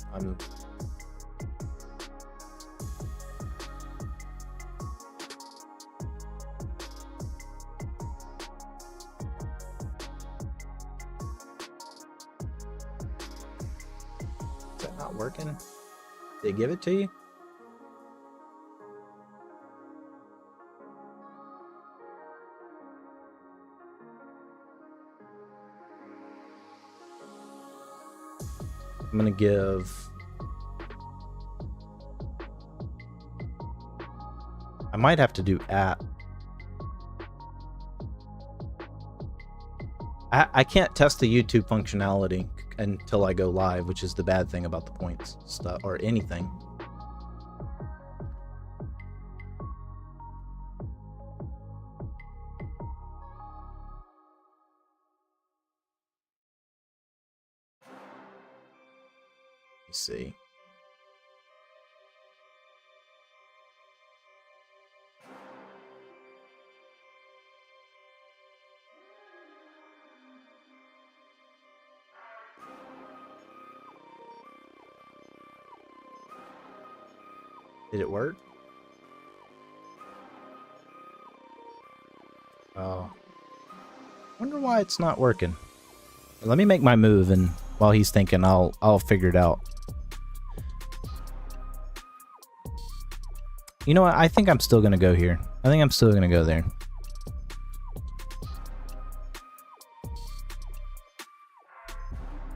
Is that not working? Did they give it to you? I'm gonna give... I might have to do at. I can't test the YouTube functionality until I go live, which is the bad thing about the points stuff or anything. Let me see. Did it work? Oh. Wonder why it's not working. Let me make my move, and while he's thinking, I'll figure it out. You know what? I think I'm still gonna go here. I think I'm still gonna go there.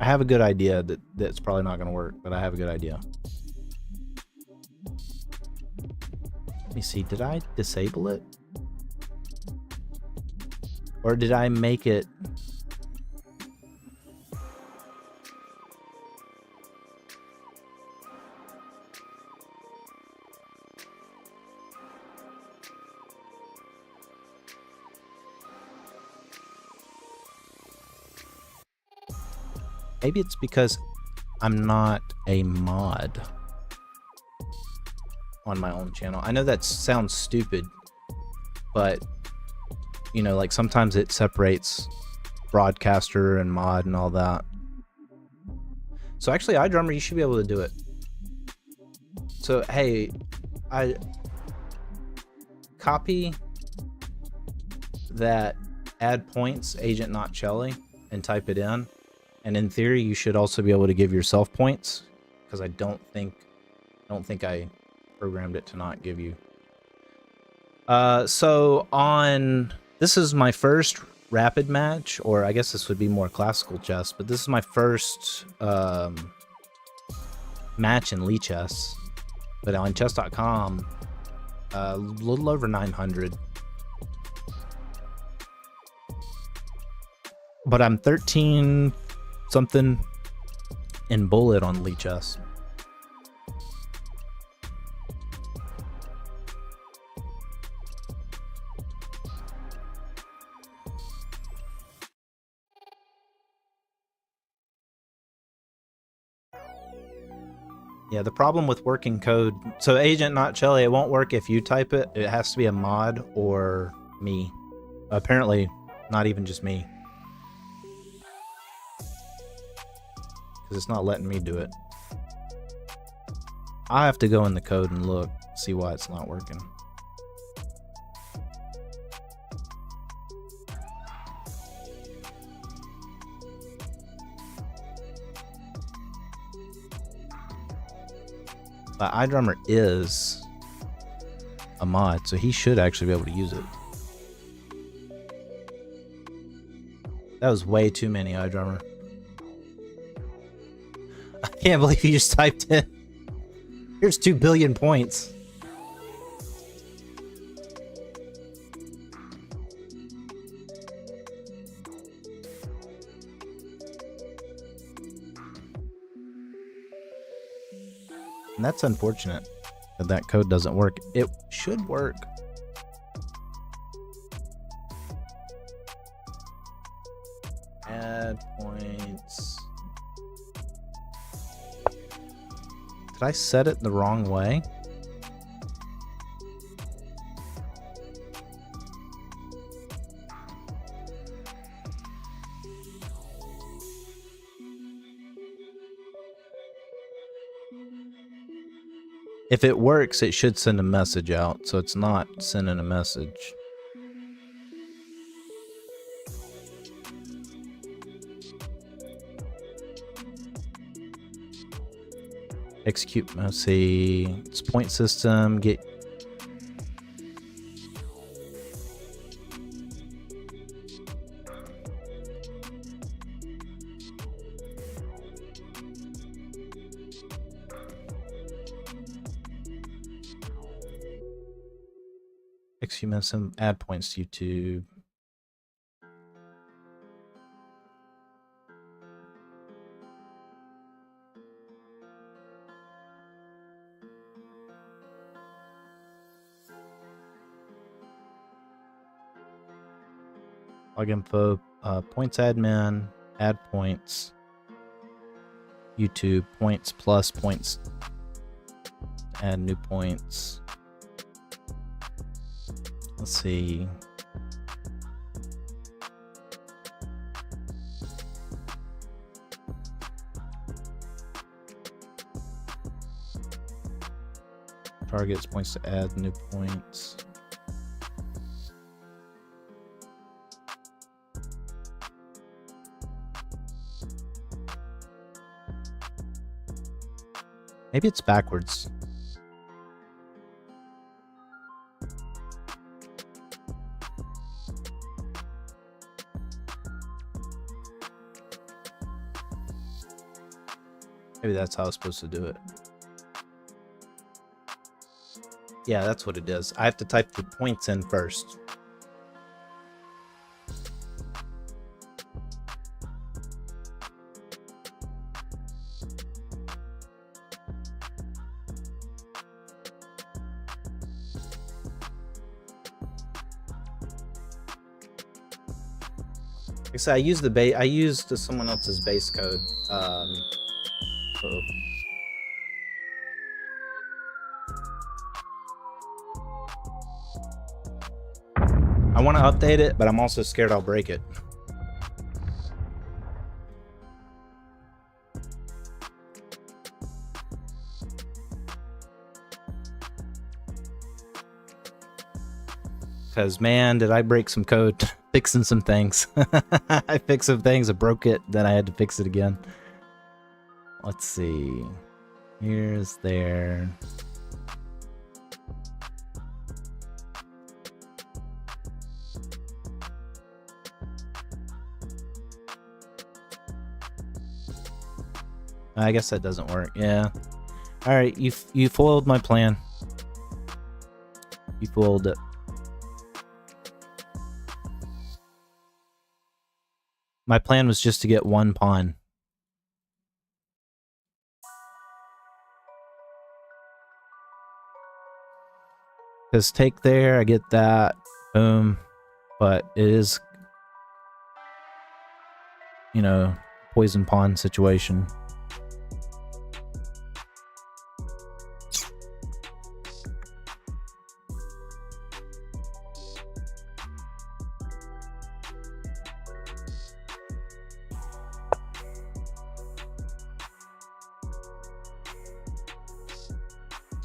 I have a good idea that's probably not gonna work, but I have a good idea. Let me see, did I disable it? Or did I make it... Maybe it's because I'm not a mod on my own channel. I know that sounds stupid, but you know, like sometimes it separates broadcaster and mod and all that. So actually, iDrummer, you should be able to do it. So hey, I copy that add points agent not Shelly and type it in, and in theory you should also be able to give yourself points, because I don't think I programmed it to not give you. So on, this is my first rapid match, or I guess this would be more classical chess, but this is my first match in Lee chess. But on chess.com, A little over 900. But I'm 13 something in bullet on Leech S. Yeah, the problem with working code, so Agent Not Shelly, it won't work if you type it. It has to be a mod or me. Apparently, not even just me. Because it's not letting me do it. I have to go in the code and look, see why it's not working. But iDrummer is a mod, so he should actually be able to use it. That was way too many, iDrummer. I can't believe you just typed in. Here's 2 billion points. And that's unfortunate that that code doesn't work. It should work. Add points. Did I set it the wrong way? If it works, it should send a message out, so it's not sending a message. Execute, let's see, it's point system, get. Execute some add points to YouTube. Log info, points admin, add points, YouTube, points plus points, add new points. Let's see. Targets, points to add new points. Maybe it's backwards. Maybe that's how I was supposed to do it. Yeah, that's what it is. I have to type the points in first. Like I said, I used the base. I used someone else's base code. Uh-oh. I want to update it, but I'm also scared I'll break it. Because, man, did I break some code fixing some things. I fixed some things, I broke it, then I had to fix it again. Let's see. Here's there. I guess that doesn't work. Yeah. All right, you foiled my plan. You fooled it. My plan was just to get one pawn. Because take there, I get that. Boom. But it is, you know, poison pawn situation.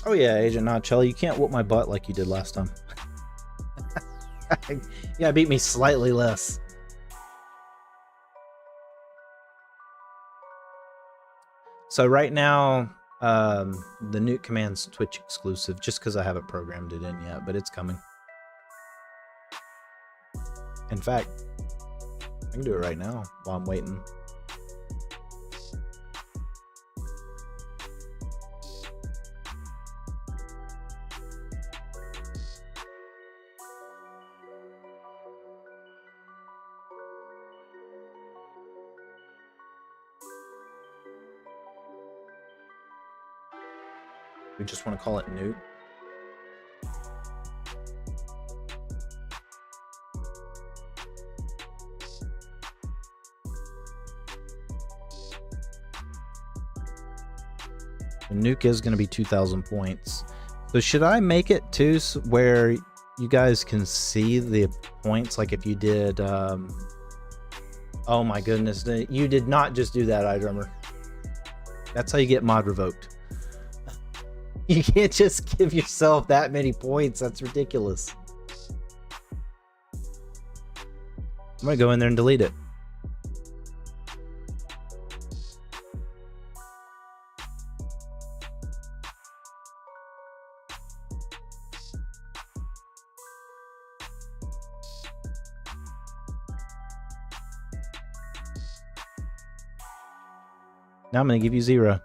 Oh yeah, Agent Notchelli, you can't whoop my butt like you did last time. Yeah, beat me slightly less. So right now, the nuke command's Twitch exclusive, just because I haven't programmed it in yet, but it's coming. In fact, I can do it right now while I'm waiting. We just want to call it nuke. The nuke is going to be 2,000 points. So should I make it too where you guys can see the points? Like if you did, oh my goodness, you did not just do that, iDrummer. That's how you get mod revoked. You can't just give yourself that many points. That's ridiculous. I'm going to go in there and delete it. Now I'm going to give you 0.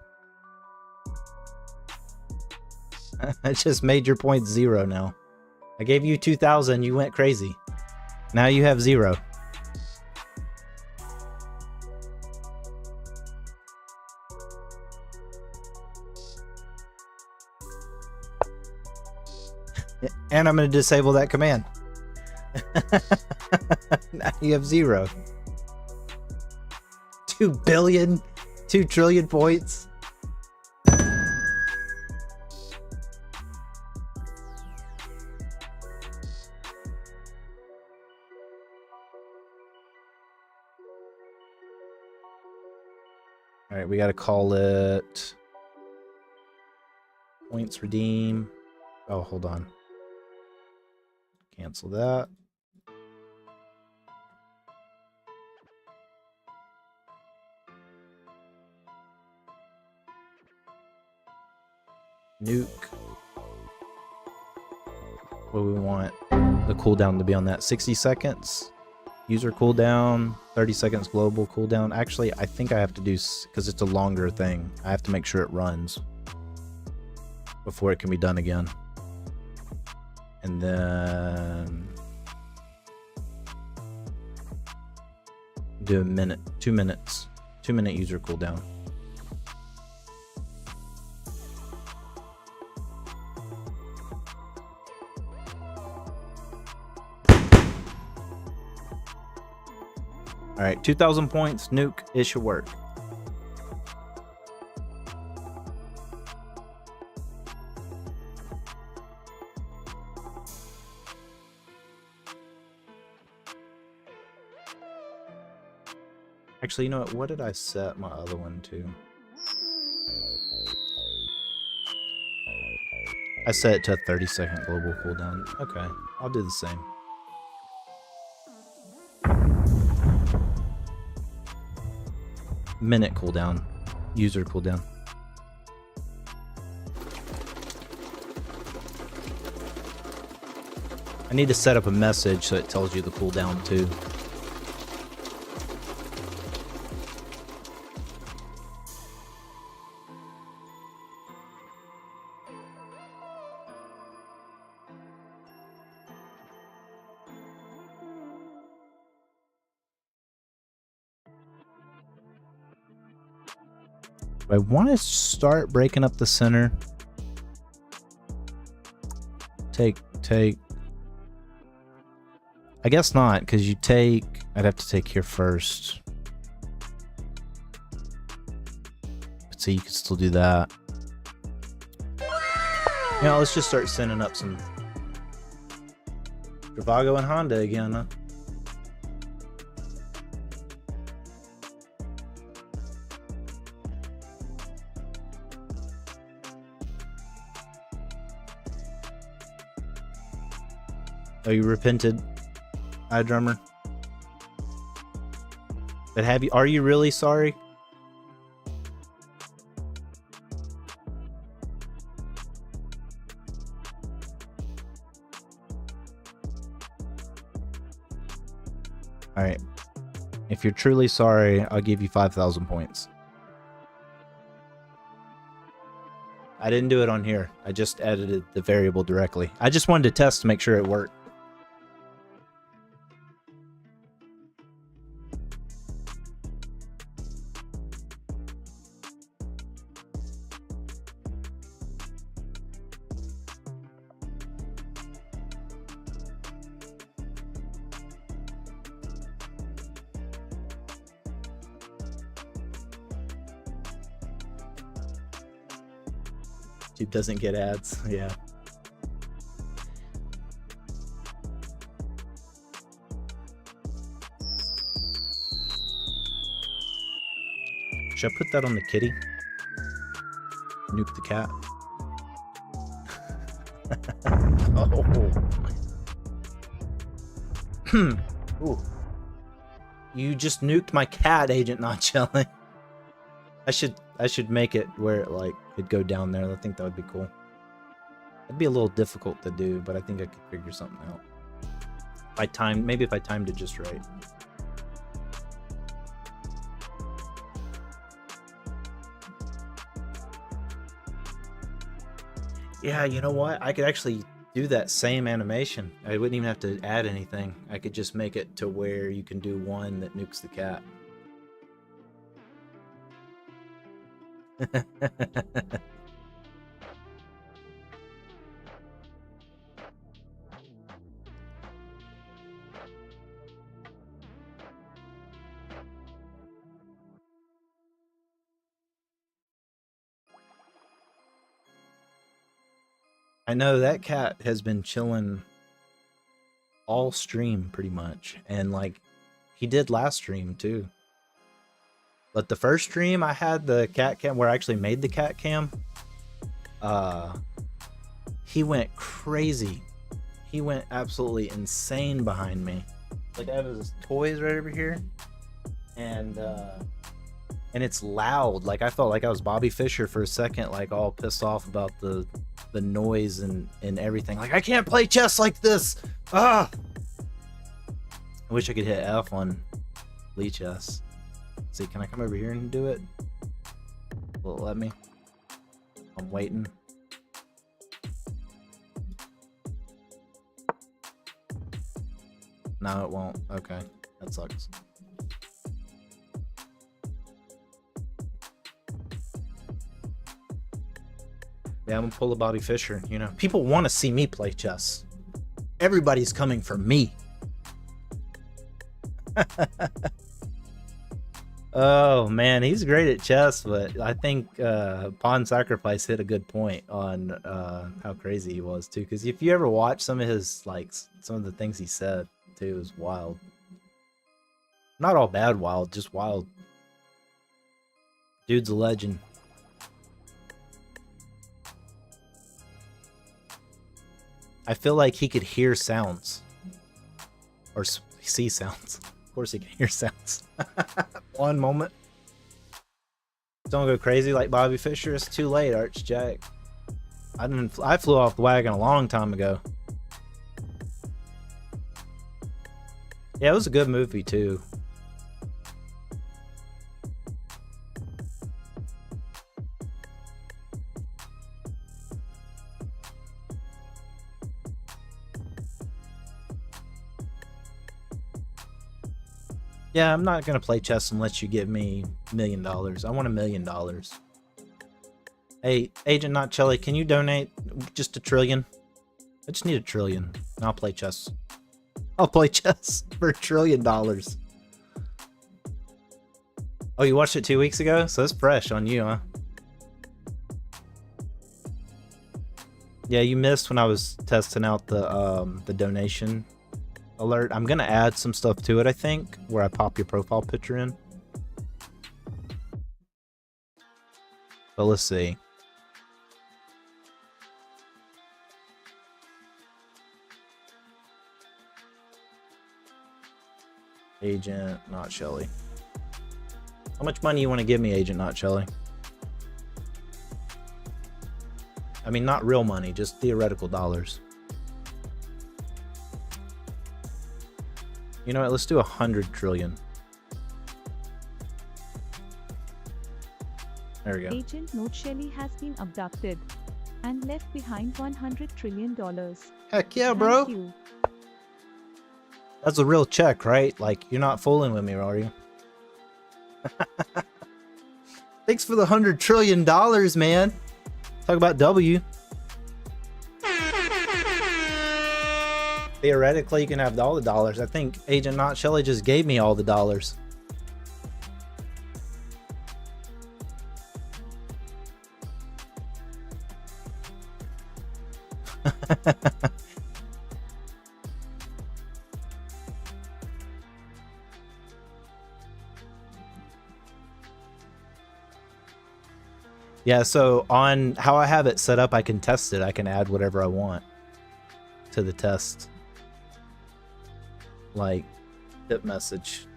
I just made your points 0 now. I gave you 2,000. You went crazy. Now you have 0. And I'm going to disable that command. Now you have 0. 2 billion, 2 trillion points. All right, we got to call it points redeem. Oh, hold on. Cancel that. Nuke. What do we want the cooldown to be on that? 60 seconds. User cooldown, 30 seconds global cooldown. Actually, I think I have to do, because it's a longer thing, I have to make sure it runs before it can be done again. And then do a minute, 2 minutes, 2 minute user cooldown. All right, 2,000 points, nuke, it should work. Actually, you know what did I set my other one to? I set it to a 30-second global cooldown. Okay, I'll do the same. Minute cooldown, user cooldown. I need to set up a message so it tells you the cooldown too. Do I want to start breaking up the center? Take. I guess not, because you take... I'd have to take here first. But so you could still do that. You know, let's just start sending up some Travago and Honda again, huh? Oh, you repented, iDrummer? But have you? Are you really sorry? All right. If you're truly sorry, I'll give you 5,000 points. I didn't do it on here. I just edited the variable directly. I just wanted to test to make sure it worked. YouTube doesn't get ads, yeah. Should I put that on the kitty? Nuke the cat. Oh. Ooh. You just nuked my cat, Agent Not Chilling. I should make it where it like it'd go down there. I think that would be cool. It'd be a little difficult to do, but I think I could figure something out. Maybe if I timed it just right. Yeah, you know what? I could actually do that same animation. I wouldn't even have to add anything. I could just make it to where you can do one that nukes the cat. I know that cat has been chilling all stream pretty much, and like he did last stream too. But the first stream I had the cat cam where I actually made the cat cam, he went crazy. He went absolutely insane behind me. Like I have his toys right over here, and it's loud. Like I felt like I was Bobby Fischer for a second, like all pissed off about the noise and everything. Like I can't play chess like this. Ah! I wish I could hit F on Lee chess. See, can I come over here and do it? Will it let me? I'm waiting. No, it won't. Okay, that sucks. Yeah, I'm gonna pull a Bobby Fischer. You know, people want to see me play chess. Everybody's coming for me. Oh man, he's great at chess, but I think Pawn Sacrifice hit a good point on how crazy he was too. Because if you ever watch some of his some of the things he said too, is wild. Not all bad wild, just wild. Dude's a legend. I feel like he could hear sounds or see sounds. Of course he can hear sounds. One moment. Don't go crazy like Bobby Fischer. It's too late, Archjack. I flew off the wagon a long time ago. Yeah, it was a good movie too. Yeah, I'm not gonna play chess unless you give me $1 million. I want $1 million. Hey, Agent Not Chelly, can you donate just $1 trillion? I just need $1 trillion. And I'll play chess. I'll play chess for $1 trillion. Oh, you watched it 2 weeks ago? So it's fresh on you, huh? Yeah, you missed when I was testing out the donation alert. I'm gonna add some stuff to it, I think, where I pop your profile picture in. But let's see. Agent Not Shelly. How much money you want to give me, Agent Not Shelly? I mean, not real money, just theoretical dollars. You know what? Let's do 100 trillion. There we go. Agent Not Shelly has been abducted and left behind $100 trillion. Heck yeah, bro. Thank you. That's a real check, right? Like, you're not fooling with me, are you? Thanks for the $100 trillion, man. Talk about W. Theoretically, you can have all the dollars. I think Agent Not Shelly just gave me all the dollars. Yeah, so on how I have it set up, I can test it. I can add whatever I want to the test. Like, tip message.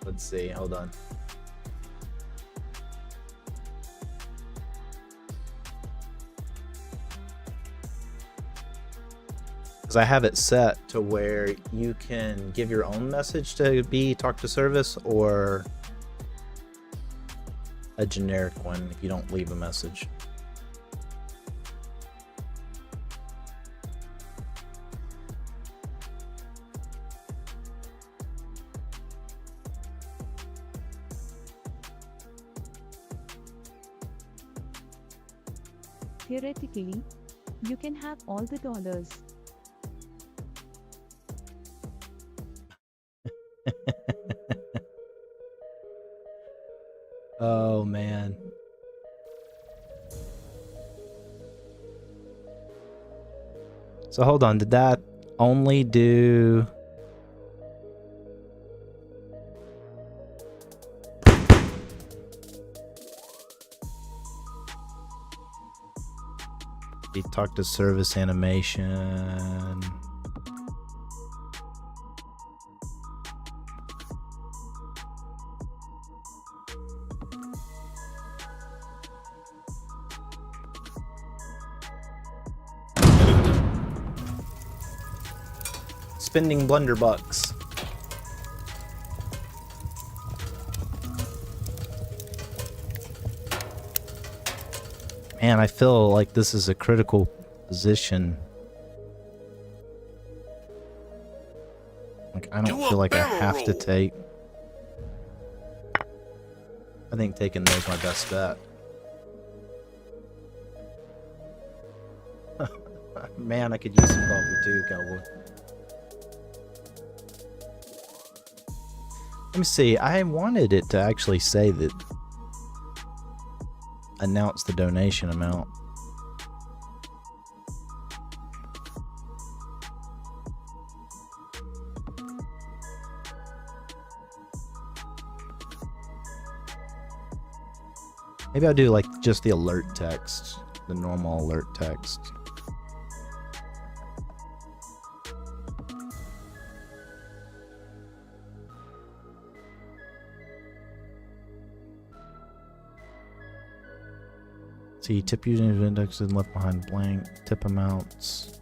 Let's see, hold on. I have it set to where you can give your own message to be talk to service or a generic one if you don't leave a message. Theoretically, you can have all the dollars. Oh man. So hold on, did that only do he talked to service animation? Spending blunder bucks. Man, I feel like this is a critical position. Like, I don't feel like I have to take. I think taking those my best bet. Man, I could use some coffee too, cowboy. Let me see. I wanted it to actually say that. Announce the donation amount. Maybe I'll do like just the alert text, the normal alert text. See, tip using index and left behind blank. Tip amounts.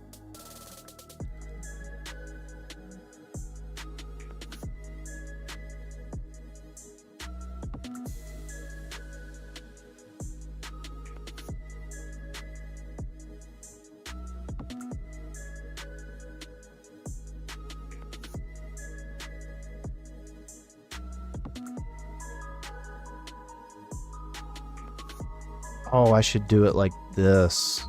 Oh, I should do it like this.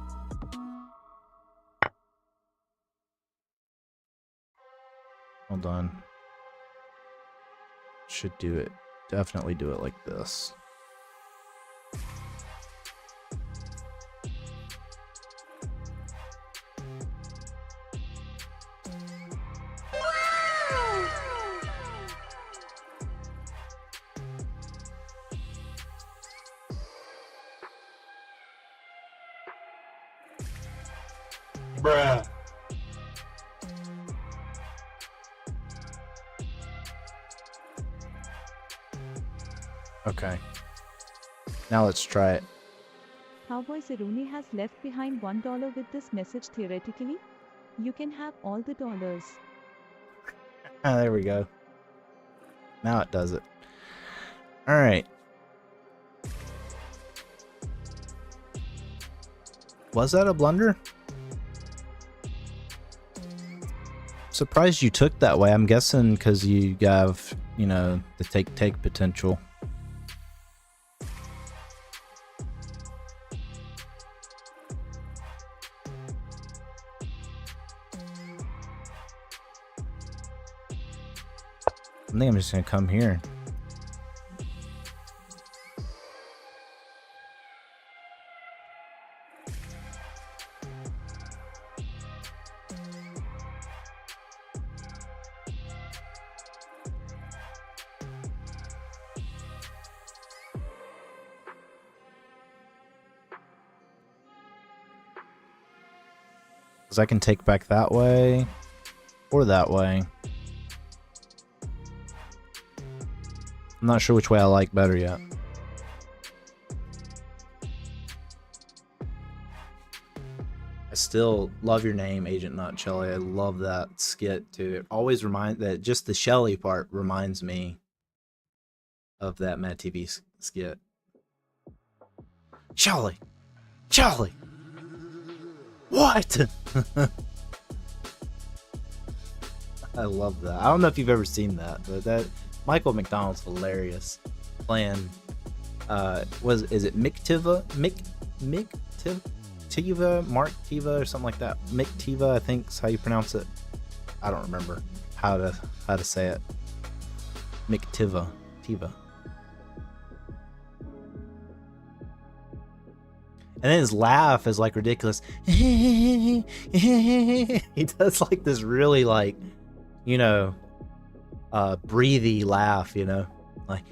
Hold on. Should do it. Definitely do it like this. Bruh. Okay. Now let's try it. Cowboy Zeruni has left behind $1 with this message. Theoretically, you can have all the dollars. Ah, there we go. Now it does it. Alright. Was that a blunder? Surprised you took that way. I'm guessing because you have, you know, the take potential. I think I'm just gonna come here. Because I can take back that way or that way. I'm not sure which way I like better yet. I still love your name, Agent Not Shelly. I love that skit too. It always reminds that just the Shelly part reminds me of that Mad TV skit. Shelly! Shelly! What? I love that. I don't know if you've ever seen that, but that Michael McDonald's hilarious. Playing is it Mick Tiva, Mark Tiva or something like that. Mick Tiva, I think is how you pronounce it. I don't remember how to say it. Mick Tiva. And then his laugh is like ridiculous. He does like this really like, you know, breathy laugh, you know, like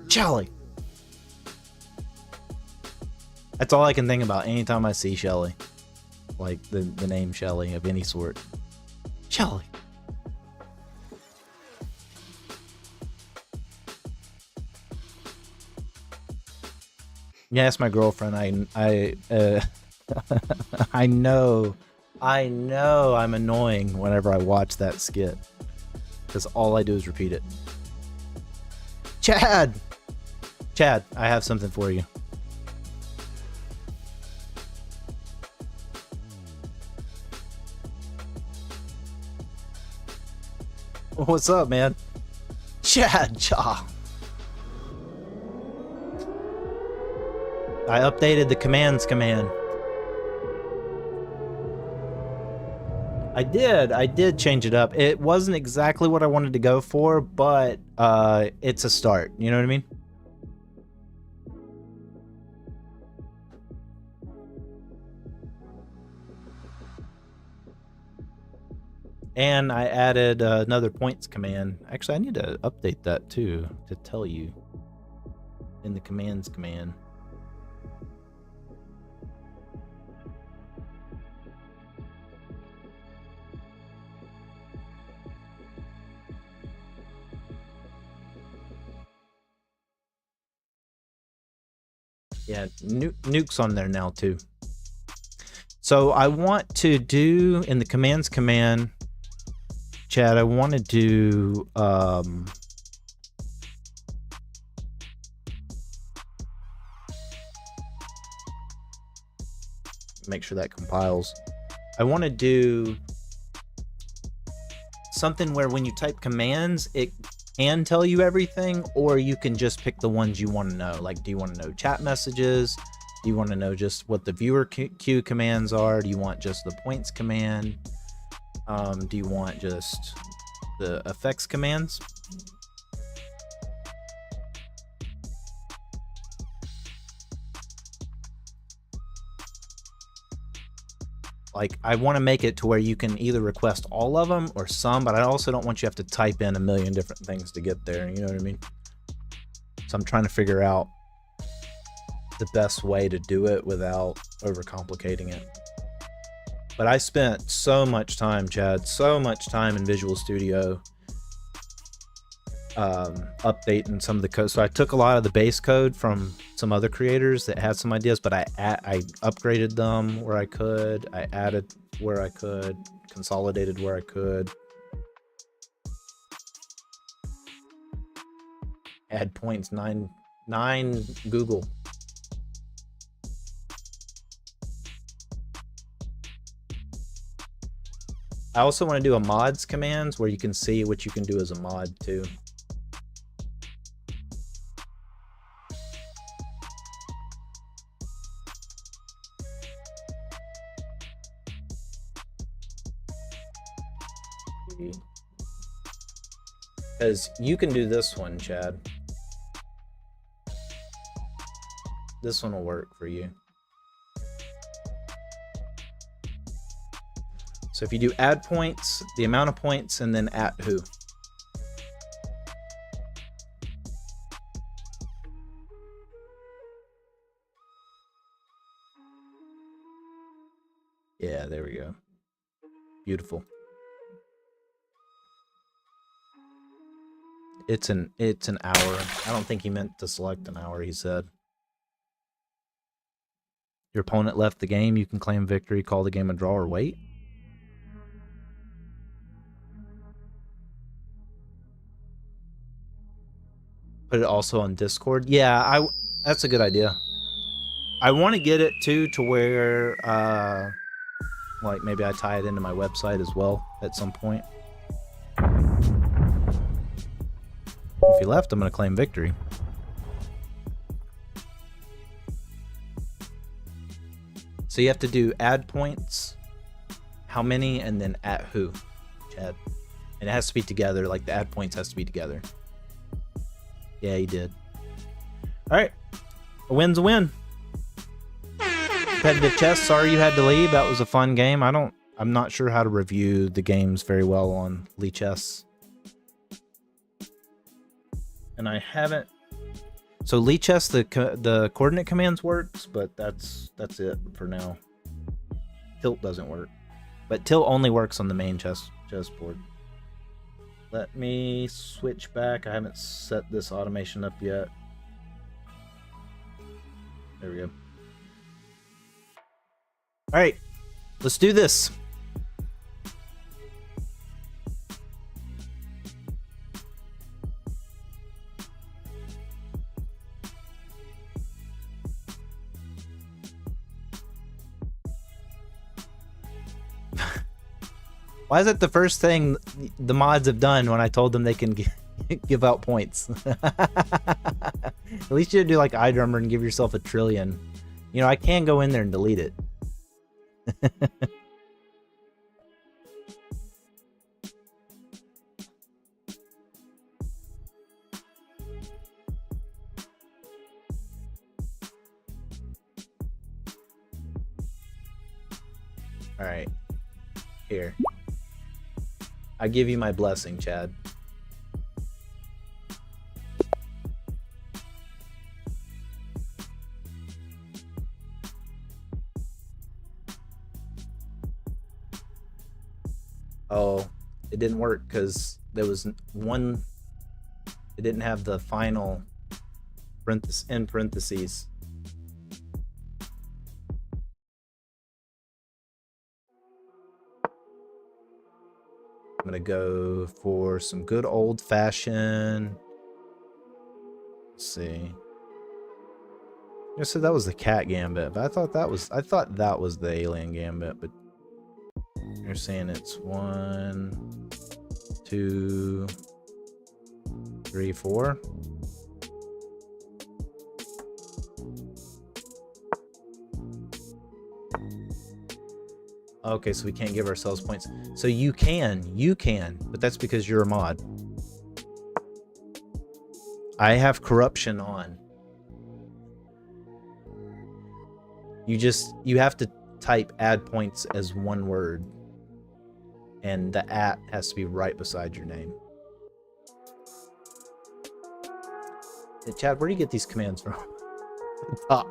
Shelly. That's all I can think about anytime I see Shelly, like the name Shelly of any sort. Shelly. Yeah, that's my girlfriend. I I know I'm annoying whenever I watch that skit, because all I do is repeat it. Chad, I have something for you. What's up, man? Chad, I updated the commands command. I did change it up. It wasn't exactly what I wanted to go for, but it's a start. You know what I mean? And I added another points command. Actually, I need to update that too to tell you in the commands command. Yeah, nuke's on there now too. So I want to do in the commands command, Chad, I want to do make sure that compiles. I want to do something where when you type commands, it can tell you everything, or you can just pick the ones you want to know. Like, do you want to know chat messages? Do you want to know just what the viewer queue commands are? Do you want just the points command? Do you want just the effects commands? Like, I want to make it to where you can either request all of them or some, but I also don't want you to have to type in a million different things to get there. You know what I mean? So I'm trying to figure out the best way to do it without overcomplicating it. But I spent so much time, Chad, so much time in Visual Studio updating some of the code. So I took a lot of the base code from some other creators that had some ideas, but I upgraded them where I could. I added where I could, consolidated where I could. Add points, nine Google. I also want to do a mods commands where you can see what you can do as a mod too. Because you can do this one, Chad. This one will work for you. So if you do add points, the amount of points, and then at who. Yeah, there we go. Beautiful. It's an hour. I don't think he meant to select an hour, he said. Your opponent left the game, you can claim victory, call the game a draw, or wait. Put it also on Discord. Yeah, that's a good idea. I want to get it too to where like maybe I tie it into my website as well at some point. If he left, I'm going to claim victory. So you have to do add points, how many, and then at who, Chad. And it has to be together, like the add points has to be together. Yeah, he did. Alright. A win's a win. Competitive chess, sorry you had to leave. That was a fun game. I'm not sure how to review the games very well on Lichess. And I haven't. So Lichess, the coordinate commands works, but that's it for now. Tilt doesn't work. But tilt only works on the main chessboard. Let me switch back. I haven't set this automation up yet. There we go. All right, let's do this. Why is that the first thing the mods have done when I told them they can give out points? At least you do like iDrummer and give yourself 1 trillion. You know, I can go in there and delete it. All right, here. I give you my blessing, Chad. Oh, it didn't work because there was one. It didn't have the final in parentheses. I'm gonna go for some good old-fashioned. Let's see. I said that was the cat gambit, but I thought that was the alien gambit. But you're saying it's 1, 2, 3, 4. Okay, so we can't give ourselves points. So you can, but that's because you're a mod. I have corruption on. You have to type add points as one word. And the @ has to be right beside your name. Hey, Chad, where do you get these commands from? Top.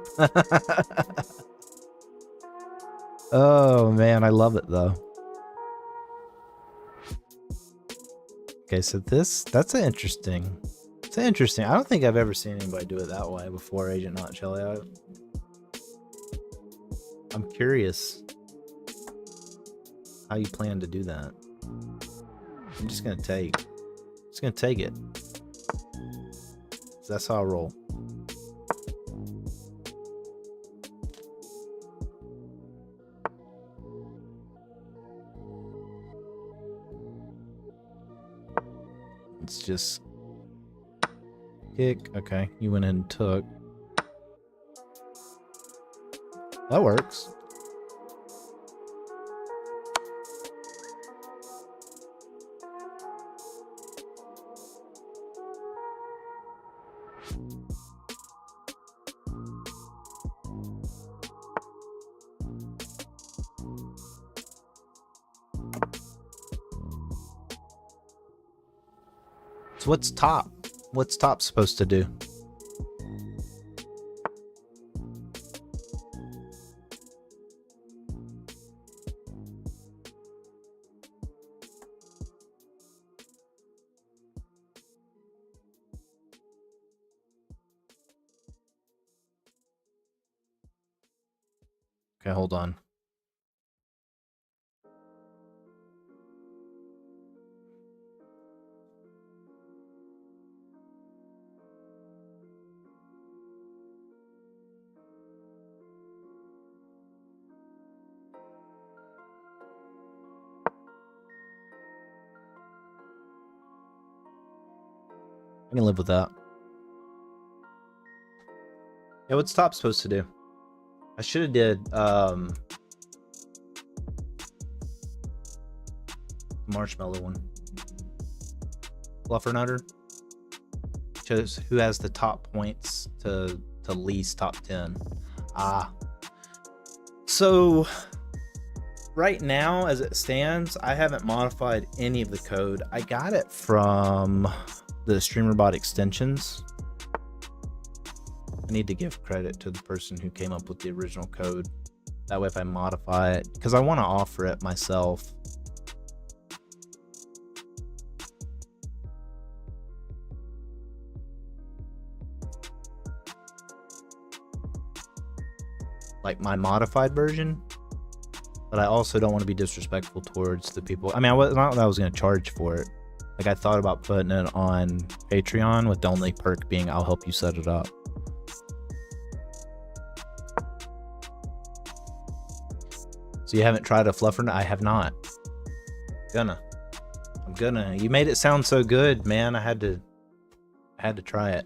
Oh man, I love it though. Okay, so that's interesting. It's interesting. I don't think I've ever seen anybody do it that way before, Agent Not Shelly. I'm curious how you plan to do that. I'm just gonna take it. So that's how I roll. Let's just kick. Okay, you went in and took. That works. So what's top? What's top supposed to do? Okay, hold on. I can live with that. Yeah, what's top supposed to do? I should have did marshmallow one. Fluffernutter shows who has the top points to least top 10. So right now as it stands, I haven't modified any of the code. I got it from the StreamerBot extensions. I need to give credit to the person who came up with the original code. That way if I modify it, because I want to offer it myself. Like my modified version. But I also don't want to be disrespectful towards the people. I mean, not that I was going to charge for it. Like I thought about putting it on Patreon with the only perk being I'll help you set it up. So you haven't tried a fluffer? I have not. I'm gonna. You made it sound so good, man. I had to try it.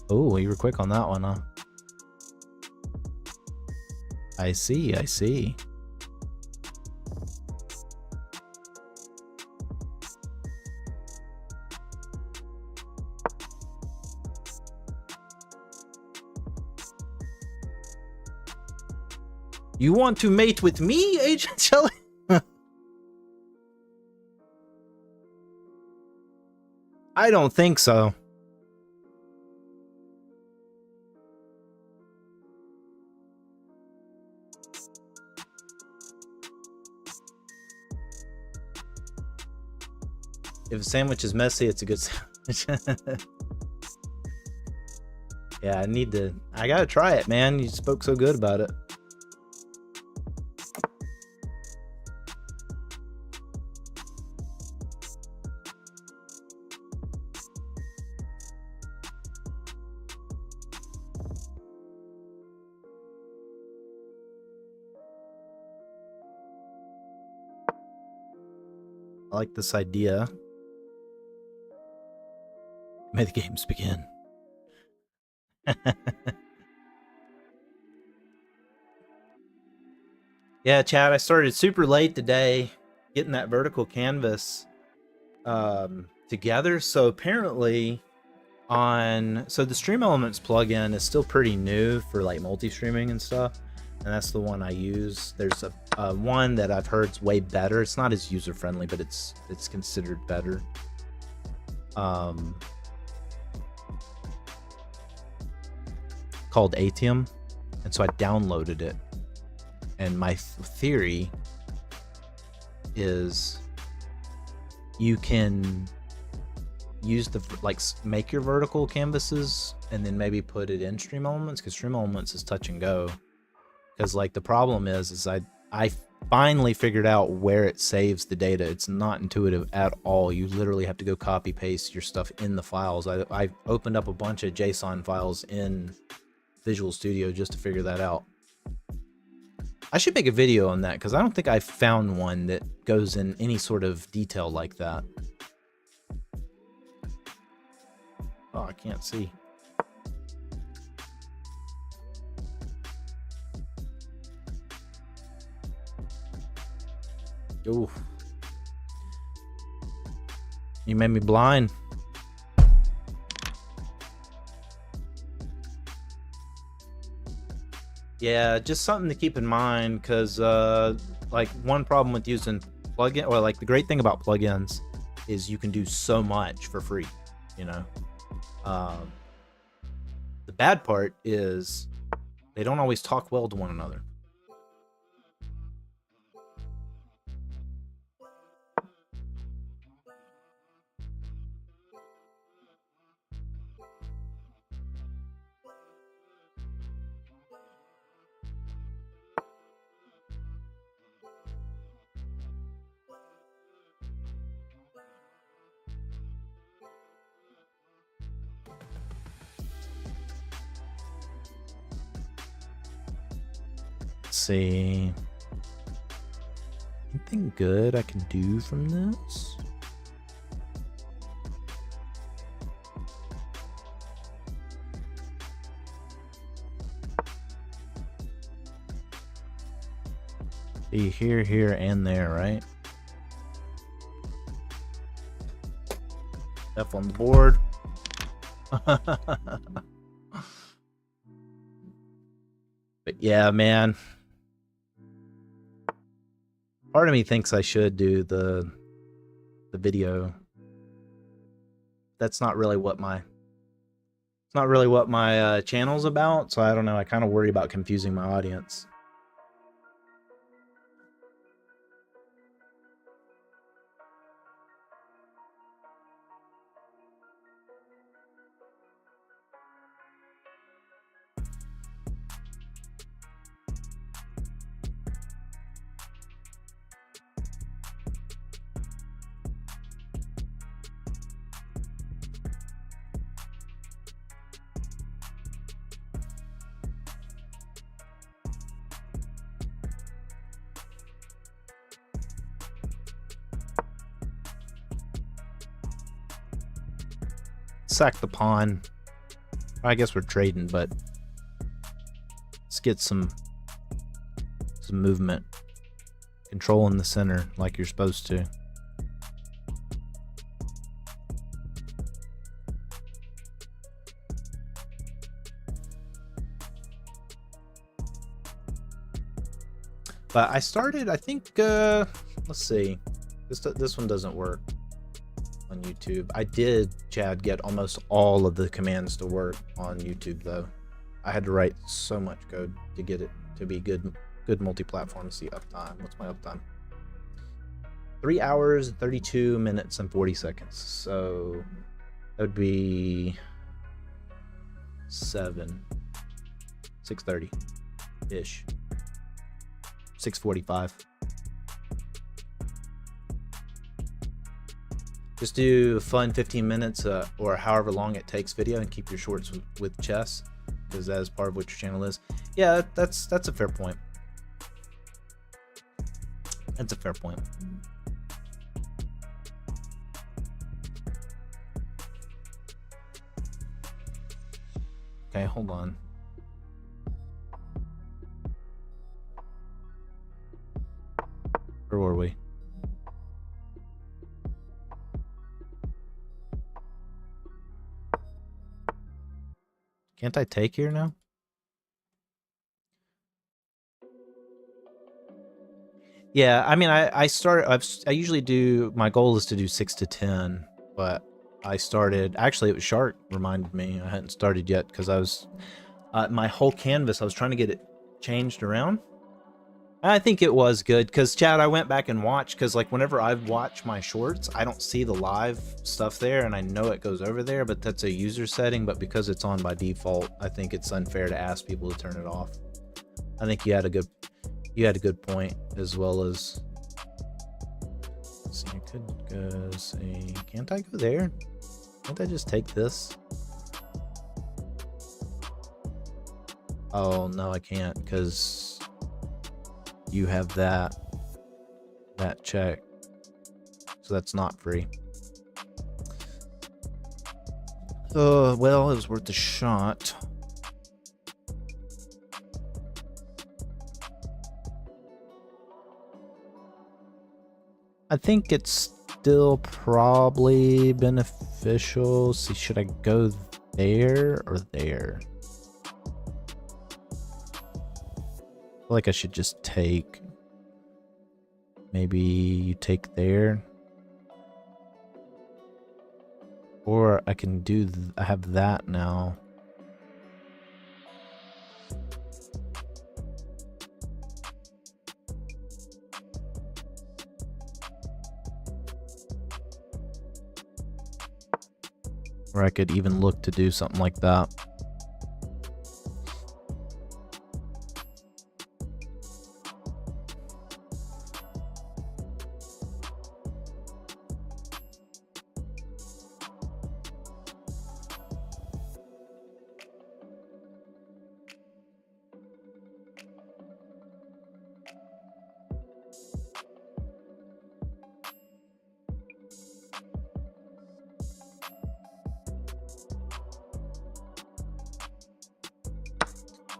Oh, you were quick on that one, huh? I see, I see. You want to mate with me, Agent Shelley? I don't think so. If a sandwich is messy, it's a good sandwich. Yeah, I gotta try it, man. You spoke so good about it. like this idea. May the games begin. Yeah, Chad, I started super late today getting that vertical canvas together. So apparently so the Stream Elements plugin is still pretty new for like multi-streaming and stuff. And that's the one I use. There's a one that I've heard is way better. It's not as user-friendly, but it's considered better. Called Atium. And so I downloaded it. And my theory is you can use make your vertical canvases and then maybe put it in Stream Elements, because Stream Elements is touch and go. Because like the problem is I finally figured out where it saves the data. It's not intuitive at all. You literally have to go copy paste your stuff in the files. I opened up a bunch of JSON files in Visual Studio just to figure that out. I should make a video on that because I don't think I found one that goes in any sort of detail like that. Oh, I can't see. Ooh. You made me blind. Yeah, just something to keep in mind, because like one problem with using plugin, or like the great thing about plugins is you can do so much for free, you know. The bad part is they don't always talk well to one another. See, anything good I can do from this? See, here, and there, right? F on the board. But yeah, man. Part of me thinks I should do the video. That's not really what my channel's about, so I don't know. I kind of worry about confusing my audience. Sack the pawn. I guess we're trading, but let's get some movement. Control in the center like you're supposed to. But I started, I think, let's see. This one doesn't work on YouTube. I did, Chad, get almost all of the commands to work on YouTube, though. I had to write so much code to get it to be good multi-platform. See uptime. What's my uptime? 3 hours, 32 minutes, and 40 seconds. So that would be 6:30-ish. 6:45. Just do a fun 15 minutes or however long it takes video, and keep your shorts with chess, because that is part of what your channel is. Yeah, that's a fair point. That's a fair point. Okay, hold on. Where were we? Can't I take here now? Yeah, I mean, I usually do, my goal is to do 6 to 10, but I started, actually it was Shark reminded me, I hadn't started yet because I was, my whole canvas, I was trying to get it changed around. I think it was good because, Chad, I went back and watched because, like, whenever I watch my shorts, I don't see the live stuff there, and I know it goes over there, but that's a user setting. But because it's on by default, I think it's unfair to ask people to turn it off. I think you had a good point, as well as. Let's see, I could go say, can't I go there? Can't I just take this? Oh no, I can't because you have that check, so that's not free. Well, it was worth a shot. I think it's still probably beneficial. See, should I go there or there? I feel like I should just take, maybe you take there, or I can do, I have that now. Or I could even look to do something like that.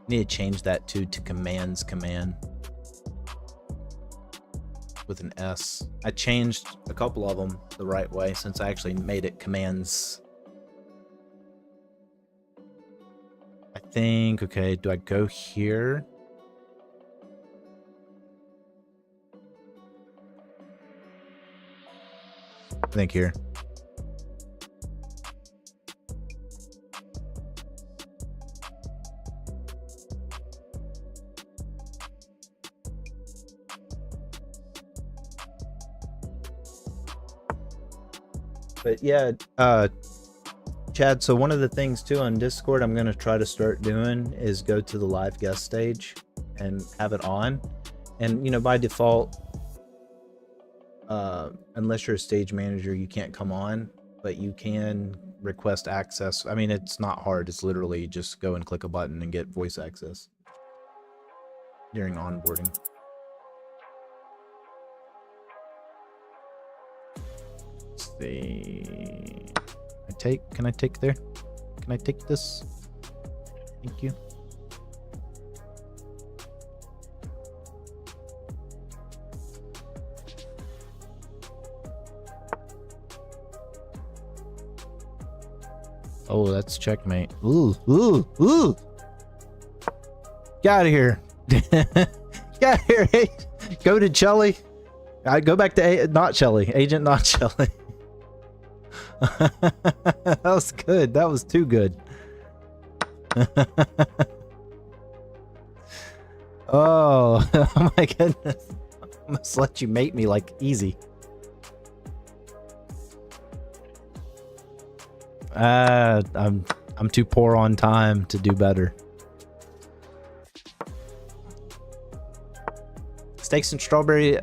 Need to change that to commands command with an S. I changed a couple of them the right way since I actually made it commands. I think, okay, do I go here? I think here. But yeah, Chad, so one of the things too on Discord I'm going to try to start doing is go to the live guest stage and have it on. And, you know, by default, unless you're a stage manager, you can't come on, but you can request access. I mean, it's not hard. It's literally just go and click a button and get voice access during onboarding. Can I take there? Can I take this? Thank you. Oh, that's checkmate. Ooh, ooh, ooh. Get out of here. Get out of here. Hey, go to Shelly. I go back to not Shelly. Agent not Shelly. That was good. That was too good. Oh, oh my goodness. I must let you mate me like easy. I'm too poor on time to do better. Steaks and strawberry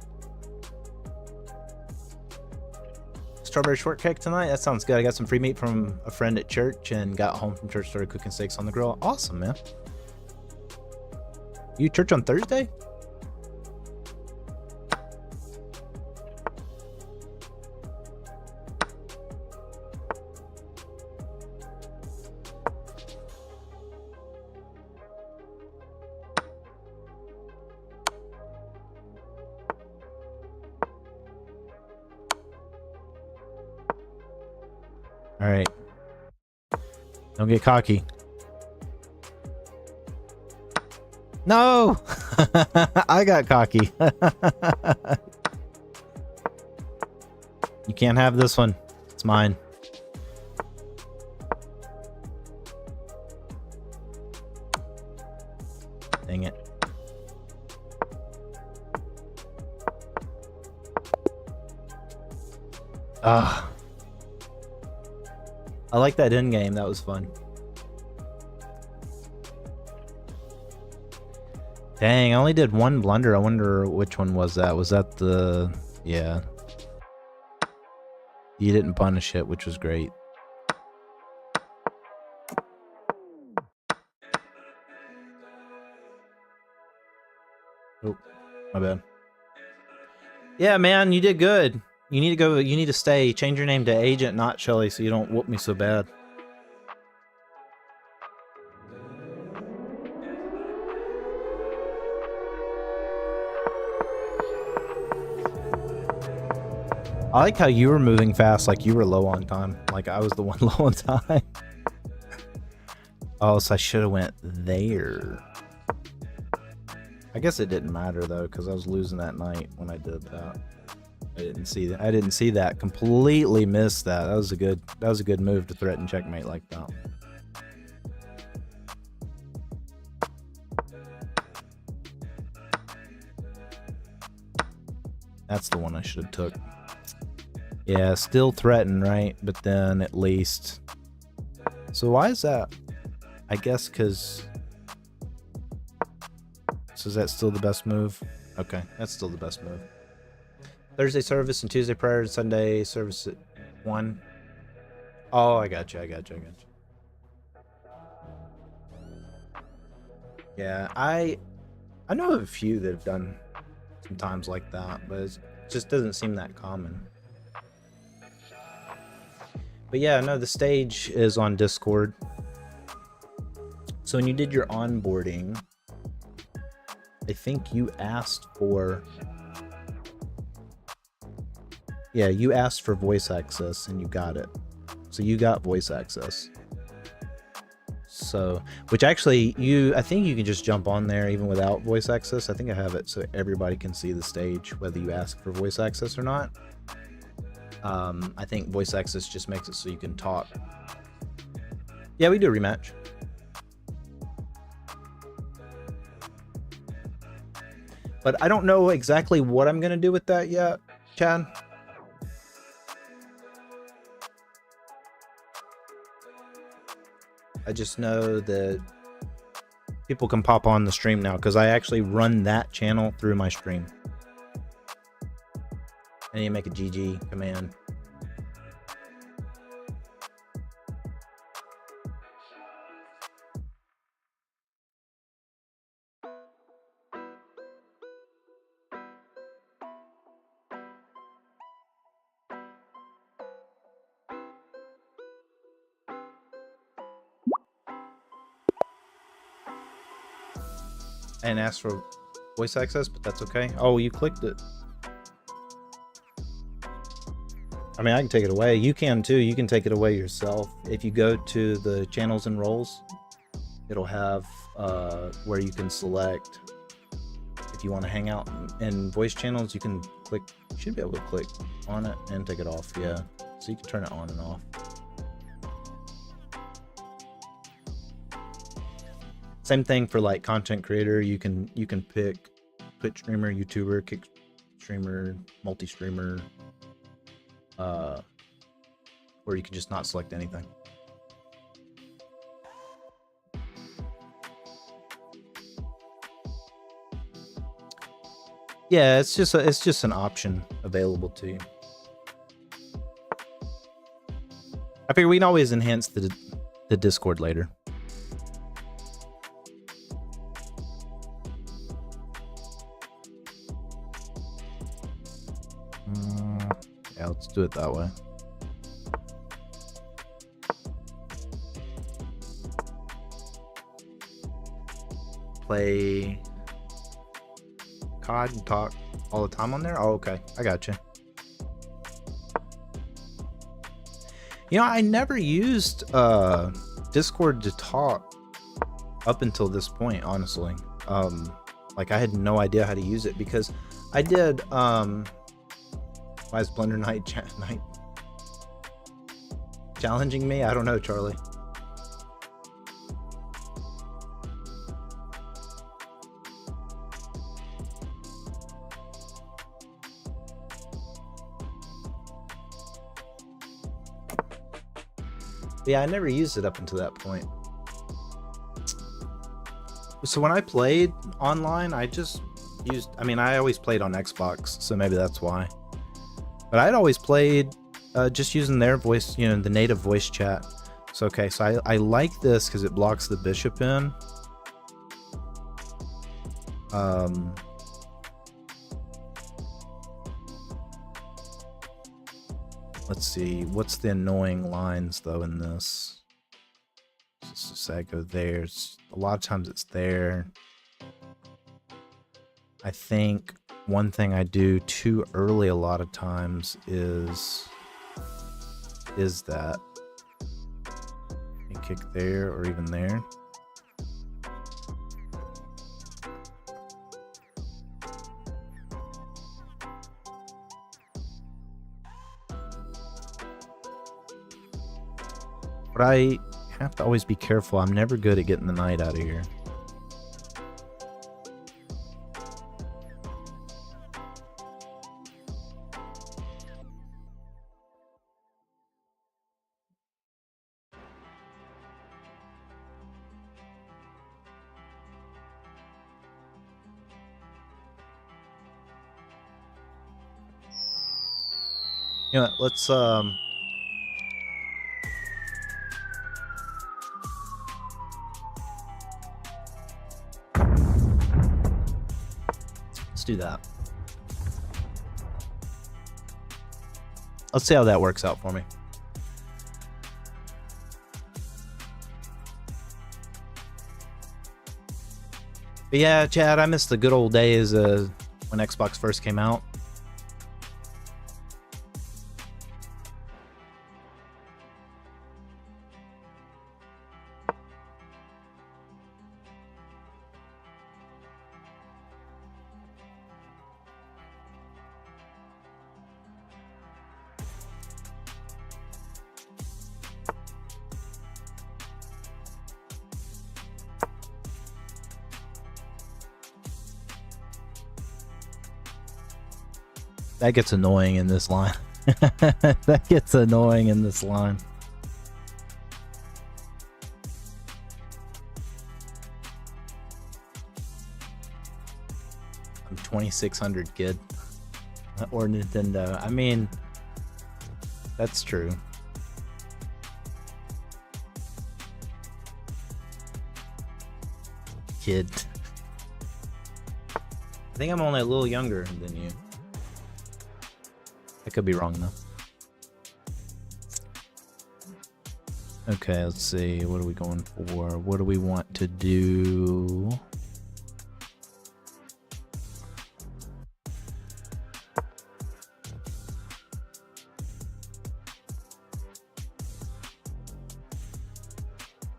shortcake tonight? That sounds good. I got some free meat from a friend at church and got home from church, started cooking steaks on the grill. Awesome, man. You church on Thursday? All right. Don't get cocky. No! I got cocky. You can't have this one. It's mine. Dang it. Ah. I like that end game. That was fun. Dang, I only did one blunder. I wonder which one was that. Was that the... Yeah. You didn't punish it, which was great. Oh, my bad. Yeah, man, you did good. You need to go, you need to stay. Change your name to Agent, not Shelly, so you don't whoop me so bad. I like how you were moving fast, like you were low on time. Like I was the one low on time. Oh, so I should have went there. I guess it didn't matter though, because I was losing that night when I did that. I didn't see that. I didn't see that. Completely missed that. That was a good move to threaten checkmate like that. That's the one I should have took. Yeah, still threaten, right? But then at least... So why is that? I guess because... So is that still the best move? Okay, that's still the best move. Thursday service and Tuesday prayer and Sunday service at 1. Oh, I got you. Yeah, I know of a few that have done some times like that, but it just doesn't seem that common. But yeah, no, the stage is on Discord. So when you did your onboarding, I think you asked for... Yeah, you asked for voice access and you got it. So you got voice access. So, which actually, I think you can just jump on there even without voice access. I think I have it so everybody can see the stage, whether you ask for voice access or not. I think voice access just makes it so you can talk. Yeah, we do a rematch. But I don't know exactly what I'm going to do with that yet, Chad. I just know that people can pop on the stream now because I actually run that channel through my stream. I need to make a GG command. And ask for voice access, but that's okay. Oh, you clicked it. I mean, I can take it away. You can too. You can take it away yourself. If you go to the channels and roles, it'll have where you can select. If you want to hang out in voice channels, you can click. You should be able to click on it and take it off. Yeah, so you can turn it on and off. Same thing for like content creator. You can pick Twitch streamer, YouTuber, Kick streamer, multi-streamer. Or you can just not select anything. Yeah, it's just an option available to you. I figure we can always enhance the Discord later. Yeah, let's do it that way. Play COD and talk all the time on there? Oh, okay. I got you. You know, I never used Discord to talk up until this point, honestly. Like I had no idea how to use it because I did why is Blunder Night challenging me? I don't know, Charlie. Yeah, I never used it up until that point. So when I played online, I just used, I mean, I always played on Xbox, so maybe that's why. But I'd always played just using their voice, you know, the native voice chat. So, okay, so I like this because it blocks the bishop in. Let's see, what's the annoying lines though in this? Just say I go there. A lot of times it's there. I think one thing I do too early a lot of times is that you kick there or even there. But I have to always be careful. I'm never good at getting the knight out of here. You know what, let's do that. Let's see how that works out for me. But yeah, Chad, I miss the good old days when Xbox first came out. That gets annoying in this line. That gets annoying in this line. I'm 2600 kid. Or Nintendo. I mean, that's true. Kid. I think I'm only a little younger than you. I could be wrong though. Okay, let's see. What are we going for? What do we want to do?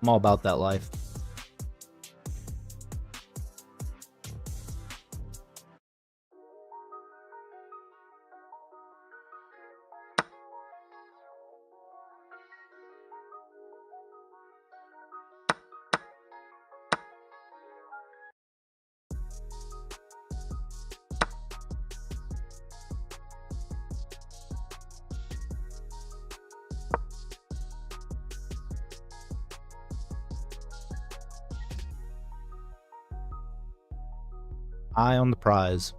I'm all about that life. Eye on the prize.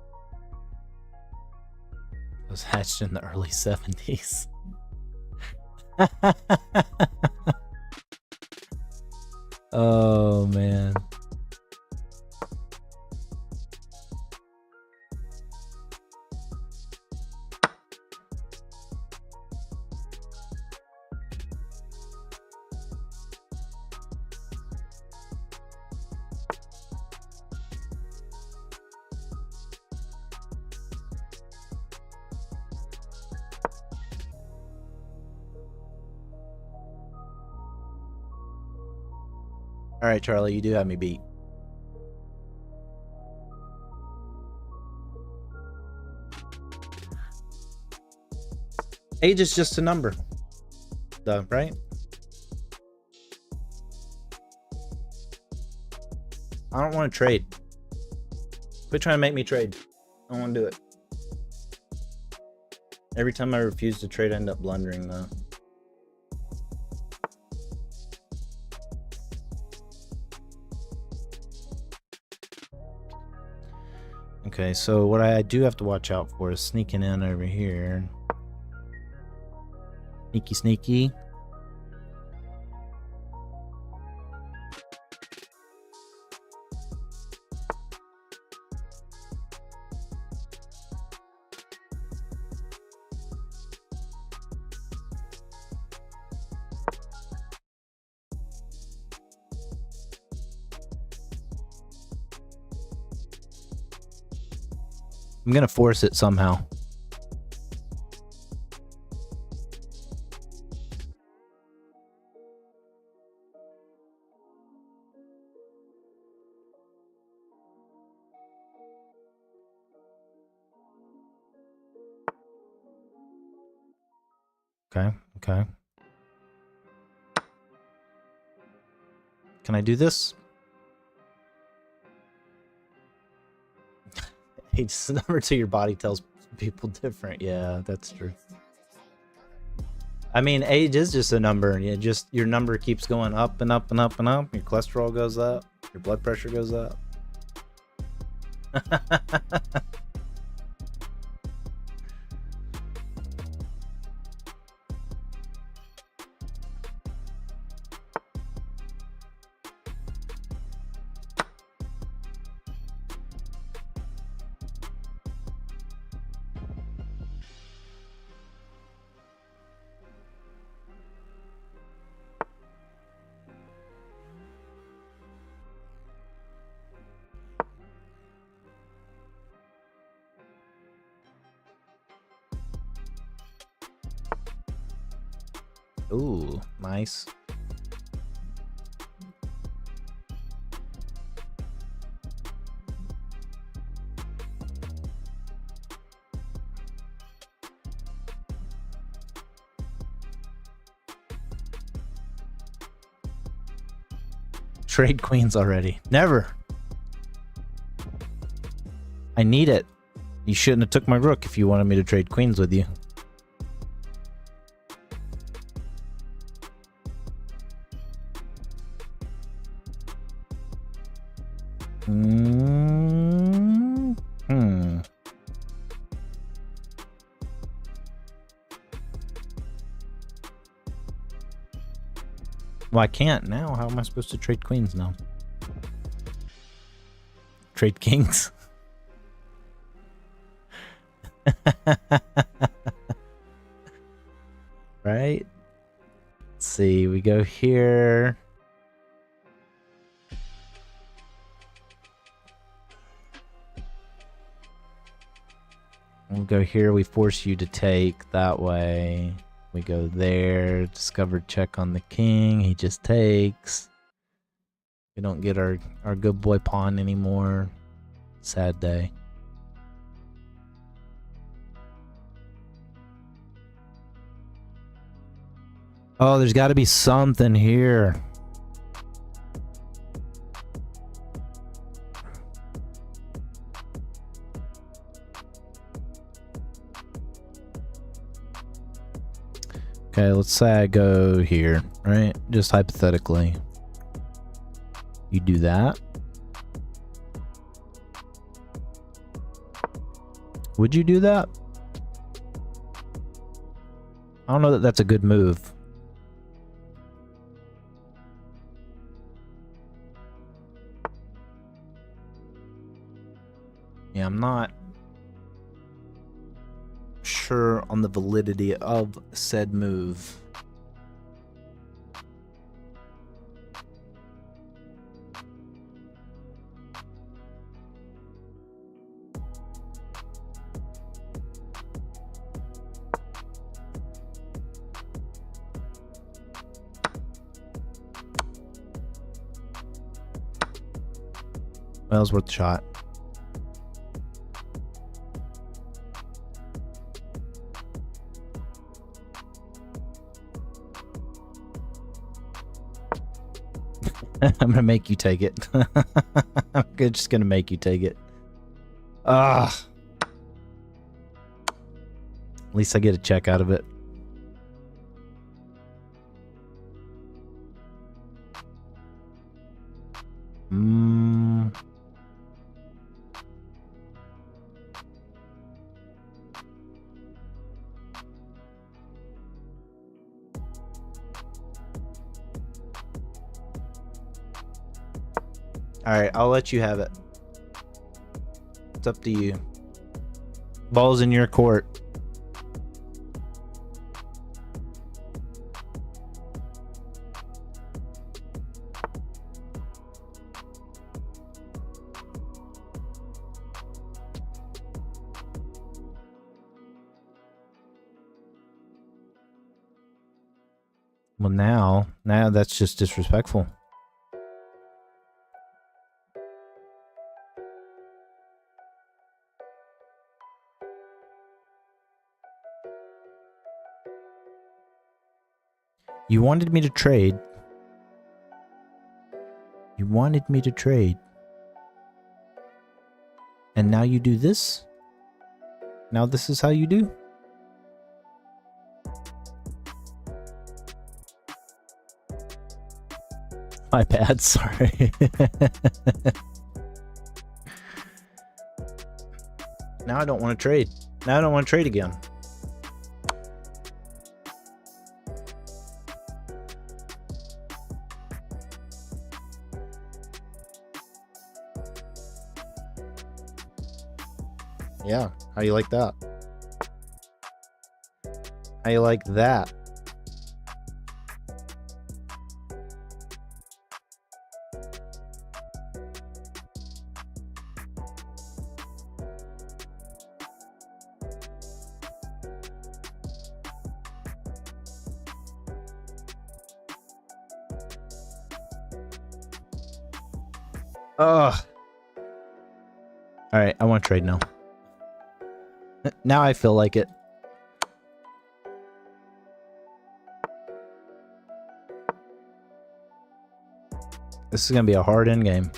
It was hatched in the early 70s. Oh man. Alright, Charlie, you do have me beat. Age is just a number, though, right? I don't want to trade. Quit trying to make me trade. I don't want to do it. Every time I refuse to trade, I end up blundering, though. Okay, so what I do have to watch out for is sneaking in over here. Sneaky, sneaky. I'm gonna force it somehow. Okay. Can I do this? It's the number to your body tells people different. Yeah, that's true. I mean, age is just a number. You just your number keeps going up and up and up and up. Your cholesterol goes up. Your blood pressure goes up. Ooh, nice. Trade queens already. Never. I need it. You shouldn't have took my rook if you wanted me to trade queens with you. Well, I can't now. How am I supposed to trade queens now? Trade kings? Right? Let's see. We go here. We'll go here. We force you to take that way. We go there. Discovered check on the king. He just takes. We don't get our good boy pawn anymore. Sad day. Oh, there's got to be something here. Okay, let's say I go here, right? Just hypothetically. You do that. Would you do that? I don't know that that's a good move. Yeah, I'm not sure on the validity of said move. Well, it was worth a shot. I'm gonna make you take it. I'm just gonna make you take it. At least I get a check out of it. Alright, I'll let you have it. It's up to you. Ball's in your court. Well, now that's just disrespectful. You wanted me to trade. You wanted me to trade. And now you do this? Now this is how you do? My bad, sorry. Now I don't want to trade. Now I don't want to trade again. Yeah, how you like that? How you like that? Ugh. All right, I want to trade now. Now I feel like it. This is gonna be a hard end game.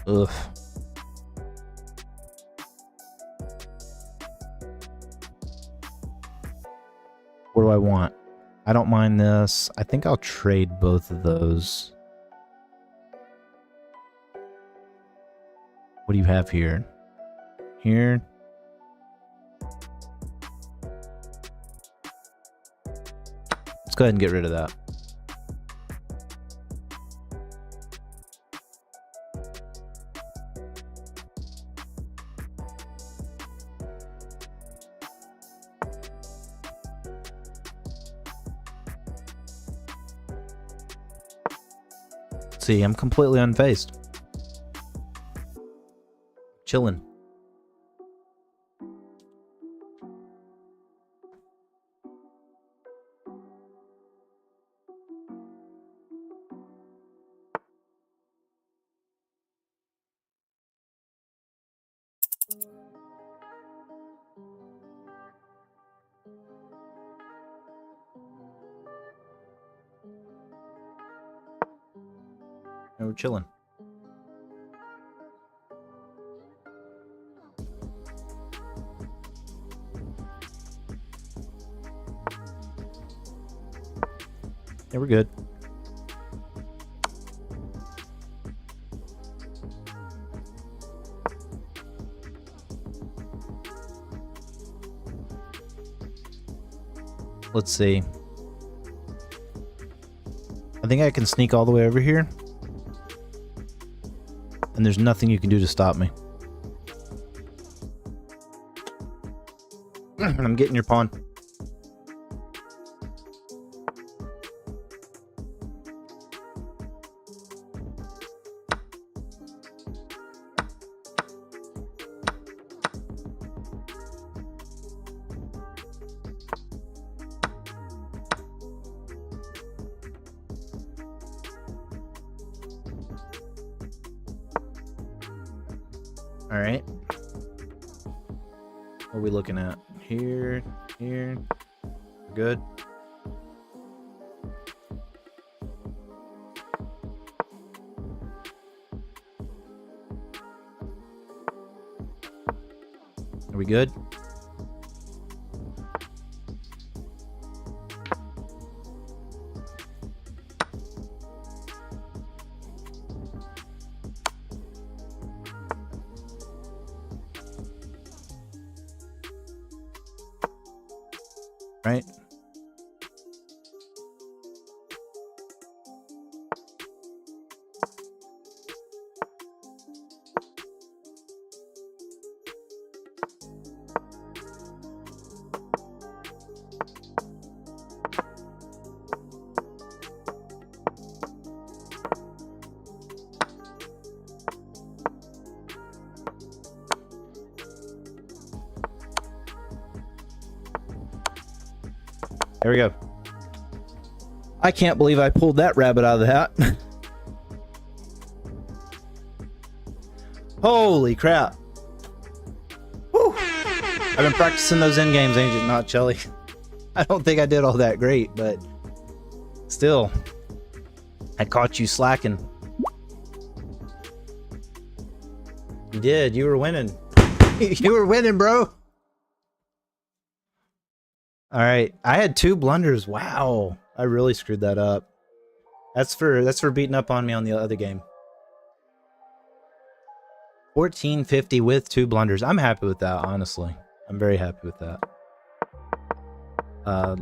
Ugh. What do I want? I don't mind this. I think I'll trade both of those. What do you have here? Here. Let's go ahead and get rid of that. See, I'm completely unfazed. Chilling. And we're chilling. Yeah, we're good. Let's see. I think I can sneak all the way over here. And there's nothing you can do to stop me. I'm getting your pawn. All right. What are we looking at? Here, here. Good. Are we good? Right? There we go. I can't believe I pulled that rabbit out of the hat. Holy crap. Whew. I've been practicing those end games, Agent Not Shelly. I don't think I did all that great, but still, I caught you slacking. You did. You were winning. You were winning, bro. All right, I had 2 blunders. Wow, I really screwed that up. That's for beating up on me on the other game. 1450 with 2 blunders. I'm happy with that, honestly. I'm very happy with that.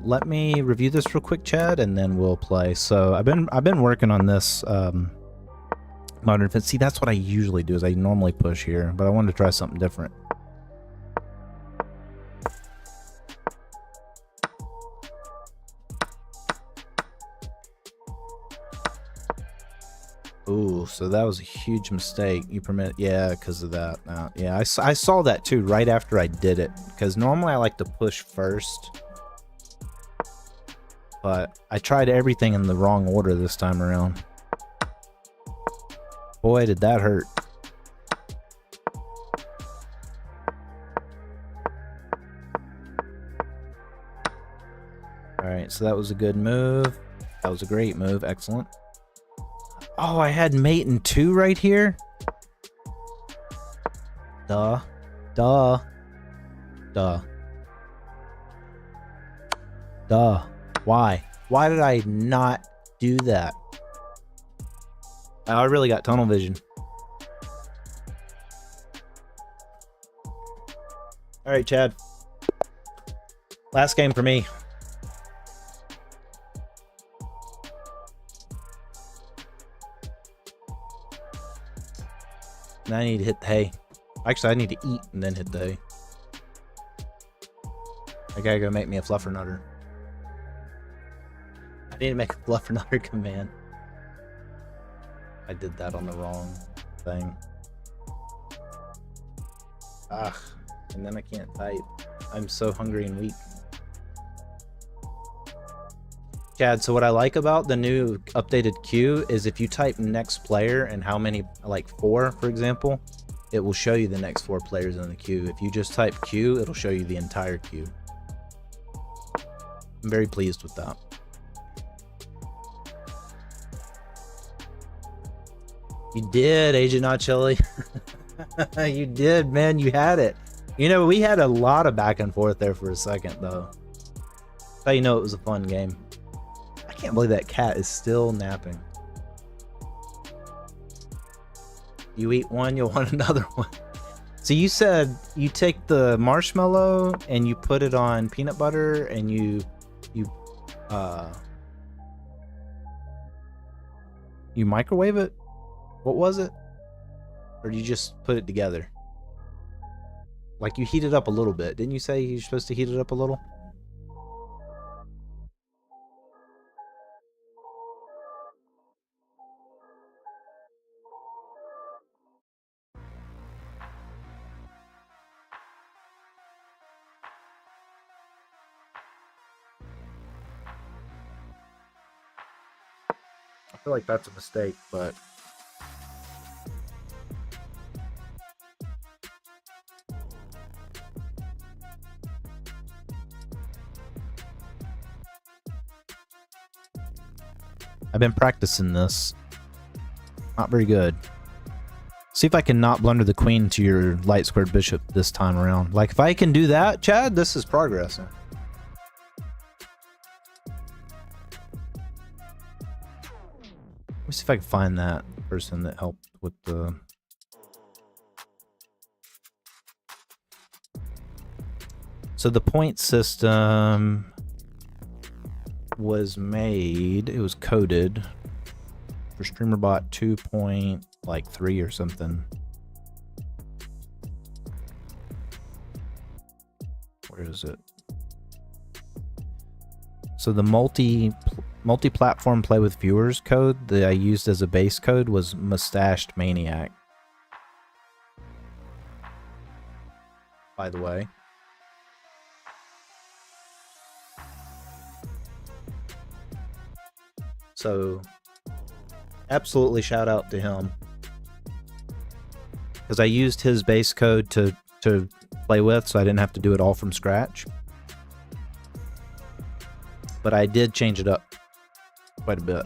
Let me review this real quick, Chad, and then we'll play. So I've been working on this modern defense. See, that's what I usually do. Is I normally push here, but I wanted to try something different. Ooh, so that was a huge mistake. You permit, yeah, because of that. Yeah, I saw that too right after I did it. Because normally I like to push first, but I tried everything in the wrong order this time around. Boy, did that hurt. All right, so that was a good move. That was a great move. Excellent. Oh, I had mate in 2 right here? Duh. Duh. Duh. Duh. Why? Why did I not do that? I really got tunnel vision. Alright, Chad. Last game for me. Now I need to hit the hay. Actually, I need to eat and then hit the hay. I gotta go make me a fluffernutter. I need to make a fluffernutter command. I did that on the wrong thing. Ugh. And then I can't type. I'm so hungry and weak. Chad, so what I like about the new updated queue is if you type next player and how many, like 4, for example, it will show you the next 4 players in the queue. If you just type queue, it'll show you the entire queue. I'm very pleased with that. You did, Agent Not Chili. You did, man. You had it. You know, we had a lot of back and forth there for a second, though. That's how you know it was a fun game. I can't believe that cat is still napping. You eat one, you'll want another one. So you said you take the marshmallow and you put it on peanut butter and you You microwave it? What was it? Or do you just put it together? Like you heat it up a little bit. Didn't you say you're supposed to heat it up a little? I feel like that's a mistake, but I've been practicing this. Not very good. See if I can not blunder the queen to your light squared bishop this time around. Like, if I can do that, Chad, this is progress. Let me see if I can find that person that helped with the... So the point system was made, it was coded for StreamerBot 2.3 or something. Where is it? So the multi-platform play with viewers code that I used as a base code was Mustached Maniac. By the way. So absolutely shout out to him. Because I used his base code to play with, so I didn't have to do it all from scratch. But I did change it up quite a bit.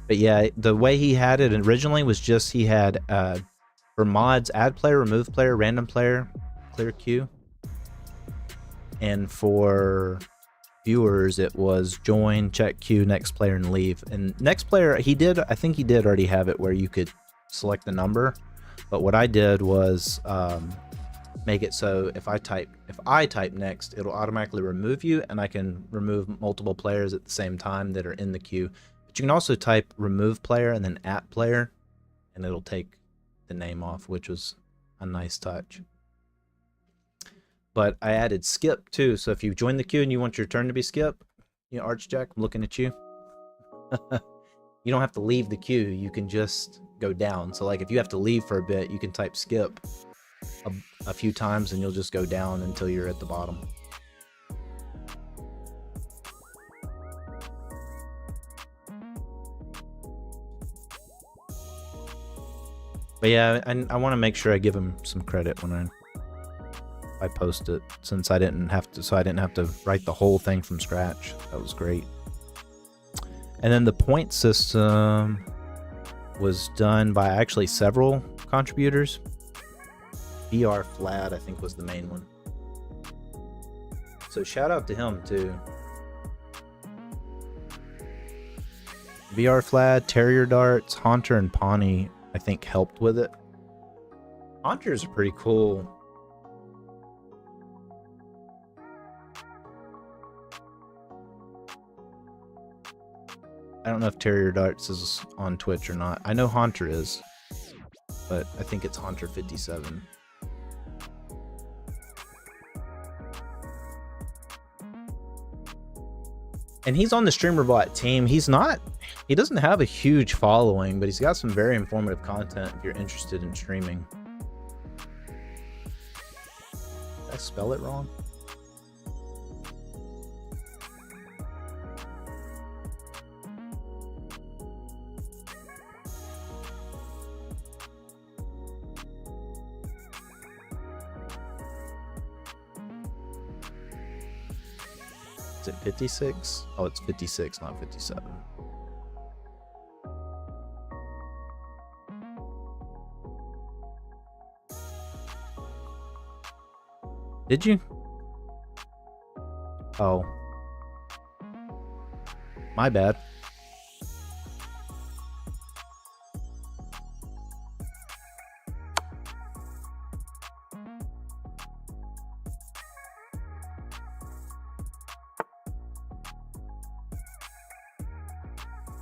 But yeah, the way he had it originally was just he had for mods, add player, remove player, random player, clear queue. And for viewers, it was join, check queue, next player, and leave. And next player, I think he did already have it where you could select the number. But what I did was make it so if I type next, it'll automatically remove you, and I can remove multiple players at the same time that are in the queue. But you can also type remove player and then at player, and it'll take the name off, which was a nice touch. But I added skip too, so if you join the queue and you want your turn to be skip, you know, Archjack, I'm looking at you. You don't have to leave the queue, you can just go down. So like if you have to leave for a bit, you can type skip a few times and you'll just go down until you're at the bottom. But yeah, I want to make sure I give him some credit when I post it, since I didn't have to write the whole thing from scratch. That was great. And then the point system was done by actually several contributors. BR Flat, I think, was the main one. So shout out to him too. BR Flat, Terrier Darts, Haunter, and Pawnee, I think, helped with it. Haunter's pretty cool. I don't know if Terrier Darts is on Twitch or not. I know Haunter is, but I think it's Haunter 57. And he's on the StreamerBot team. He doesn't have a huge following, but he's got some very informative content if you're interested in streaming. Did I spell it wrong? Is it 56? Oh, it's 56, not 57. Did you? Oh. My bad.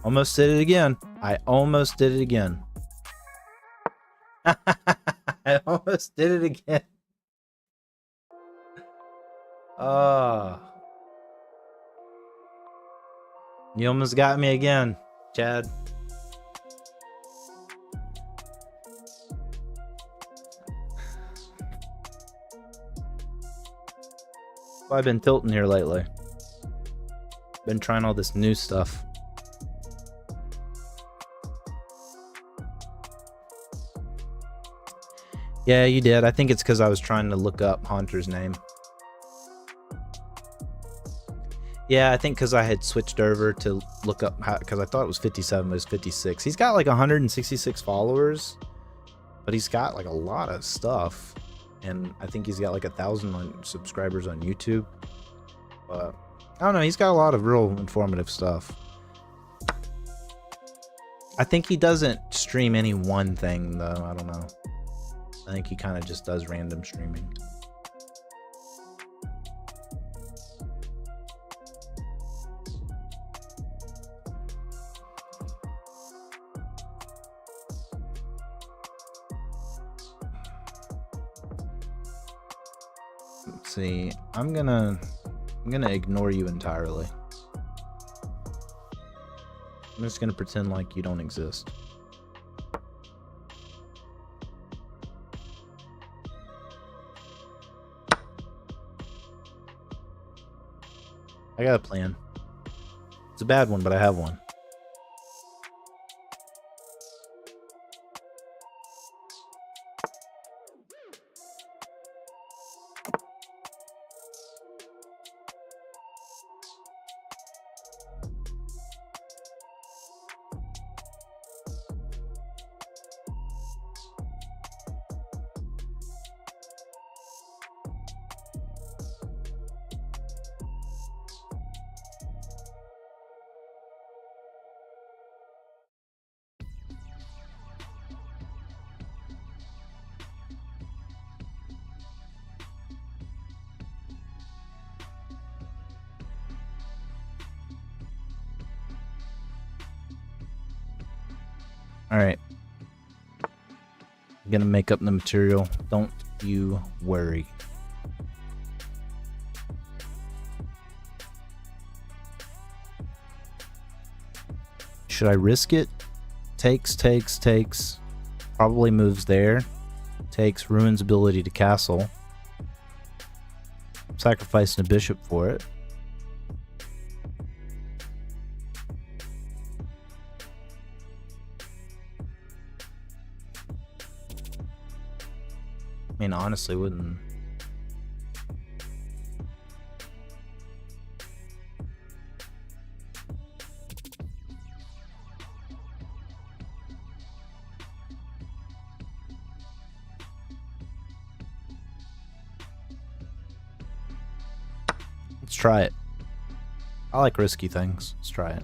Almost did it again. I almost did it again. I almost did it again. You almost got me again, Chad. Well, I've been tilting here lately. Been trying all this new stuff. Yeah, you did. I think it's because I was trying to look up Haunter's name. Yeah, I think because I had switched over to look up how, because I thought it was 57, but it's 56. He's got like 166 followers, but he's got like a lot of stuff, and I think he's got like 1,000 subscribers on YouTube. But I don't know. He's got a lot of real informative stuff. I think he doesn't stream any one thing though. I don't know. I think he kind of just does random streaming. Let's see. I'm gonna ignore you entirely. I'm just gonna pretend like you don't exist. I got a plan. It's a bad one, but I have one. Alright. I'm gonna make up the material. Don't you worry. Should I risk it? Takes. Probably moves there. Takes, ruins ability to castle. Sacrificing a bishop for it. I mean, honestly, wouldn't. Let's try it. I like risky things. Let's try it.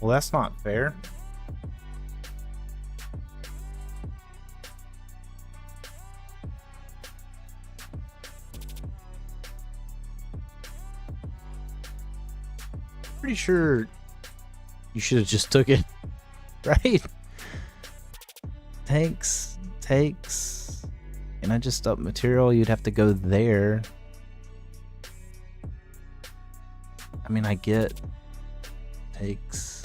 Well, that's not fair. Pretty sure you should have just took it, right? Takes. Can I just up material? You'd have to go there. I mean, I get takes.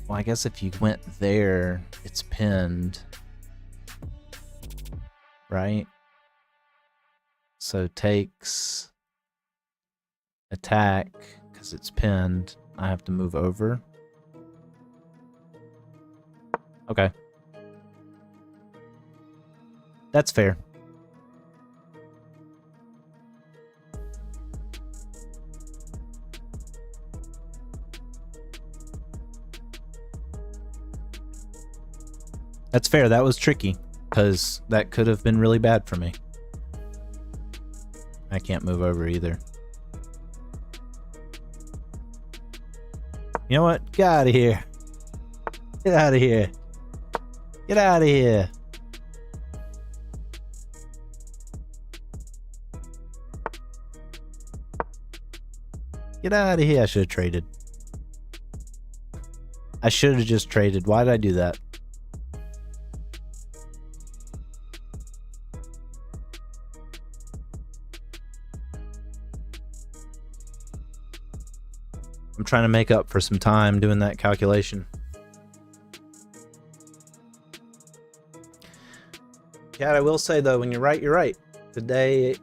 Well, I guess if you went there, it's pinned, right? So takes, attack, because it's pinned. I have to move over. Okay. That's fair. That's fair. That was tricky, because that could have been really bad for me. I can't move over either. You know what? Get out of here. Get out of here. Get out of here. Get out of here. I should have traded. I should have just traded. Why did I do that? I'm trying to make up for some time doing that calculation. Yeah, I will say though, when you're right, you're right. Today,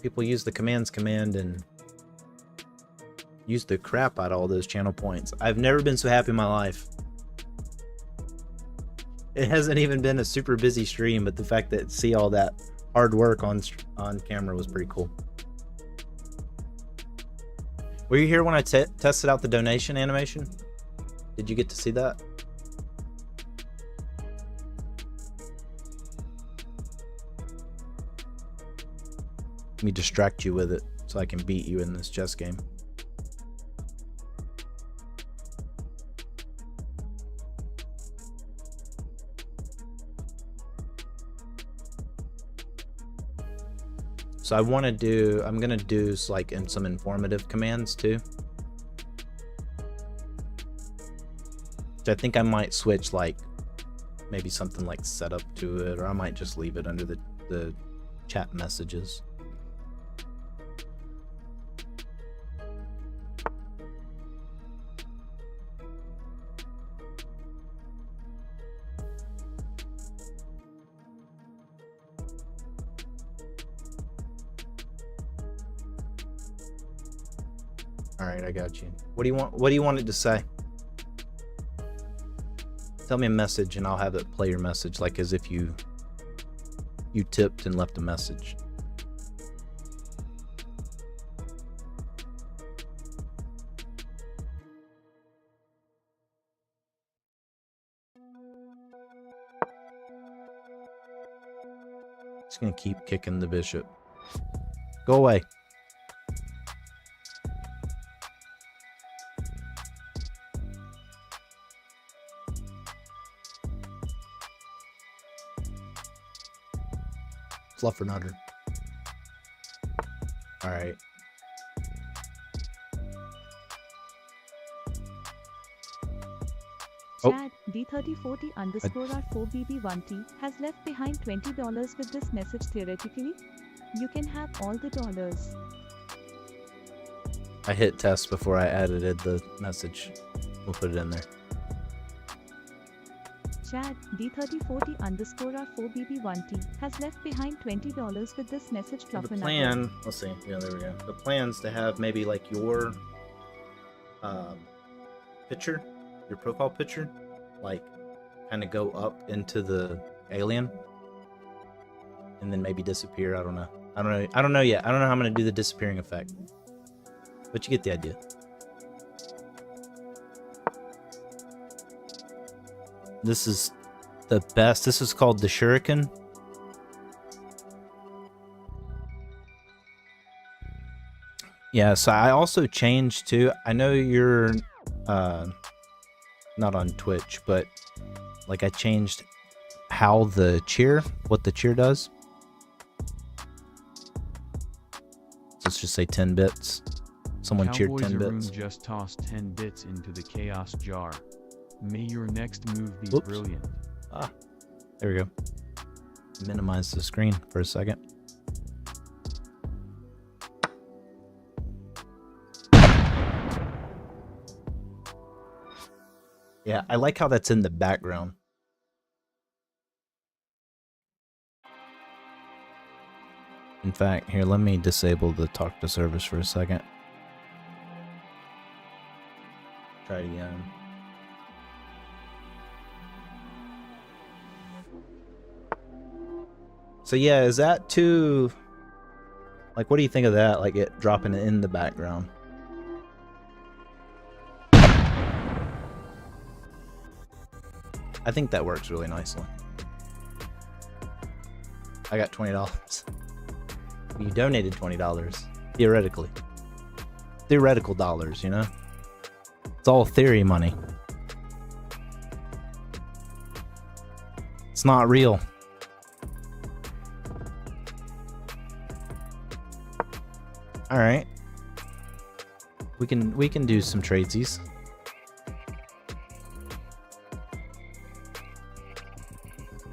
people use the commands command and use the crap out of all those channel points. I've never been so happy in my life. It hasn't even been a super busy stream, but the fact that see all that hard work on camera was pretty cool. Were you here when I tested out the donation animation? Did you get to see that? Let me distract you with it so I can beat you in this chess game. So I want to do, I'm going to do like in some informative commands too. Which I think I might switch like maybe something like setup to it, or I might just leave it under the chat messages. All right, I got you. What do you want? What do you want it to say? Tell me a message, and I'll have it play your message, like as if you tipped and left a message. Just gonna keep kicking the bishop. Go away. Fluffernutter. All right. Oh. Chad D3040 underscore R4BB1T has left behind $20 with this message. Theoretically, you can have all the dollars. I hit test before I edited the message. We'll put it in there. Chad D3040 underscore R4BB1T has left behind $20 with this message. So the plan, let's see. Yeah, there we go. The plan's to have maybe like your picture, your profile picture, like kind of go up into the alien and then maybe disappear. I don't know. I don't know yet. I don't know how I'm going to do the disappearing effect. But you get the idea. This is the best. This is called the Shuriken. Yeah, so I also changed too. I know you're not on Twitch, but like I changed how the cheer, what the cheer does. Let's just say 10 bits. Someone cheered 10 bits. Just tossed 10 bits into the chaos jar. May your next move be brilliant. Ah, there we go. Minimize the screen for a second. Yeah, I like how that's in the background. In fact, here, let me disable the talk to service for a second. Try it again. So yeah, is that too, like, what do you think of that? Like it dropping it in the background. I think that works really nicely. I got $20. You donated $20, theoretically. Theoretical dollars, you know? It's all theory money. It's not real. All right. We can do some tradesies.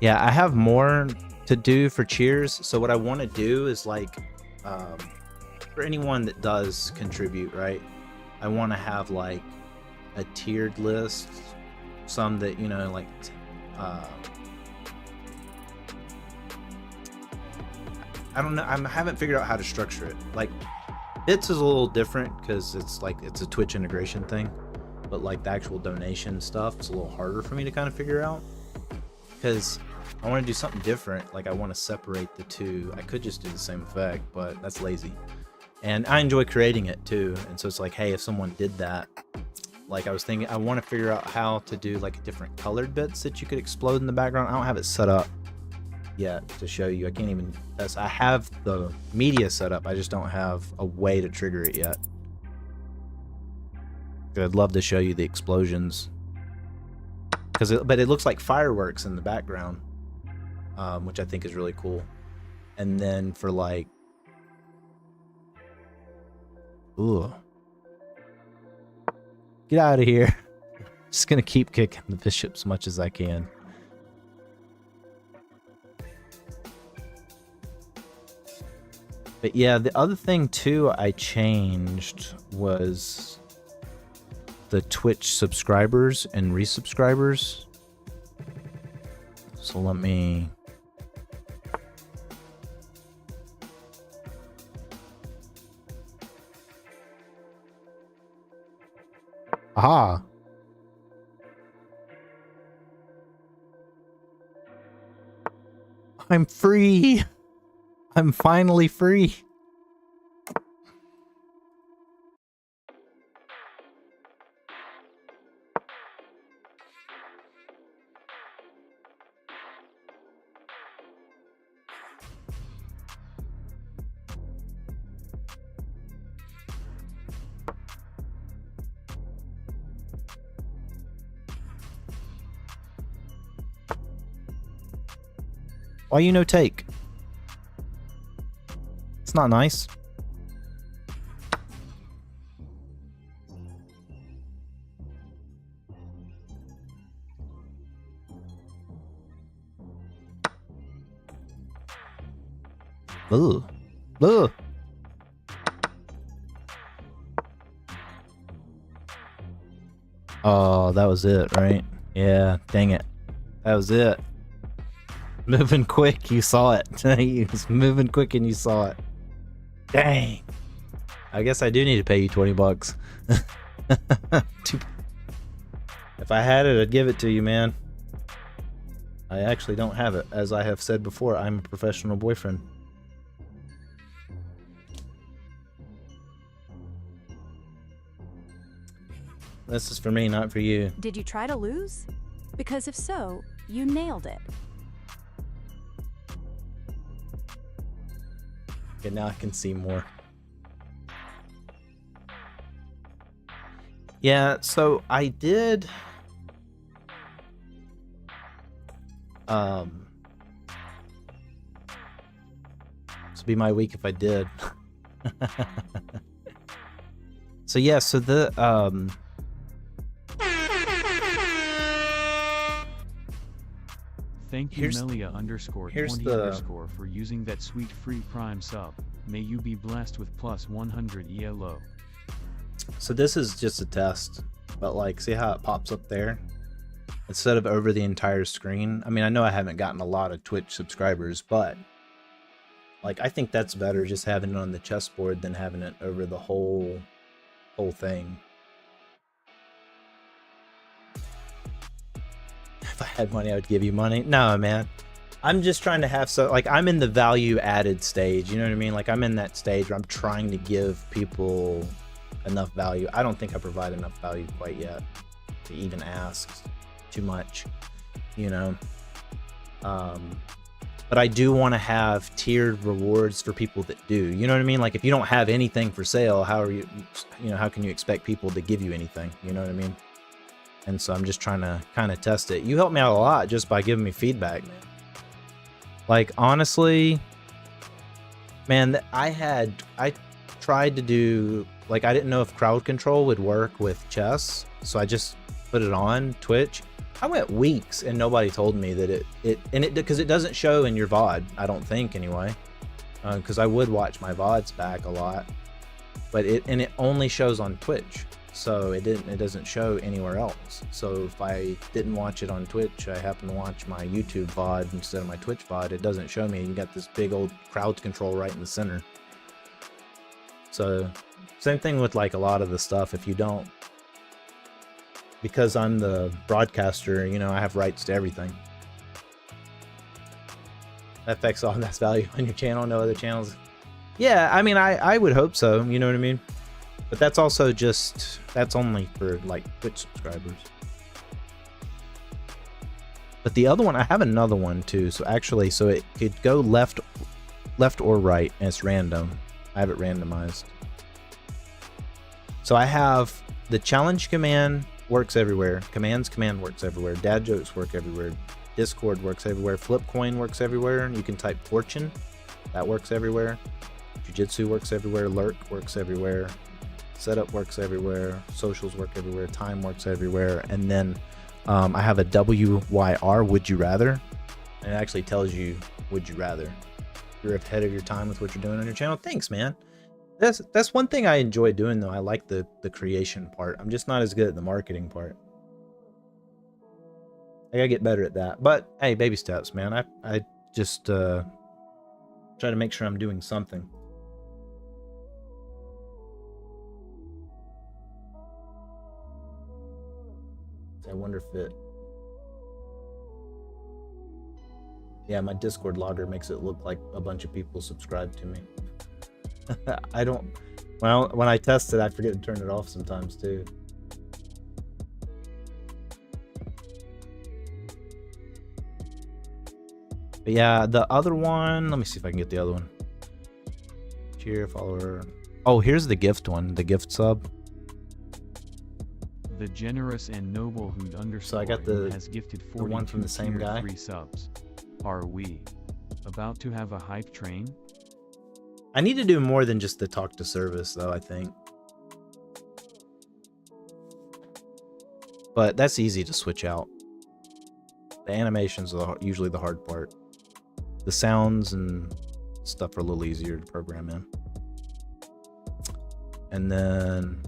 Yeah, I have more to do for cheers. So what I want to do is like, for anyone that does contribute, right? I want to have like a tiered list. Some that, you know, like, I don't know. I haven't figured out how to structure it. Like, bits is a little different because it's like it's a Twitch integration thing, but like the actual donation stuff is a little harder for me to kind of figure out because I want to do something different. Like I want to separate the two. I could just do the same effect, but that's lazy. And I enjoy creating it too. And so it's like, hey, if someone did that, like I was thinking, I want to figure out how to do like different colored bits that you could explode in the background. I don't have it set up yet to show you. I can't even, I have the media set up. I just don't have a way to trigger it yet. I'd love to show you the explosions but it looks like fireworks in the background, which I think is really cool. And then for like, ooh, get out of here. Just gonna keep kicking the bishop as much as I can. But yeah, the other thing too I changed was the Twitch subscribers and resubscribers. So let me... Aha! I'm free! I'm finally free! Why you no take? It's not nice. Ugh. Ugh. Oh, that was it, right? Yeah, dang it. That was it. Moving quick, you saw it. He was moving quick and you saw it. Dang. I guess I do need to pay you $20. If I had it, I'd give it to you, man. I actually don't have it. As I have said before, I'm a professional boyfriend. This is for me, not for you. Did you try to lose? Because if so, you nailed it. Okay, now I can see more. Yeah, so I did... This would be my week if I did. So yeah, so the... Thank you, Melia _20 _ for using that sweet free Prime sub. May you be blessed with plus 100 ELO. So this is just a test, but like, see how it pops up there? Instead of over the entire screen. I mean, I know I haven't gotten a lot of Twitch subscribers, but like, I think that's better just having it on the chessboard than having it over the whole thing. If I had money, I would give you money. No, man. I'm just trying to have like I'm in the value added stage, you know what I mean? Like I'm in that stage where I'm trying to give people enough value. I don't think I provide enough value quite yet to even ask too much, you know. But I do want to have tiered rewards for people that do, you know what I mean? Like if you don't have anything for sale, how are you know, how can you expect people to give you anything, you know what I mean? And so I'm just trying to kind of test it. You helped me out a lot just by giving me feedback, man. Like honestly, man, I tried to do, like I didn't know if crowd control would work with chess, so I just put it on Twitch. I went weeks and nobody told me that because it doesn't show in your VOD, I don't think anyway, because I would watch my VODs back a lot, but it only shows on Twitch, so it doesn't show anywhere else. So if I didn't watch it on Twitch, I happen to watch my YouTube VOD instead of my Twitch VOD, it doesn't show me. You got this big old crowd control right in the center. So same thing with like a lot of the stuff. If you don't, because I'm the broadcaster, you know, I have rights to everything. That affects all that's value on your channel, no other channels. Yeah, I mean, I would hope so, you know what I mean? But that's also just, that's only for like Twitch subscribers. But the other one, I have another one too. So actually, so it could go left or right, and it's random. I have it randomized. So I have the challenge command works everywhere. Command works everywhere. Dad jokes work everywhere. Discord works everywhere. Flip coin works everywhere. You can type fortune. That works everywhere. Jiu-jitsu works everywhere. Lurk works everywhere. Setup works everywhere. Socials work everywhere. Time works everywhere. And then I have a WYR, would you rather? And it actually tells you, would you rather? You're ahead of your time with what you're doing on your channel. Thanks, man. That's one thing I enjoy doing though. I like the creation part. I'm just not as good at the marketing part. I gotta get better at that. But hey, baby steps, man. I just try to make sure I'm doing something. I wonder if it... Yeah, my Discord logger makes it look like a bunch of people subscribe to me. I don't... Well, when I test it, I forget to turn it off sometimes too. But yeah, the other one... Let me see if I can get the other one. Cheer, follower... Oh, here's the gift one. The gift sub. The generous and noble Hood underscore So I got the has gifted one from the same guy. 3 subs. Are we about to have a hype train? I need to do more than just the talk to service though, I think. But that's easy to switch out. The animations are usually the hard part. The sounds and stuff are a little easier to program in. And then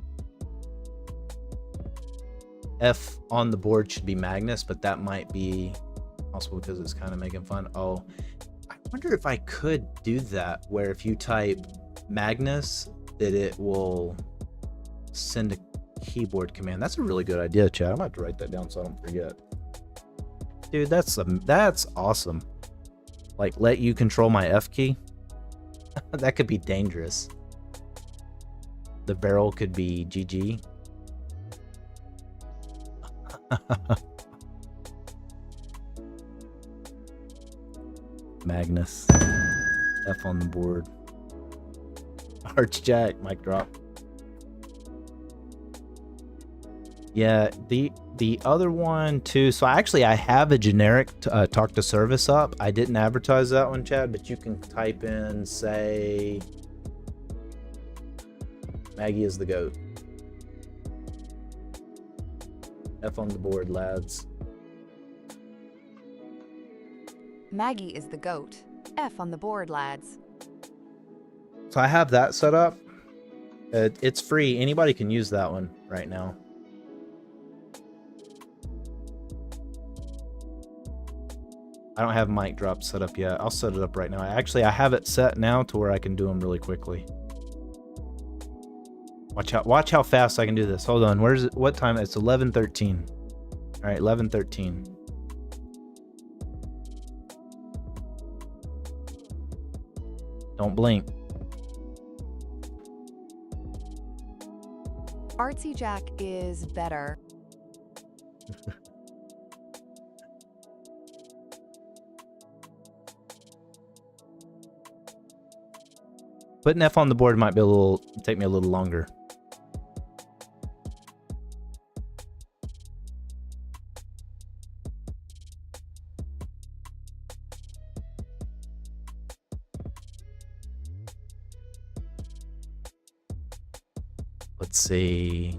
F on the board should be Magnus, but that might be possible because it's kind of making fun. Oh, I wonder if I could do that where if you type Magnus that it will send a keyboard command. That's a really good idea, chat. I might have to write that down so I don't forget. Dude, that's awesome. Like let you control my F key. That could be dangerous. The barrel could be GG. Magnus. F on the board. Arch Jack, mic drop. Yeah, the other one too. So I have a generic talk to service up. I didn't advertise that one, Chad, but you can type in, say, Maggie is the goat. F on the board, lads. Maggie is the goat. F on the board, lads. So I have that set up. It's free. Anybody can use that one right now. I don't have mic drop set up yet. I'll set it up right now. I have it set now to where I can do them really quickly. Watch how fast I can do this. Hold on. Where's it? What time? It's 11:13. All right, 11:13. Don't blink. Artsy Jack is better. Putting F on the board might be take me a little longer. Let's see.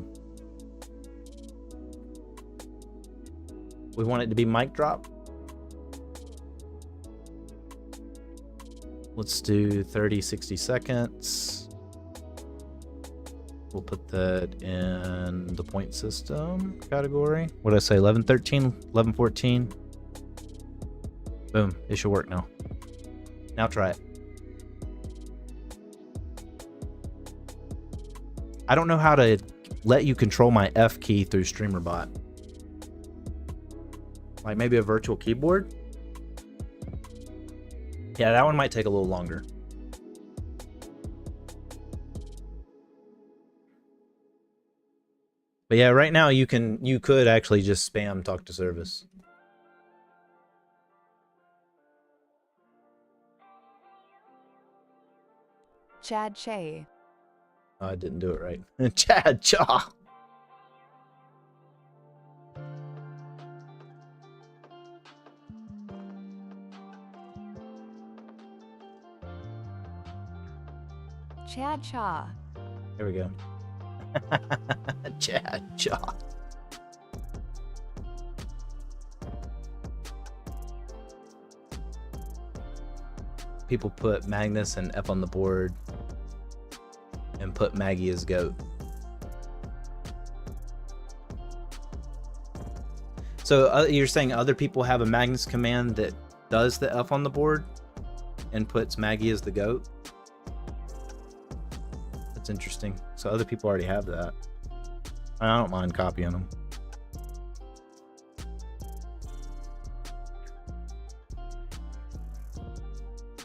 We want it to be mic drop. Let's do 30, 60 seconds. We'll put that in the point system category. What did I say? 11, 13, 11, 14. Boom. It should work now. Now try it. I don't know how to let you control my F key through StreamerBot. Like maybe a virtual keyboard? Yeah, that one might take a little longer. But yeah, right now you could actually just spam talk to service. Chad Che. Oh, I didn't do it right. Chad Chaw. Chad Chaw. There we go. Chad Chaw. People put Magnus and F on the board and put Maggie as GOAT. So you're saying other people have a Magnus command that does the F on the board and puts Maggie as the GOAT? That's interesting. So other people already have that. I don't mind copying them.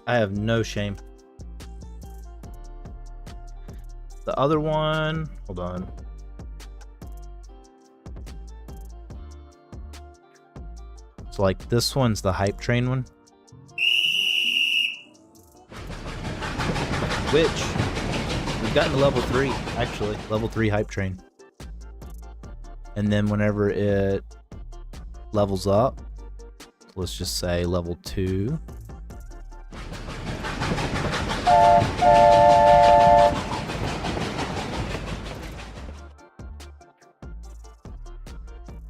I have no shame. The other one, hold on. So like this one's the hype train one. Which we've gotten to level 3, actually. Level 3 hype train. And then whenever it levels up, let's just say level 2.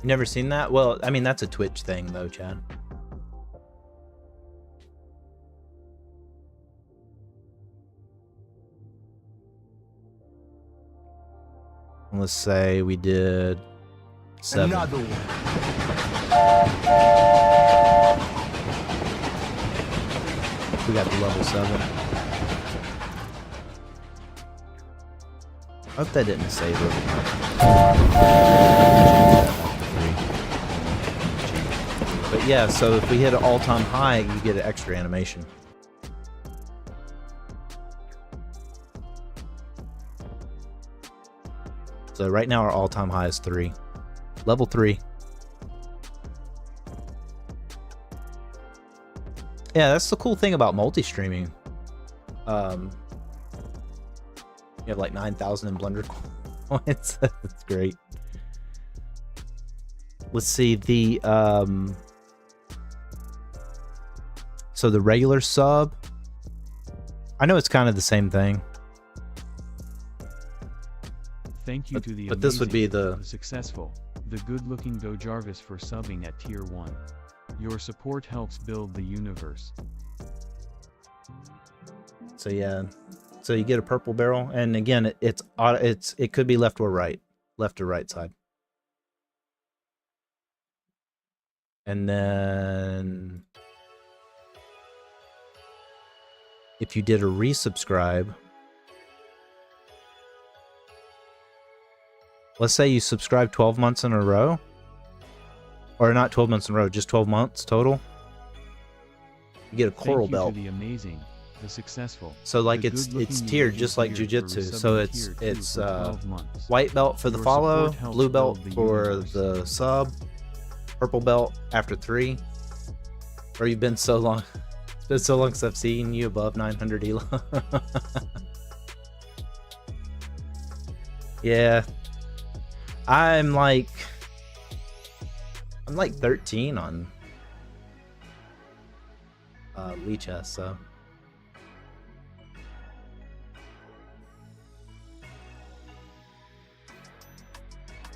You never seen that? Well, I mean, that's a Twitch thing, though, Chad. And let's say we did 7. Another one. We got to level 7. I hope that didn't save it. But yeah, so if we hit an all-time high, you get an extra animation. So right now our all-time high is 3. Level 3. Yeah, that's the cool thing about multi-streaming. You have like 9,000 in Blunder coins. That's great. Let's see, the so the regular sub, I know it's kind of the same thing. Thank you to the but this would be the successful, the good-looking Go Jarvis for subbing at tier 1. Your support helps build the universe. So yeah, so you get a purple barrel, and again, it could be left or right side. And then if you did a resubscribe, let's say you subscribe 12 months in a row, or not 12 months in a row, just 12 months total, you get a coral belt. Thank you to the amazing, The successful. So like The it's good-looking tiered just like Asian beard for jujitsu. So resubbing it's tier 2 for 12 months. white belt for the Your follow, support helps blue belt build the for universe. the sub, purple belt after 3. Or you've been so long. It's been so long since I've seen you above 900 elo. Yeah. I'm like 13 on Lichess, so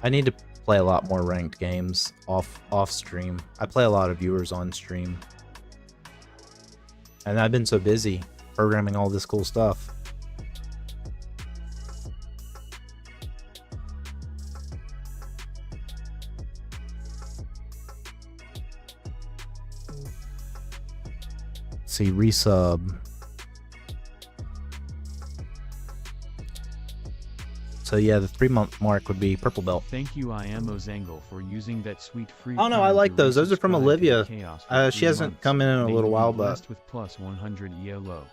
I need to play a lot more ranked games off stream. I play a lot of viewers on stream. And I've been so busy programming all this cool stuff. Let's see, resub. So yeah, the 3-month mark would be purple belt. Thank you, I am Ozangle, for using that sweet free. Oh no, I coin like to those. Those are from resubscribe to Olivia. Chaos for She 3 hasn't months. come in a May little you be while, but blessed with plus 100 ELO.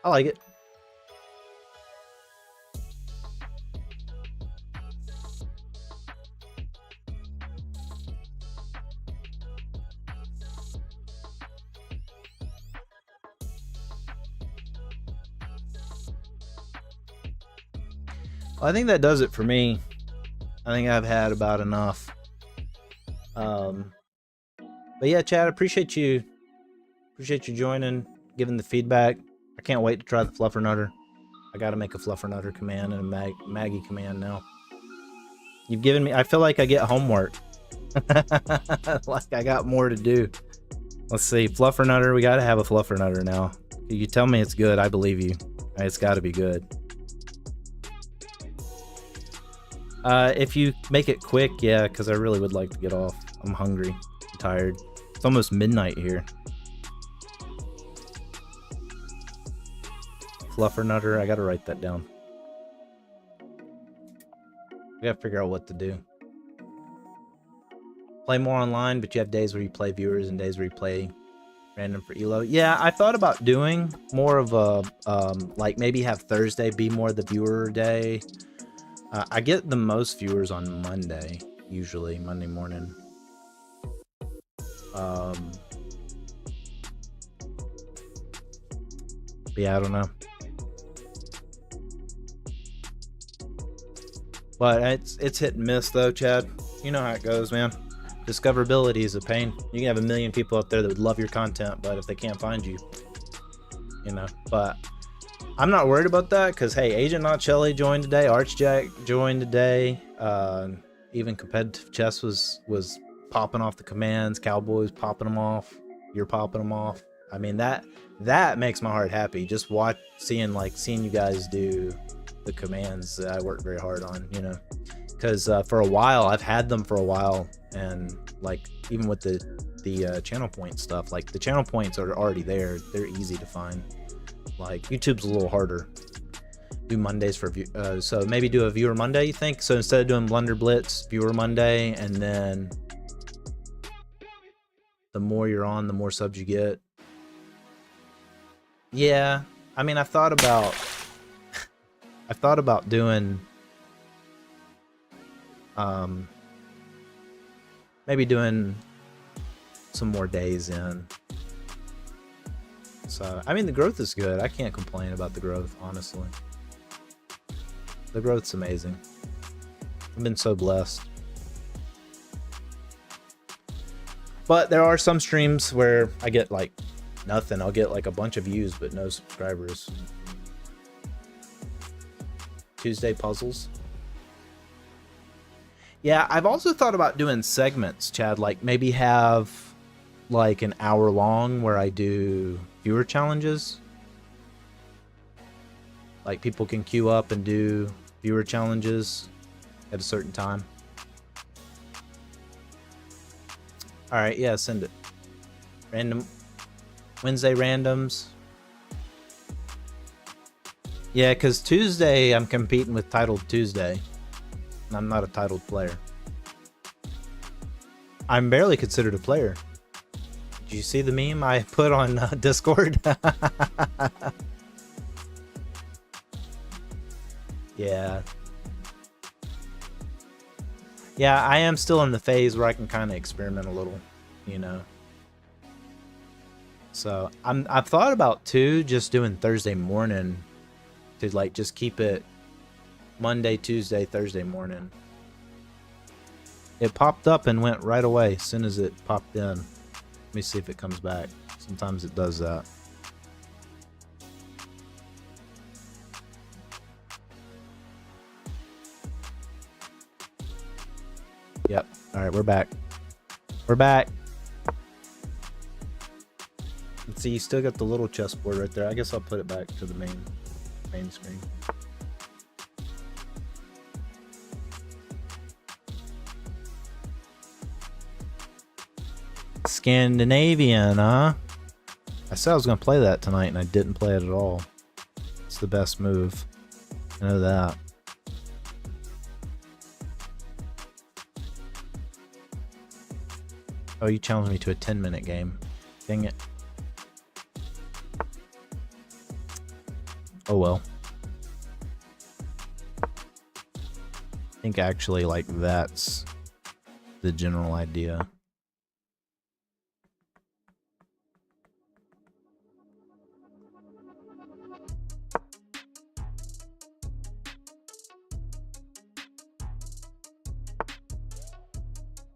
I like it. Well, I think that does it for me. I think I've had about enough. But yeah, Chad, appreciate you joining, giving the feedback. I can't wait to try the Fluffernutter. I gotta make a Fluffernutter command and a Maggie command now. You've given me, I feel like I get homework. Like I got more to do. Let's see, Fluffernutter, we gotta have a Fluffernutter now. You tell me it's good, I believe you. It's gotta be good. If you make it quick, yeah, because I really would like to get off. I'm hungry. I'm tired. It's almost midnight here. Fluffernutter, I gotta write that down. I gotta figure out what to do. Play more online, but you have days where you play viewers and days where you play random for elo. Yeah, I thought about doing more of a, like maybe have Thursday be more the viewer day. I get the most viewers on Monday, usually Monday morning. But yeah, I don't know. But it's hit and miss though, Chad. You know how it goes, man. Discoverability is a pain. You can have a million people out there that would love your content, but if they can't find you, you know. But I'm not worried about that because hey, Agent Not Shelly joined today, Archjack joined today. Even competitive chess was popping off the commands. Cowboys popping them off. You're popping them off. I mean that makes my heart happy. Just seeing you guys do the commands that I worked very hard on, you know, because for a while I've had them for a while, and like even with the channel point stuff, like the channel points are already there. They're easy to find. Like YouTube's a little harder. Do Mondays for so maybe do a viewer Monday, you think? So instead of doing Blunder Blitz, viewer Monday, and then the more you're on, the more subs you get. Yeah, I mean, I've thought about doing maybe doing some more days in. So I mean, the growth is good. I can't complain about the growth, honestly. The growth's amazing. I've been so blessed. But there are some streams where I get like nothing. I'll get like a bunch of views but no subscribers. Tuesday puzzles. Yeah, I've also thought about doing segments, Chad, like maybe have like an hour long where I do viewer challenges. Like people can queue up and do viewer challenges at a certain time. All right, yeah, send it. Random Wednesday randoms. Yeah, because Tuesday I'm competing with Titled Tuesday. And I'm not a titled player. I'm barely considered a player. Did you see the meme I put on Discord? Yeah. Yeah, I am still in the phase where I can kind of experiment a little, you know. So I've thought about too, just doing Thursday morning to like just keep it Monday, Tuesday, Thursday morning. It popped up and went right away as soon as it popped in. Let me see if it comes back. Sometimes it does that. Yep. All right, we're back. We're back. Let's see, you still got the little chessboard right there. I guess I'll put it back to the main screen. Scandinavian, huh? I said I was going to play that tonight, and I didn't play it at all. It's the best move. I know that. Oh, you challenged me to a 10-minute game. Dang it. Oh well. I think actually, like, that's the general idea.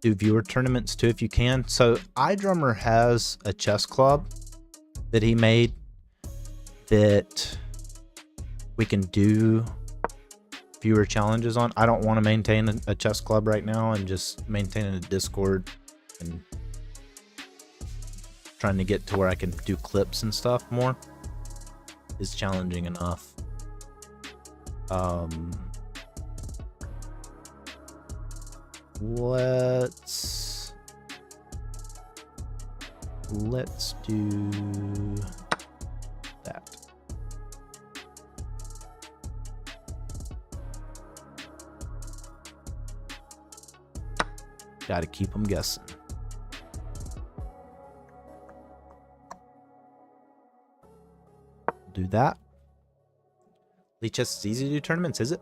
Do viewer tournaments too if you can. So iDrummer has a chess club that he made that we can do viewer challenges on. I don't want to maintain a chess club right now. I'm just maintaining a Discord and trying to get to where I can do clips and stuff more is challenging enough. Let's do that. Gotta keep them guessing. Do that. League chess is easy to do tournaments, is it?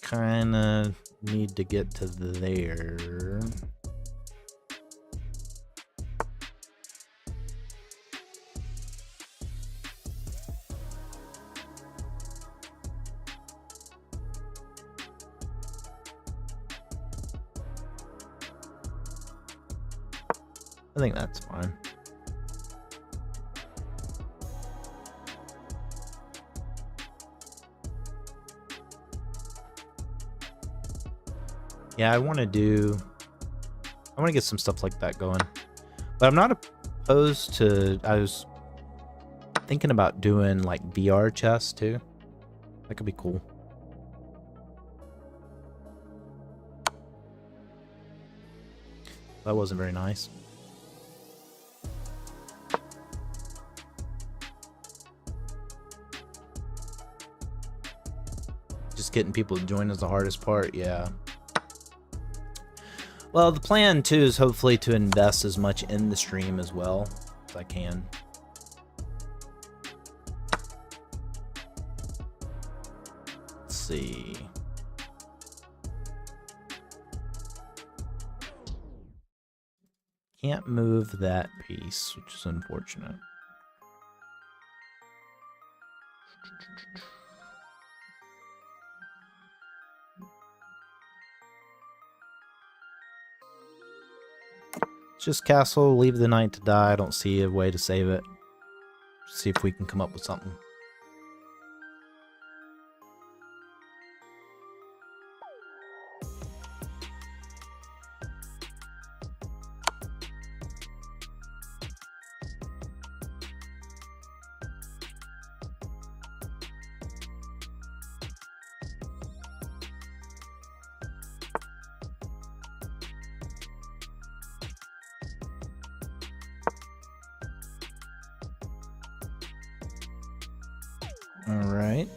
Kinda need to get to there. I think that's fine. Yeah, I want to get some stuff like that going. But I'm not opposed to, I was thinking about doing like VR chess too. That could be cool. That wasn't very nice. Just getting people to join is the hardest part, yeah. Well, the plan too is hopefully to invest as much in the stream as well as I can. Let's see. Can't move that piece, which is unfortunate. Just castle, leave the knight to die. I don't see a way to save it. See if we can come up with something. All right.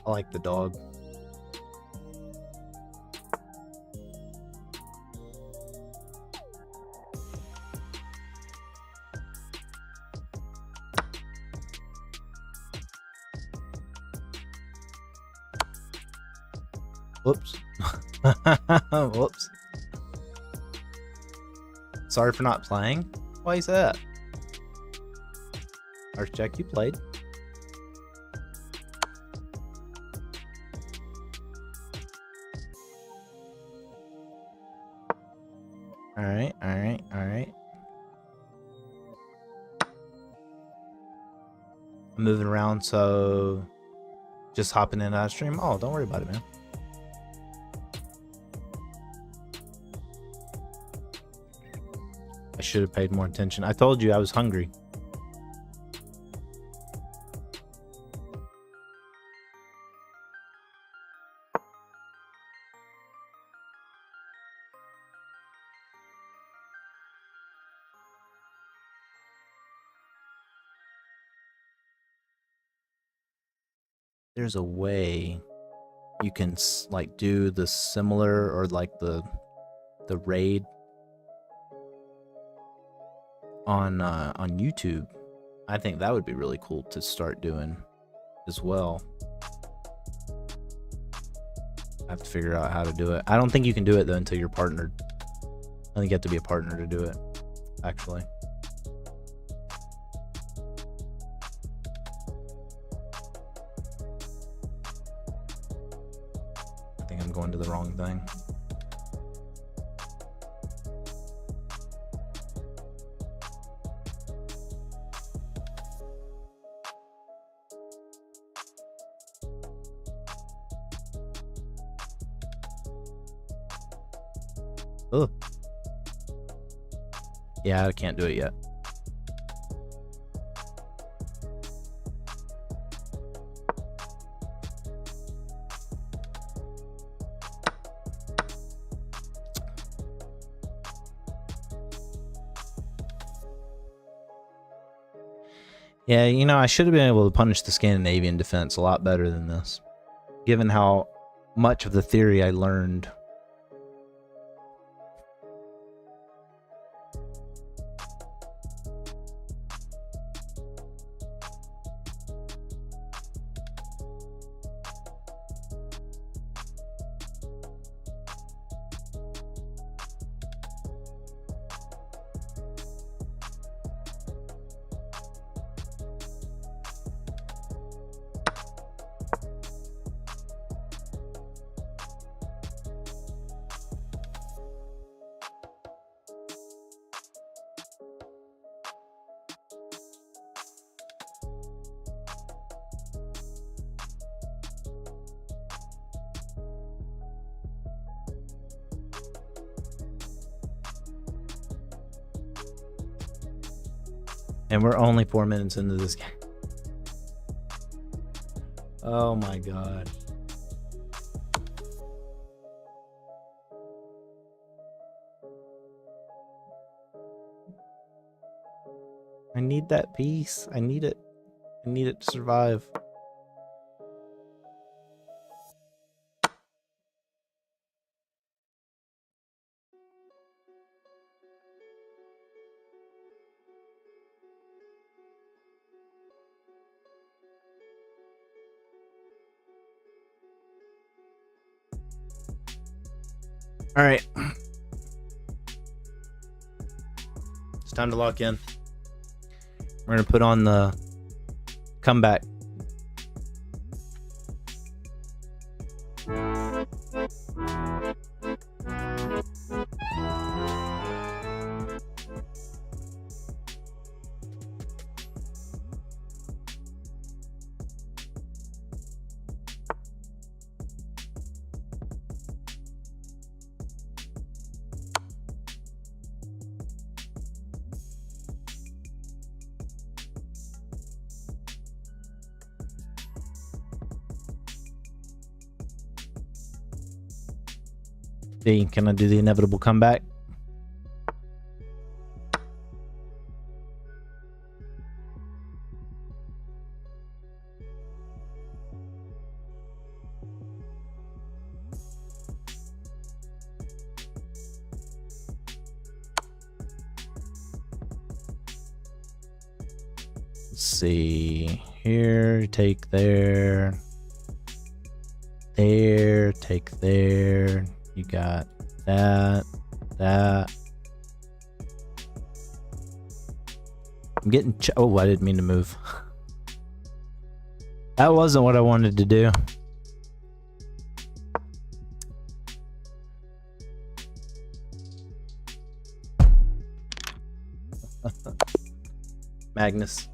I like the dog. Whoops. Whoops. Sorry for not playing. Why is that? Archjack, you played. Alright, alright, alright. I'm moving around, so just hopping in and out of stream. Oh, don't worry about it, man. I should have paid more attention. I told you I was hungry. There's a way you can like do the similar or like the raid on YouTube. I think that would be really cool to start doing as well. I have to figure out how to do it. I don't think you can do it though until you're partnered. I think you have to be a partner to do it, actually. I think I'm going to the wrong thing. Oh. Yeah, I can't do it yet. Yeah, you know, I should have been able to punish the Scandinavian defense a lot better than this, given how much of the theory I learned. And we're only 4 minutes into this game. Oh my god. I need that piece. I need it. I need it to survive. All right. It's time to lock in. We're going to put on the comeback. See, can I do the inevitable comeback? Let's see. Here, take there. There, take there. You got that, that. I'm getting oh, I didn't mean to move. That wasn't what I wanted to do. Magnus.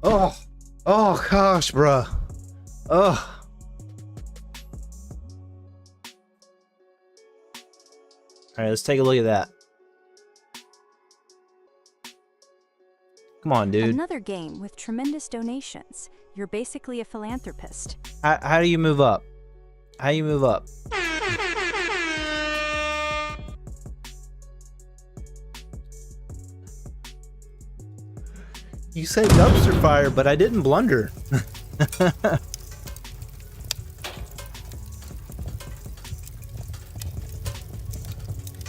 Oh, oh gosh, bruh. Oh. All right, let's take a look at that. Come on, dude. Another game with tremendous donations. You're basically a philanthropist. How do you move up? How do you move up? You say dumpster fire, but I didn't blunder.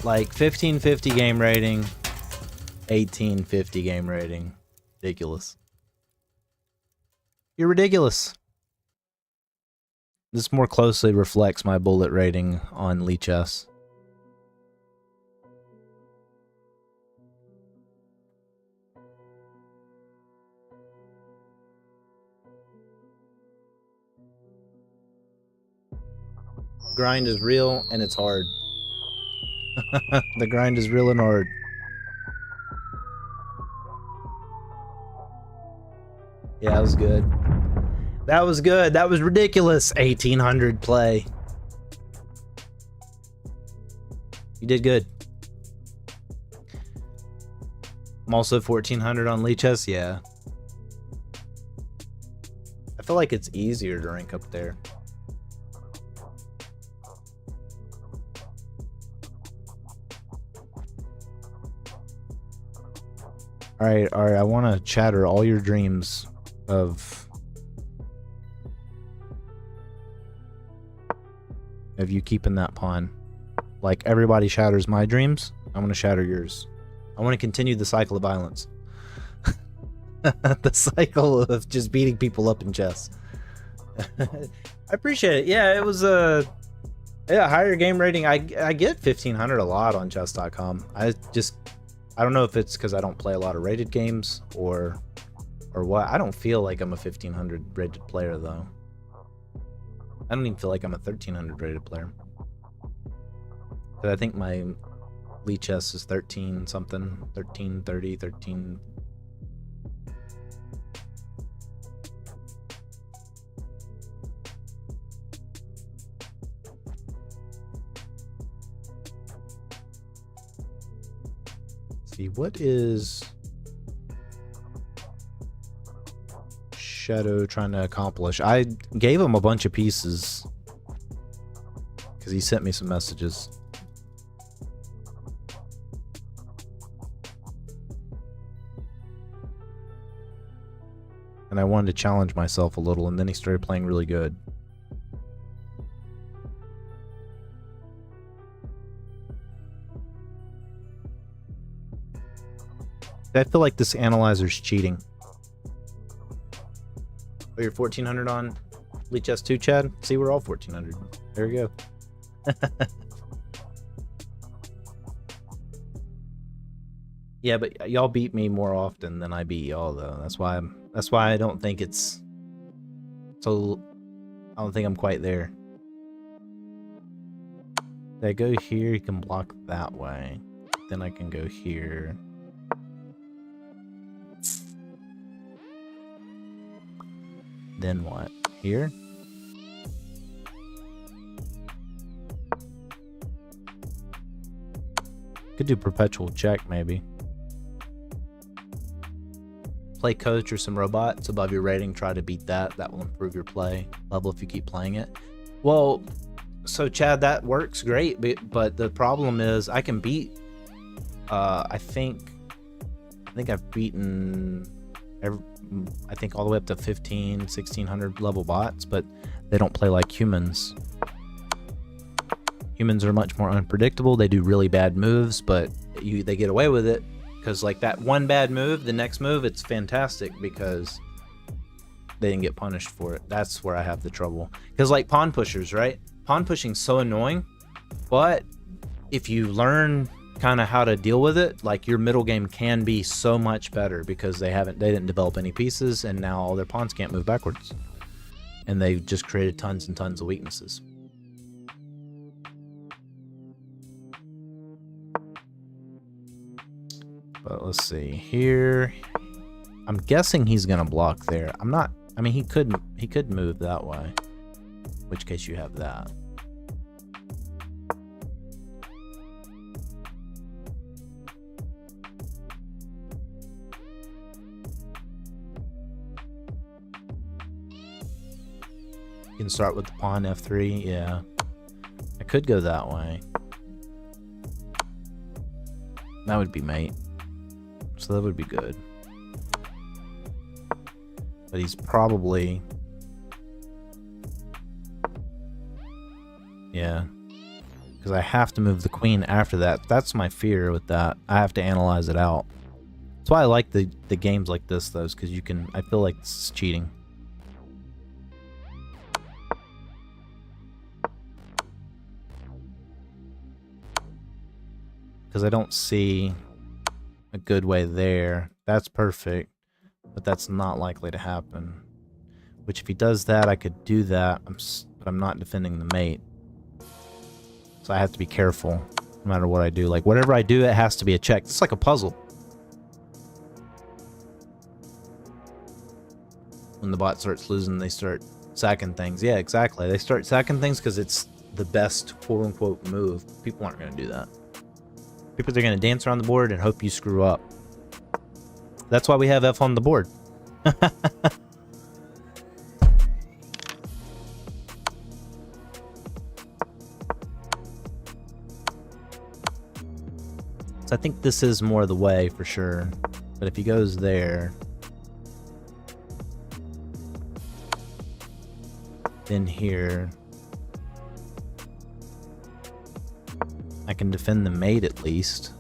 Like 1550 game rating, 1850 game rating. Ridiculous. You're ridiculous. This more closely reflects my bullet rating on Lichess. Grind is real and it's hard. The grind is real and hard. Yeah, that was good. That was good. That was ridiculous. 1800 play. You did good. I'm also 1400 on Lichess. Yeah. I feel like it's easier to rank up there. All right, I want to chatter all your dreams of you keeping that pawn. Like everybody shatters my dreams, I'm going to shatter yours. I want to continue the cycle of violence. The cycle of just beating people up in chess. I appreciate it. Yeah, it was a higher game rating. I get 1500 a lot on chess.com. I don't know if it's because I don't play a lot of rated games or what. I don't feel like I'm a 1500 rated player though. I don't even feel like I'm a 1300 rated player. But I think my Lichess is 13 something, 1330, 13. See, what is Shadow trying to accomplish? I gave him a bunch of pieces because he sent me some messages. And I wanted to challenge myself a little, and then he started playing really good. I feel like this analyzer's cheating. Oh, you're 1400 on Lichess 2, Chad? See, we're all 1400. There we go. Yeah, but y'all beat me more often than I beat y'all, though. That's why I don't think it's so. I don't think I'm quite there. If I go here, you can block that way. Then I can go here. Then what? Here? Could do perpetual check, maybe. play coach or some robots above your rating. Try to beat that. That will improve your play level if you keep playing it. Well, so Chad, that works great, but the problem is I can beat. I think I've beaten. I think all the way up to 1600 level bots, but they don't play like humans. Humans are much more unpredictable. They do really bad moves, but they get away with it because like that one bad move, the next move, it's fantastic because they didn't get punished for it. That's where I have the trouble. Because like pawn pushers, right? Pawn pushing's so annoying, but if you learn kind of how to deal with it, like your middle game can be so much better because they didn't develop any pieces, and now all their pawns can't move backwards, and they've just created tons and tons of weaknesses. But let's see here. I'm guessing he's gonna block there. I'm not. I mean, he could move that way, in which case you have that. You can start with the pawn f3. Yeah, I could go that way. That would be mate. So that would be good. But he's probably... Yeah. Because I have to move the queen after that. That's my fear with that. I have to analyze it out. That's why I like the games like this, though, because you can... I feel like this is cheating. Because I don't see a good way there. That's perfect, but that's not likely to happen. Which if he does that, I could do that, but I'm not defending the mate. So I have to be careful no matter what I do. Like whatever I do, it has to be a check. It's like a puzzle. When the bot starts losing, they start sacking things. Yeah, exactly. They start sacking things because it's the best quote-unquote move. People aren't going to do that. People are going to dance around the board and hope you screw up. That's why we have F on the board. So I think this is more the way for sure. But if he goes there, then here, I can defend the mate at least.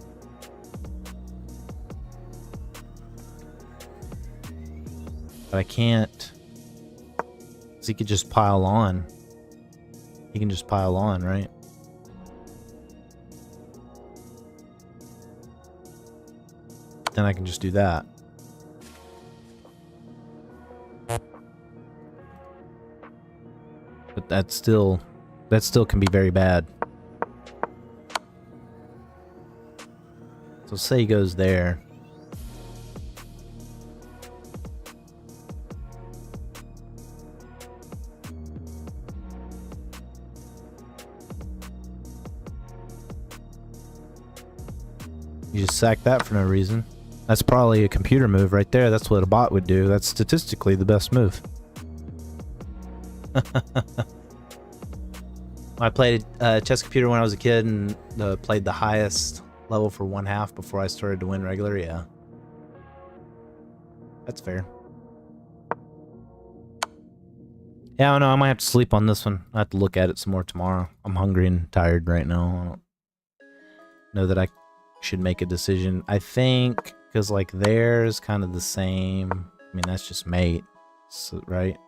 But I can't. So he could just pile on. He can just pile on, right? Then I can just do that. But that still can be very bad. So say he goes there. You just sack that for no reason. That's probably a computer move right there. That's what a bot would do. That's statistically the best move. I played chess computer when I was a kid and played the highest level for 1/2 before I started to win regular. Yeah, that's fair. Yeah, I don't know. I might have to sleep on this one. I have to look at it some more tomorrow. I'm hungry and tired right now. I don't know that I should make a decision. I think because like there's kind of the same. I mean, that's just mate, so, right?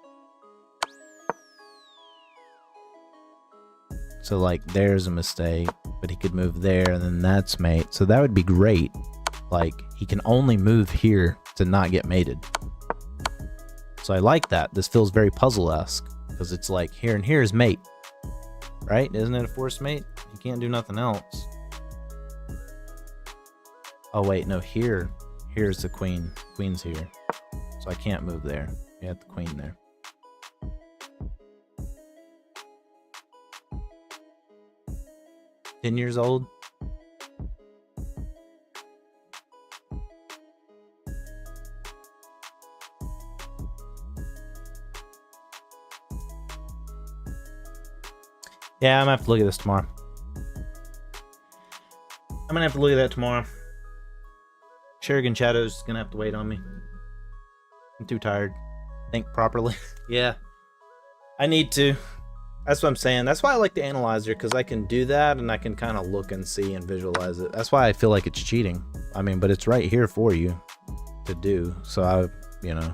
So like there's a mistake, but he could move there and then that's mate. So that would be great. Like he can only move here to not get mated. So I like that. This feels very puzzle-esque because it's like here and here is mate. Right? Isn't it a forced mate? You can't do nothing else. Oh wait, no, here's the queen. Queen's here. So I can't move there. You have the queen there. $10 years old. Yeah, I'm gonna have to look at this tomorrow. I'm gonna have to look at that tomorrow. Sherigan Shadow's gonna have to wait on me. I'm too tired. Think properly. Yeah. I need to. That's what I'm saying. That's why I like the analyzer, because I can do that and I can kind of look and see and visualize it. That's why I feel like it's cheating. I mean, but it's right here for you to do. So I, you know.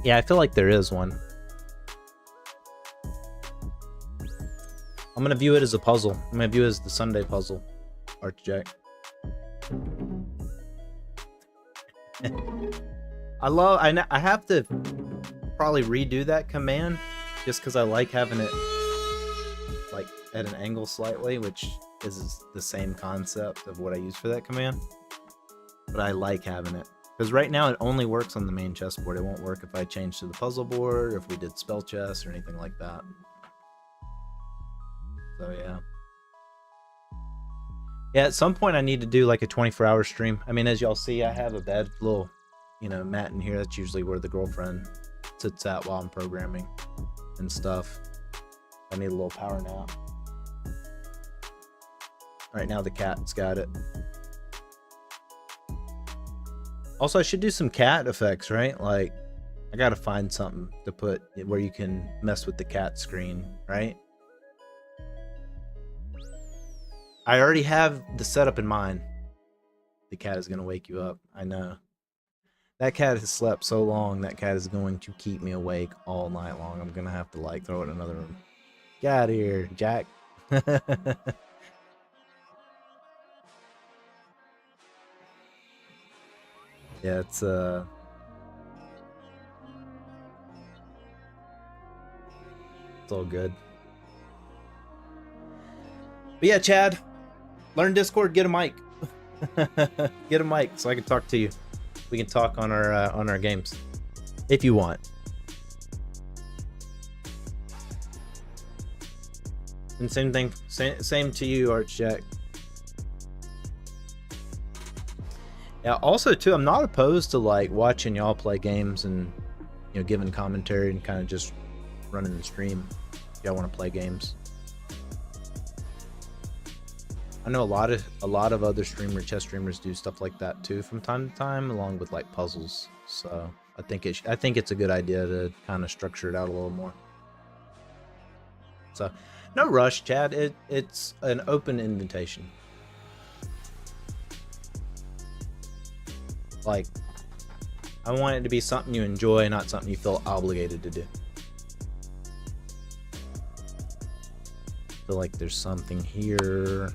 Yeah, I feel like there is one. I'm gonna view it as a puzzle. I'm gonna view it as the Sunday puzzle. Archjack. I have to probably redo that command just because I like having it like at an angle slightly, which is the same concept of what I use for that command. But I like having it. Because right now it only works on the main chessboard. It won't work if I change to the puzzle board or if we did spell chess or anything like that. So yeah. Yeah, at some point I need to do like a 24-hour stream. I mean, as y'all see, I have a bed, little, you know, mat in here. That's usually where the girlfriend sits at while I'm programming and stuff. I need a little power nap. Right now the cat's got it. Also, I should do some cat effects, right? Like, I gotta find something to put where you can mess with the cat screen, right? I already have the setup in mind. The cat is gonna wake you up. I know. That cat has slept so long, that cat is going to keep me awake all night long. I'm gonna have to, like, throw it in another room. Get out of here, Jack. Yeah, it's all good. But yeah, Chad, learn Discord, get a mic. Get a mic so I can talk to you. We can talk on our games if you want. And same thing, same to you, Archjack. Yeah, also too, I'm not opposed to like watching y'all play games and, you know, giving commentary and kind of just running the stream if y'all want to play games. I know a lot of other chess streamers do stuff like that too from time to time, along with like puzzles. So I think it's a good idea to kind of structure it out a little more. So no rush, Chad. It's an open invitation. Like, I want it to be something you enjoy, not something you feel obligated to do. Feel like there's something here.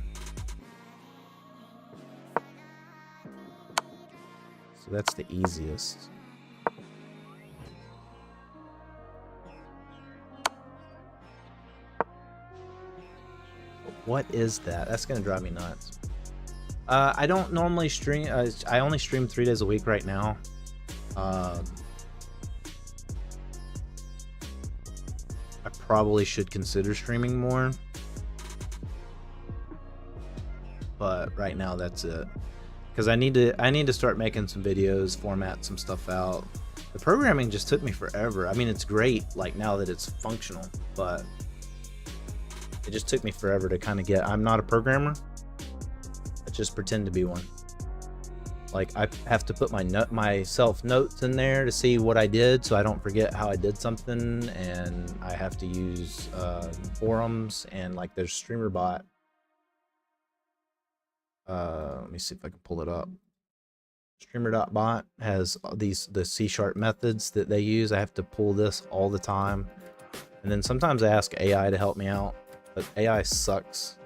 So that's the easiest. What is that? That's gonna drive me nuts. I don't normally stream. I only stream 3 days a week right now. I probably should consider streaming more, but right now that's it. Because I need to start making some videos, format some stuff out. The programming just took me forever. I mean, it's great like now that it's functional, but it just took me forever to kind of get. I'm not a programmer. Just pretend to be one. Like, I have to put myself notes in there to see what I did so I don't forget how I did something, and I have to use forums, and like there's StreamerBot. Let me see if I can pull it up. Streamer.bot has the C# methods that they use. I have to pull this all the time, and then sometimes I ask AI to help me out, but AI sucks.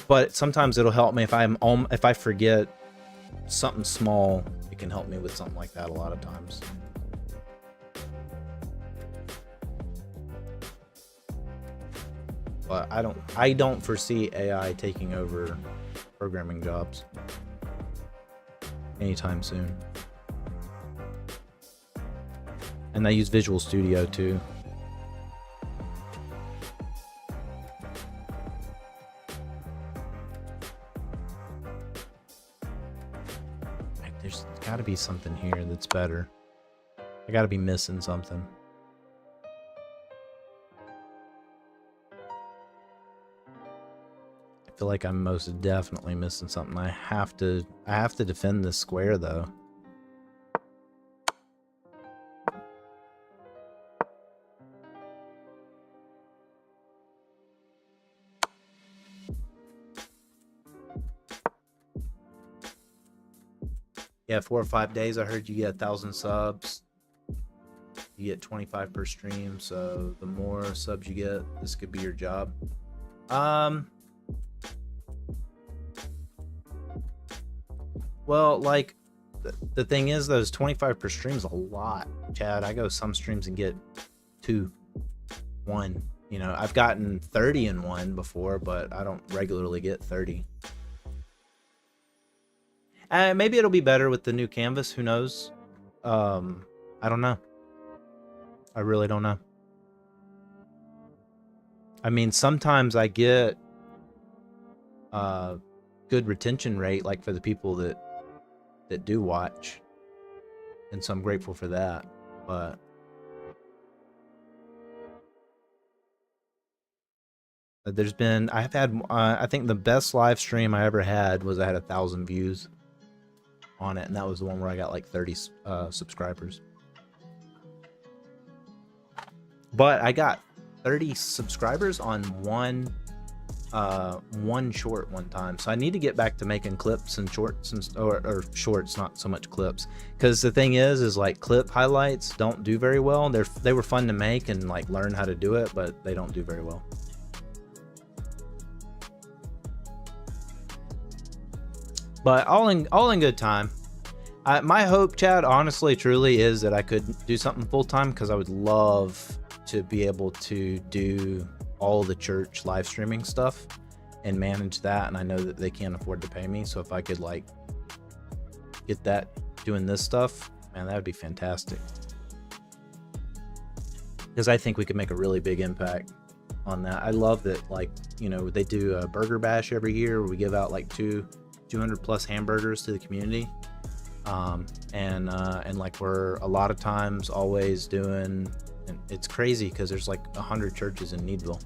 But sometimes it'll help me if I forget something small. It can help me with something like that a lot of times. But I don't foresee AI taking over programming jobs anytime soon. And I use Visual Studio too. something here that's better. I gotta be missing something. I feel like I'm most definitely missing something. I have to defend this square though. Yeah, 4 or 5 days. I heard you get 1,000 subs. You get 25 per stream. So the more subs you get, this could be your job. Well, like the thing is, those 25 per stream is a lot, Chad. I go some streams and get 2, 1. You know, I've gotten 30 in one before, but I don't regularly get 30. Maybe it'll be better with the new canvas. Who knows? I don't know. I really don't know. I mean, sometimes I get good retention rate, like for the people that do watch, and so I'm grateful for that. But there's been, I've had, I think the best live stream I ever had was I had 1,000 views on it, and that was the one where I got like 30 subscribers. But I got 30 subscribers on one short one time, so I need to get back to making clips and shorts, and or shorts, not so much clips, because the thing is like clip highlights don't do very well. They were fun to make and like learn how to do it, but they don't do very well. But all in good time. My hope, Chad, honestly, truly, is that I could do something full time, because I would love to be able to do all the church live streaming stuff and manage that. And I know that they can't afford to pay me, so if I could like get that doing this stuff, man, that would be fantastic. Because I think we could make a really big impact on that. I love that, like, you know, they do a burger bash every year where we give out like 200 plus hamburgers to the community. And like we're a lot of times always doing, and it's crazy because there's like 100 churches in Needville,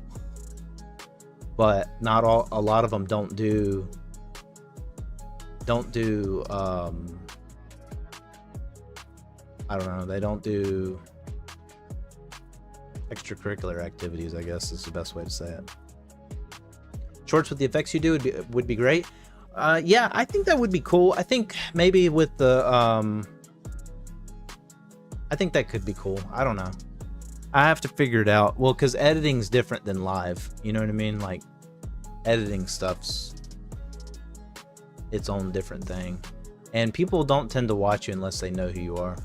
but not all, a lot of them don't do I don't know, they don't do extracurricular activities, I guess is the best way to say it. Shorts with the effects you do would be great. Yeah, I think that would be cool. I think maybe with the I think that could be cool. I don't know. I have to figure it out. Well, because editing's different than live. You know what I mean? Like, editing stuff's its own different thing. And people don't tend to watch you unless they know who you are.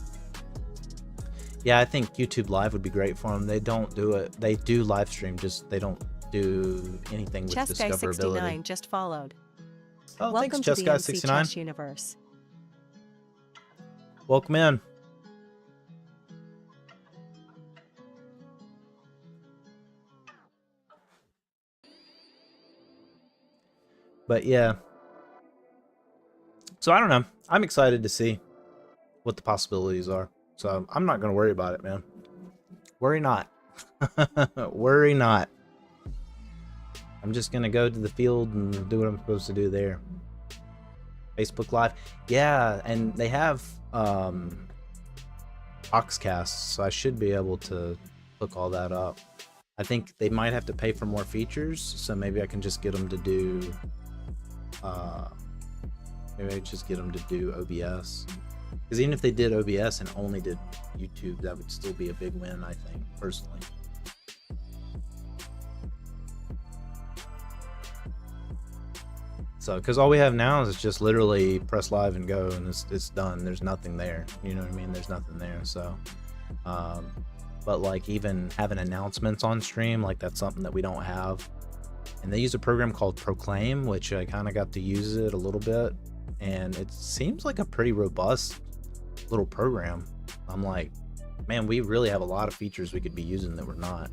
Yeah, I think YouTube Live would be great for them. They don't do it. They do live stream, just they don't do anything with Chess Guy discoverability. 69 just followed. Oh, Welcome thanks, to Chess the Guy MC 69. Chess universe. Welcome in. But yeah. So I don't know. I'm excited to see what the possibilities are. So I'm not going to worry about it, man. Worry not. Worry not. I'm just going to go to the field and do what I'm supposed to do there. Facebook Live. Yeah, and they have Oxcasts, so I should be able to hook all that up. I think they might have to pay for more features, so maybe I can just get them to do maybe I just get them to do OBS. Because even if they did OBS and only did YouTube, that would still be a big win, I think, personally. So, because all we have now is just literally press live and go, and it's done. There's nothing there. You know what I mean? There's nothing there. So, but like even having announcements on stream, like that's something that we don't have. And they use a program called Proclaim, which I kind of got to use it a little bit, and it seems like a pretty robust little program. I'm like, man, we really have a lot of features we could be using that we're not.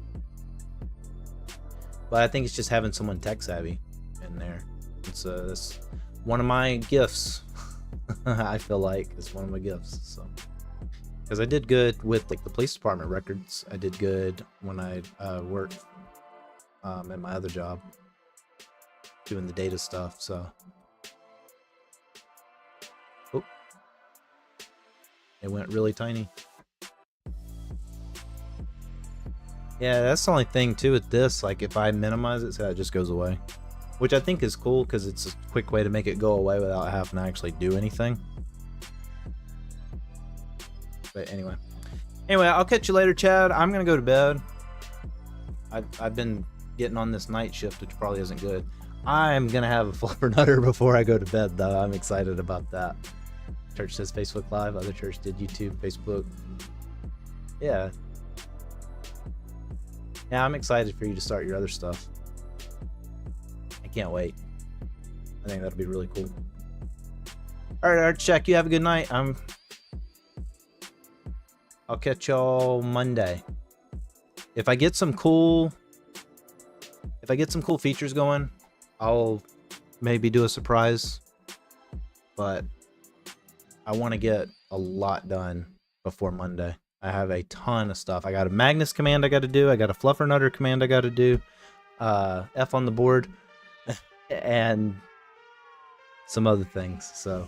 But I think it's just having someone tech savvy in there. It's one of my gifts. I feel like is one of my gifts. So, because I did good with like the police department records, I did good when I worked at my other job doing the data stuff. So, oh, it went really tiny. Yeah, that's the only thing too with this. Like if I minimize it, so it just goes away. Which I think is cool because it's a quick way to make it go away without having to actually do anything. But anyway, I'll catch you later, Chad. I'm gonna go to bed. I've been getting on this night shift, which probably isn't good. I'm gonna have a fluffernutter before I go to bed, though. I'm excited about that. Church says Facebook Live. Other church did YouTube, Facebook. Yeah. Yeah, I'm excited for you to start your other stuff. I can't wait. I think that'll be really cool. Alright, Artcheck, you have a good night. I'll catch y'all Monday. If I get some cool features going, I'll maybe do a surprise. But I want to get a lot done before Monday. I have a ton of stuff. I got a Magnus command I got to do. I got a Fluffernutter command I got to do. F on the board. And some other things. So